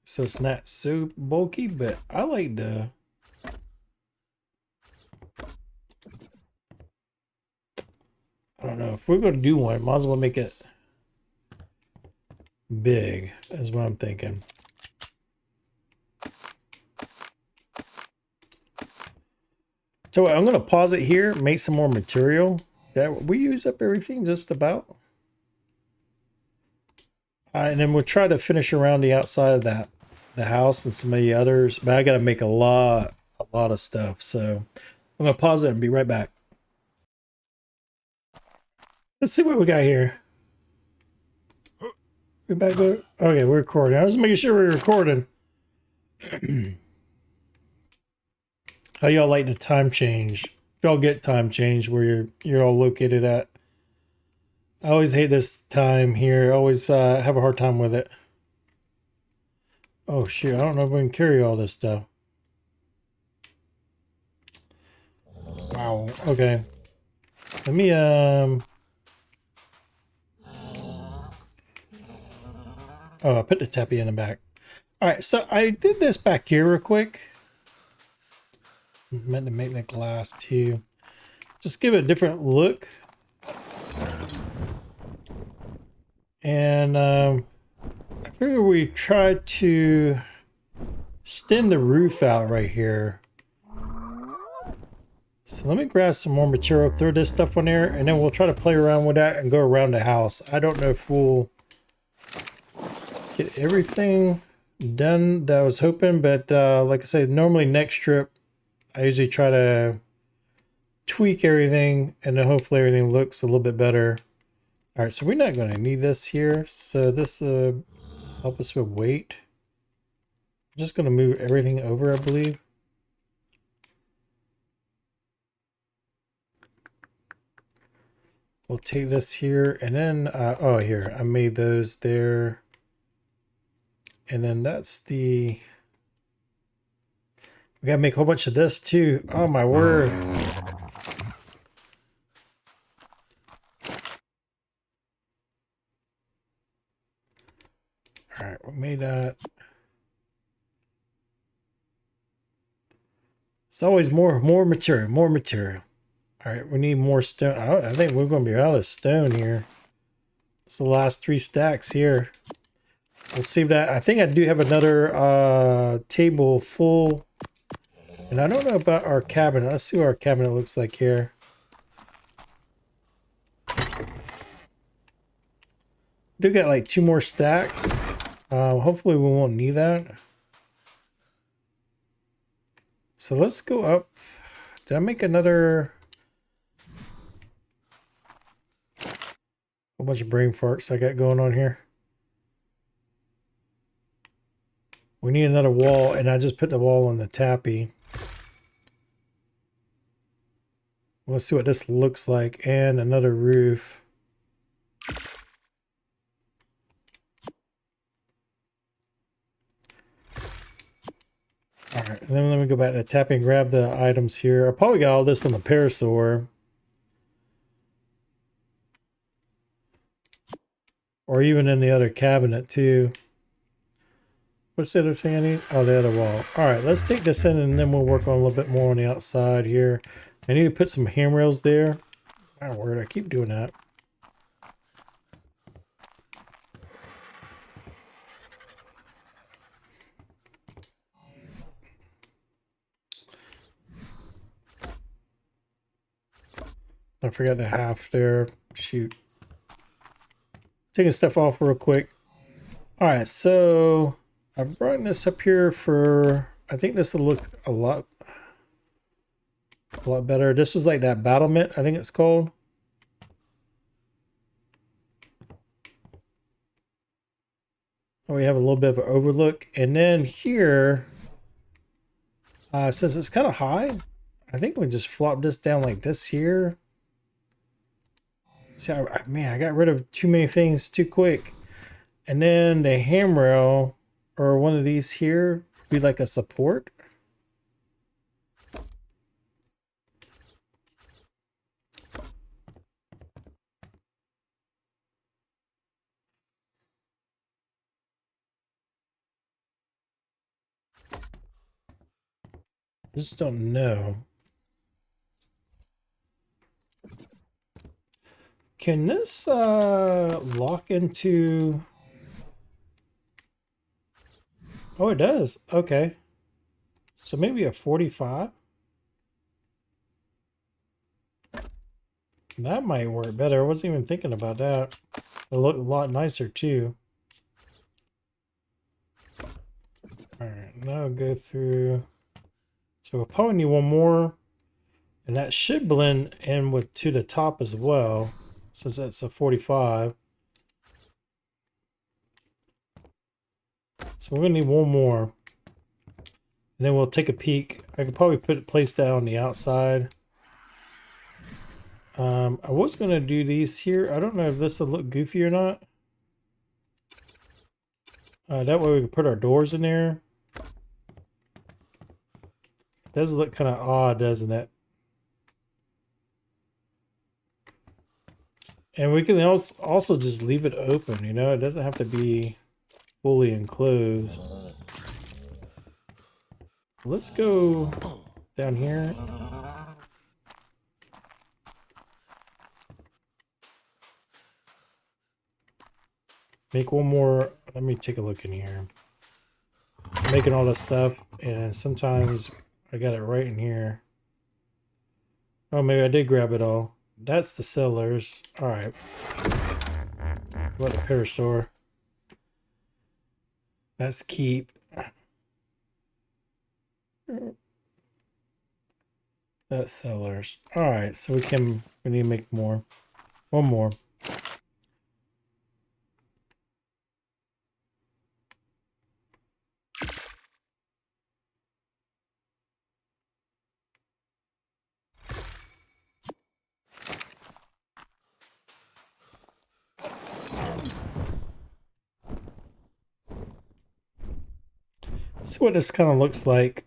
So it's not so bulky, but I like the. I don't know if we're going to do one. Might as well make it big, is what I'm thinking. So I'm going to pause it here, make some more material. That we use up everything just about. And then we'll try to finish around the outside of the house and some of the others. But I got to make a lot of stuff. So I'm going to pause it and be right back. Let's see what we got here. We back there? Okay, we're recording. I was making sure we're recording. How y'all like the time change? If y'all get time change where you're all located at. I always hate this time here. I always have a hard time with it. Oh shoot, I don't know if we can carry all this stuff. Wow, okay. Let me oh, I put the tappy in the back. Alright, so I did this back here real quick. Meant to make the glass too. Just give it a different look. And I figure we try to extend the roof out right here. So let me grab some more material, throw this stuff on there, and then we'll try to play around with that and go around the house. I don't know if we'll get everything done that I was hoping, but like I said, normally next trip I usually try to tweak everything and then hopefully everything looks a little bit better. All right, so we're not going to need this here. So this help us with weight. I'm just going to move everything over, I believe. We'll take this here and then, oh, here, I made those there. And then that's the, we gotta make a whole bunch of this too. Oh my word. All right, we made that. It's always more material, more material. All right, we need more stone. I think we're gonna be out of stone here. It's the last 3 stacks here. We'll see that. I think I do have another table full. And I don't know about our cabinet. Let's see what our cabinet looks like here. We do got like 2 more stacks. Hopefully we won't need that. So let's go up. Did I make another? A bunch of brain farts I got going on here. We need another wall, and I just put the wall on the tappy. Let's see what this looks like, and another roof. All right, and then let me go back to the tapping and grab the items here. I probably got all this on the parasaur. Or even in the other cabinet too. What's the other thing I need? Oh, the other wall. All right, let's take this in and then we'll work on a little bit more on the outside here. I need to put some handrails there. My word, I keep doing that. I forgot the half there. Shoot. Taking stuff off real quick. All right, so I brought this up here for, I think this will look a lot better. This is like that battlement, I think it's called. We have a little bit of an overlook. And then here, since it's kind of high, I think we just flop this down like this here. See, man, I got rid of too many things too quick. And then the handrail, or one of these here, would be like a support. I just don't know. Can this lock into... Oh, it does. Okay. So maybe a 45? That might work better. I wasn't even thinking about that. It'll look a lot nicer too. Alright, now I'll go through... So we'll probably need one more. And that should blend in with to the top as well, since that's a 45. So we're gonna need one more. And then we'll take a peek. I could probably place that on the outside. I was gonna do these here. I don't know if this will look goofy or not. That way we can put our doors in there. It does look kind of odd, doesn't it? And we can also just leave it open, you know? It doesn't have to be fully enclosed. Let's go down here. Make one more. Let me take a look in here. I'm making all this stuff, and sometimes I got it right in here. Oh, maybe I did grab it all. That's the cellars. All right. What a parasaur. That's keep. That sellers. All right, so we need to make more. One more. See what this kind of looks like.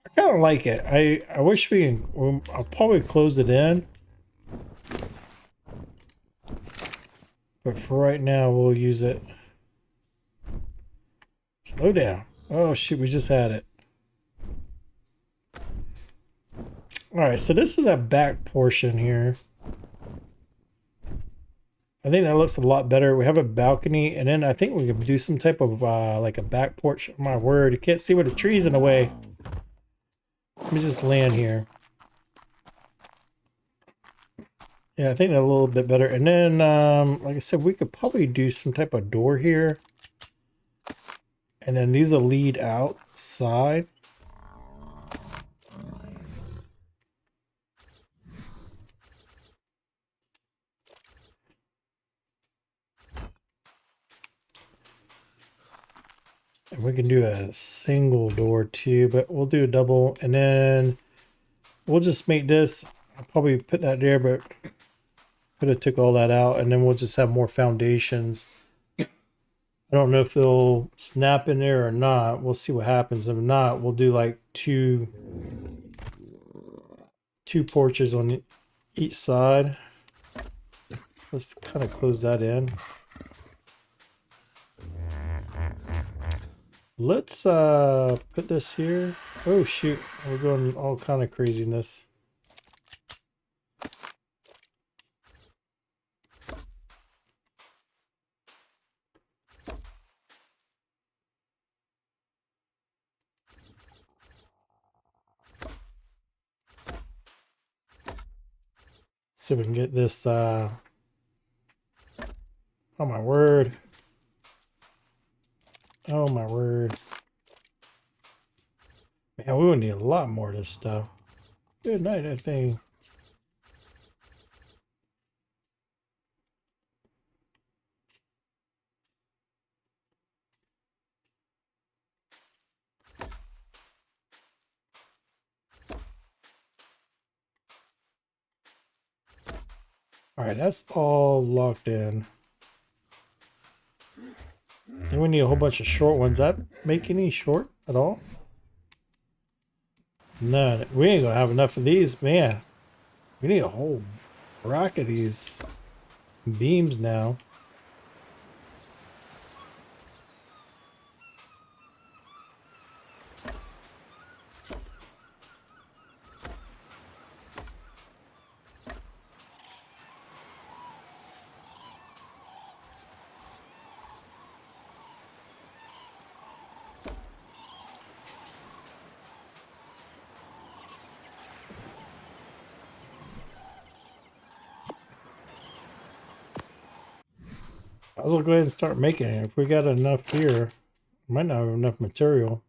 I kind of like it. I wish we can. I'll probably close it in. But for right now, we'll use it. Slow down. Oh, shoot, we just had it. All right, so this is a back portion here. I think that looks a lot better. We have a balcony, and then I think we can do some type of like a back porch. Oh, my word, you can't see where the tree's in the way. Let me just land here. Yeah, I think that's a little bit better. And then, like I said, we could probably do some type of door here. And then these will lead outside. And we can do a single door too, but we'll do a double. And then we'll just make this. I'll probably put that there, but could have took all that out. And then we'll just have more foundations. I don't know if they'll snap in there or not. We'll see what happens. If not, we'll do like two porches on each side. Let's kind of close that in. Let's put this here. Oh shoot, we're going all kind of craziness. See if we can get this oh my word. Oh my word. Man, we would need a lot more of this stuff. Good night, that thing. All right, that's all locked in. Then we need a whole bunch of short ones. That make any short at all? None. We ain't gonna have enough of these, man. We need a whole rack of these beams now. I was gonna go ahead and start making it. If we got enough here, might not have enough material.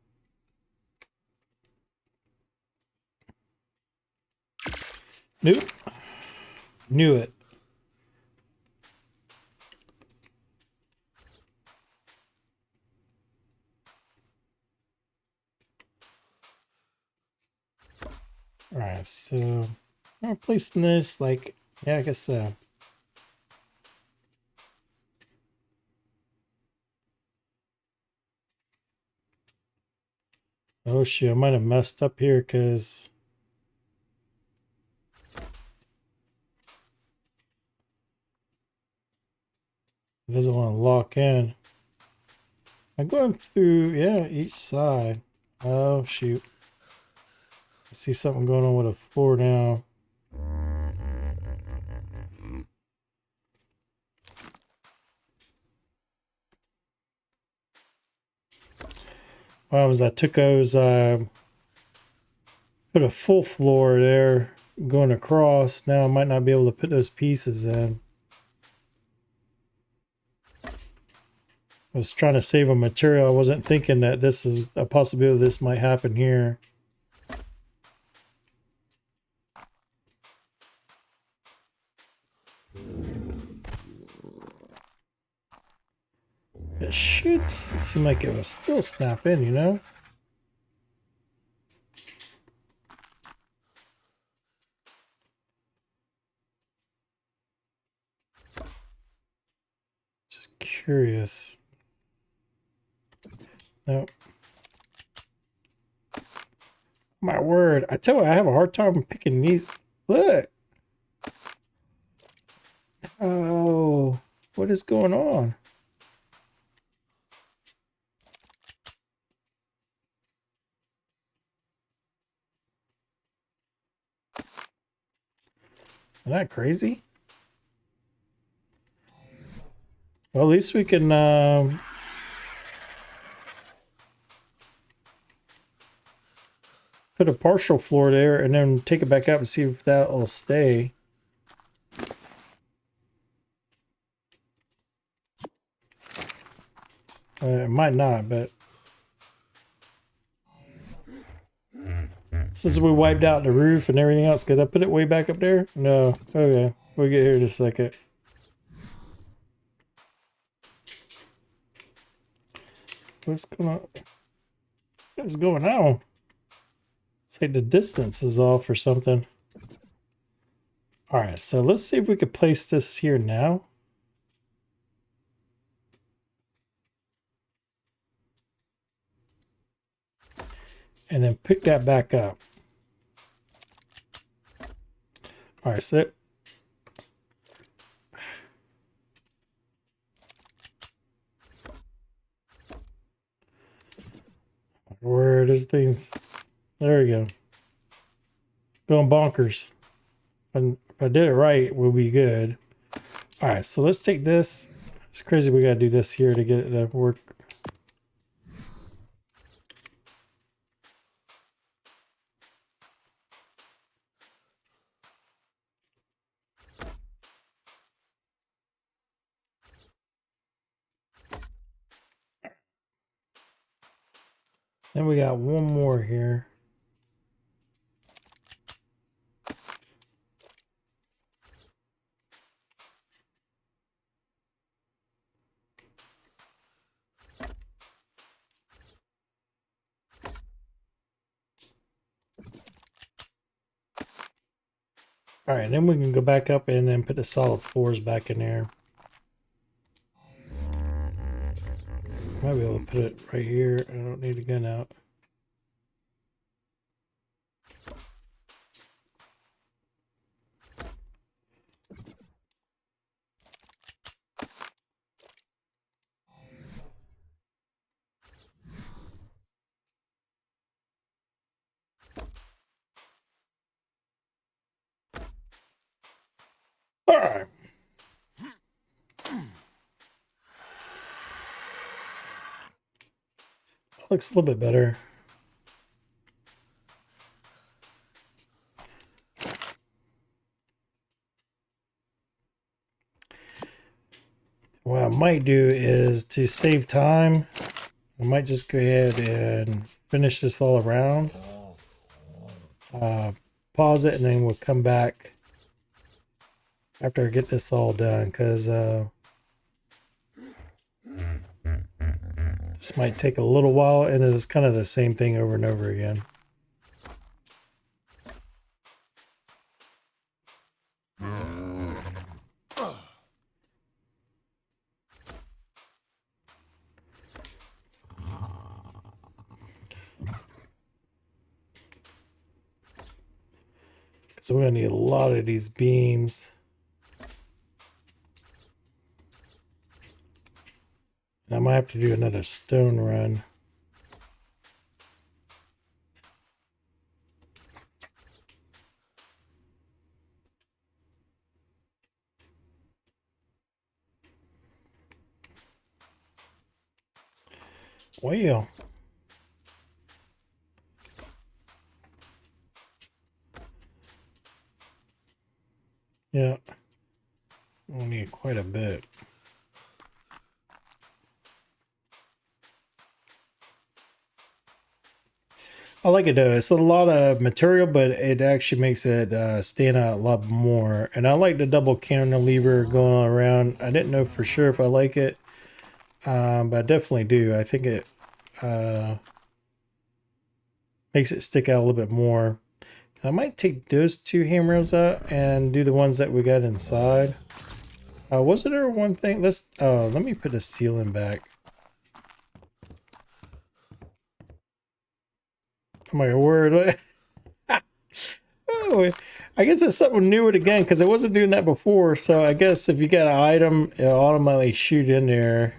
Nope. Knew it. Alright, so I'm placing this like, yeah, I guess so. Oh shoot, I might have messed up here because it doesn't want to lock in. I'm going through, yeah, each side. Oh shoot. I see something going on with the floor now. Well, I took those, put a full floor there going across. Now I might not be able to put those pieces in. I was trying to save a material. I wasn't thinking that this is a possibility this might happen here. It should seem like it will still snap in, you know? Just curious. Nope. My word. I tell you, I have a hard time picking these. Look. Oh, what is going on? Isn't that crazy? Well, at least we can put a partial floor there and then take it back up and see if that will stay. It might not, but since we wiped out the roof and everything else, could I put it way back up there? No. Okay, we'll get here in a second. What's going on? It's like the distance is off or something. All right, so let's see if we could place this here now. And then pick that back up. All right, so where does things? There we go. Going bonkers. And if I did it right, we'll be good. All right, so let's take this. It's crazy we gotta do this here to get it to work. Then we got one more here. All right, then we can go back up and then put the solid floors back in there. Might be able to put it right here. I don't need a gun out. All right. Looks a little bit better. What I might do is to save time, I might just go ahead and finish this all around. Pause it and then we'll come back after I get this all done, because this might take a little while and it's kind of the same thing over and over again. So we're gonna need a lot of these beams. And I might have to do another stone run. Well, yeah, we'll need quite a bit. I like it though. It's a lot of material, but it actually makes it stand out a lot more. And I like the double cantilever going on around. I didn't know for sure if I like it, but I definitely do. I think it makes it stick out a little bit more. I might take those two hammerheads out and do the ones that we got inside. Was there one thing? Let me put the ceiling back. Oh my word. Oh, I guess it's something new again because I wasn't doing that before. So I guess if you got an item, it'll automatically shoot in there.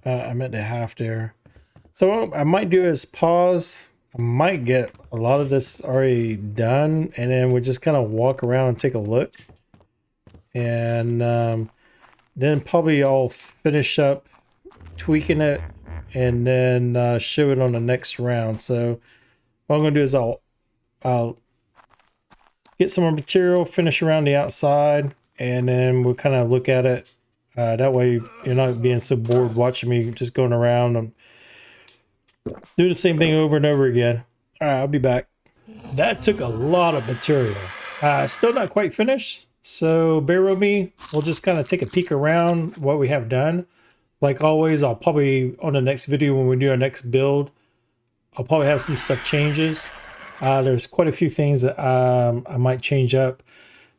I meant to half there. So what I might do is pause. I might get a lot of this already done, and then we just kind of walk around and take a look. And then probably I'll finish up tweaking it and then show it on the next round. So what I'm going to do is I'll get some more material, finish around the outside, and then we'll kind of look at it. That way you're not being so bored watching me just going around and do the same thing over and over again. All right, I'll be back. That took a lot of material. Still not quite finished, so bear with me. We'll just kind of take a peek around what we have done. Like always, I'll probably, on the next video when we do our next build, I'll probably have some stuff changes. There's quite a few things that I might change up.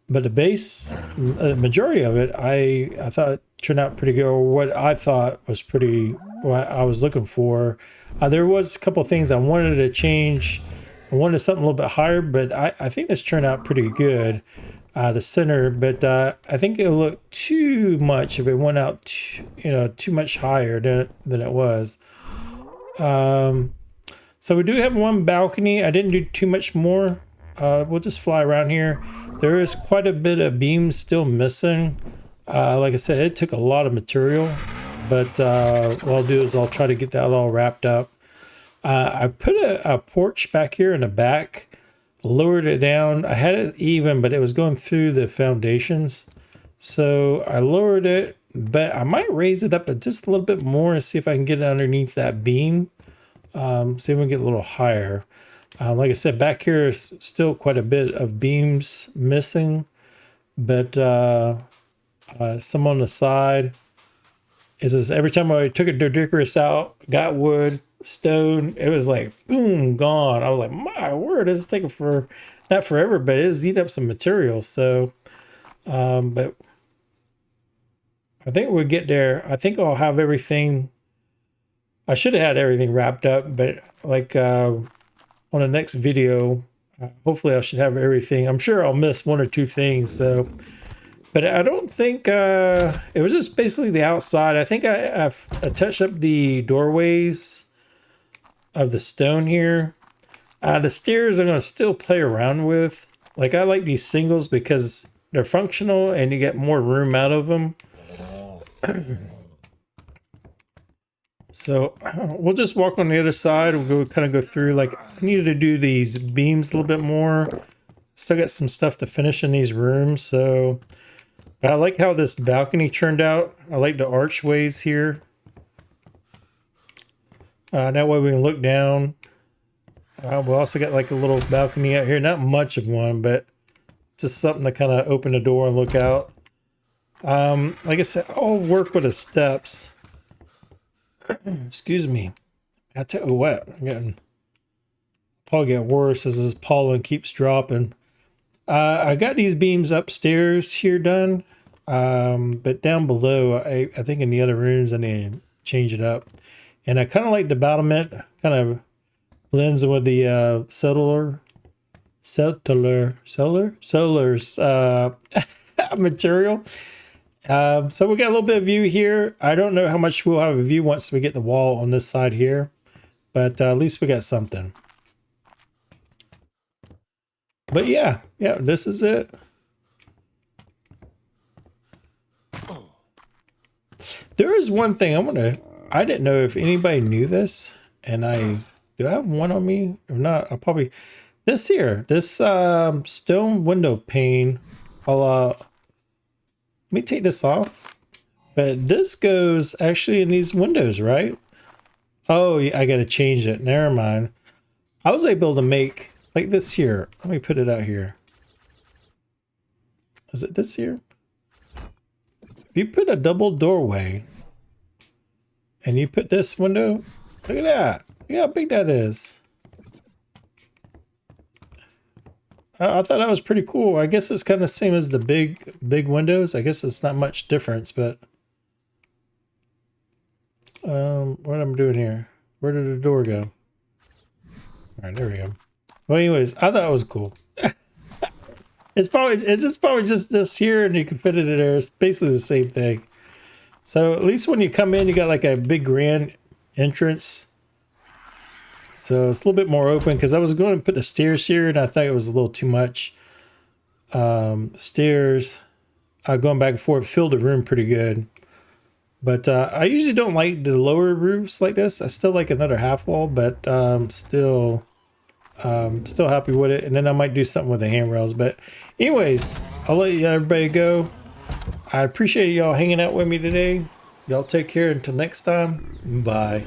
But the base, majority of it, I thought turned out pretty good, or what I thought was pretty, what I was looking for. There was a couple of things I wanted to change. I wanted something a little bit higher, but I think this turned out pretty good. The center, but I think it'll look too much if it went out, too much higher than it was. So we do have one balcony. I didn't do too much more. We'll just fly around here. There is quite a bit of beams still missing. Like I said, it took a lot of material, but what I'll do is I'll try to get that all wrapped up. I put a porch back here in the back, lowered it down. I had it even, but it was going through the foundations. So I lowered it, but I might raise it up just a little bit more and see if I can get it underneath that beam. See if we can get a little higher. Like I said, back here is still quite a bit of beams missing, but some on the side. Is this every time I took a Doedicurus out, got wood, stone, it was like boom, gone. I was like, my word, this is taking for not forever, but it is eating up some material. So, but I think we'll get there. I think I'll have everything. I should have had everything wrapped up, but like on the next video, hopefully I should have everything. I'm sure I'll miss one or two things. So, but I don't think it was just basically the outside. I think I touched up the doorways of the stone here. The stairs I'm going to still play around with. Like I like these singles because they're functional and you get more room out of them. So we'll just walk on the other side. We'll kind of go through. Like I needed to do these beams a little bit more. Still got some stuff to finish in these rooms. So I like how this balcony turned out. I like the archways here. That way we can look down. We also got like a little balcony out here. Not much of one, but just something to kind of open the door and look out. Like I said, I'll work with the steps. Excuse me. I tell you what, I'm getting probably get worse as this pollen keeps dropping. I got these beams upstairs here done, but down below, I think in the other rooms I need to change it up. And I kind of like the battlement, kind of blends in with the Solar's material. So we got a little bit of view here. I don't know how much we'll have a view once we get the wall on this side here, but at least we got something. But yeah, this is it. There is one thing I didn't know if anybody knew this, and do I have one on me or not? I'll probably, this stone window pane, let me take this off. But this goes actually in these windows, right? Oh, yeah, I got to change it. Never mind. I was able to make like this here. Let me put it out here. Is it this here? If you put a double doorway and you put this window, look at that. Look how big that is. I thought that was pretty cool. I guess it's kind of same as the big windows. I guess it's not much difference, but what I'm doing here? Where did the door go? All right, there we go. Well, anyways, I thought it was cool. It's probably just this here, and you can fit it in there. It's basically the same thing. So at least when you come in, you got like a big grand entrance. So it's a little bit more open because I was going to put the stairs here, and I thought it was a little too much. Stairs, going back and forth, filled the room pretty good. But I usually don't like the lower roofs like this. I still like another half wall, but still happy with it. And then I might do something with the handrails. But anyways, I'll let everybody go. I appreciate y'all hanging out with me today. Y'all take care until next time. Bye.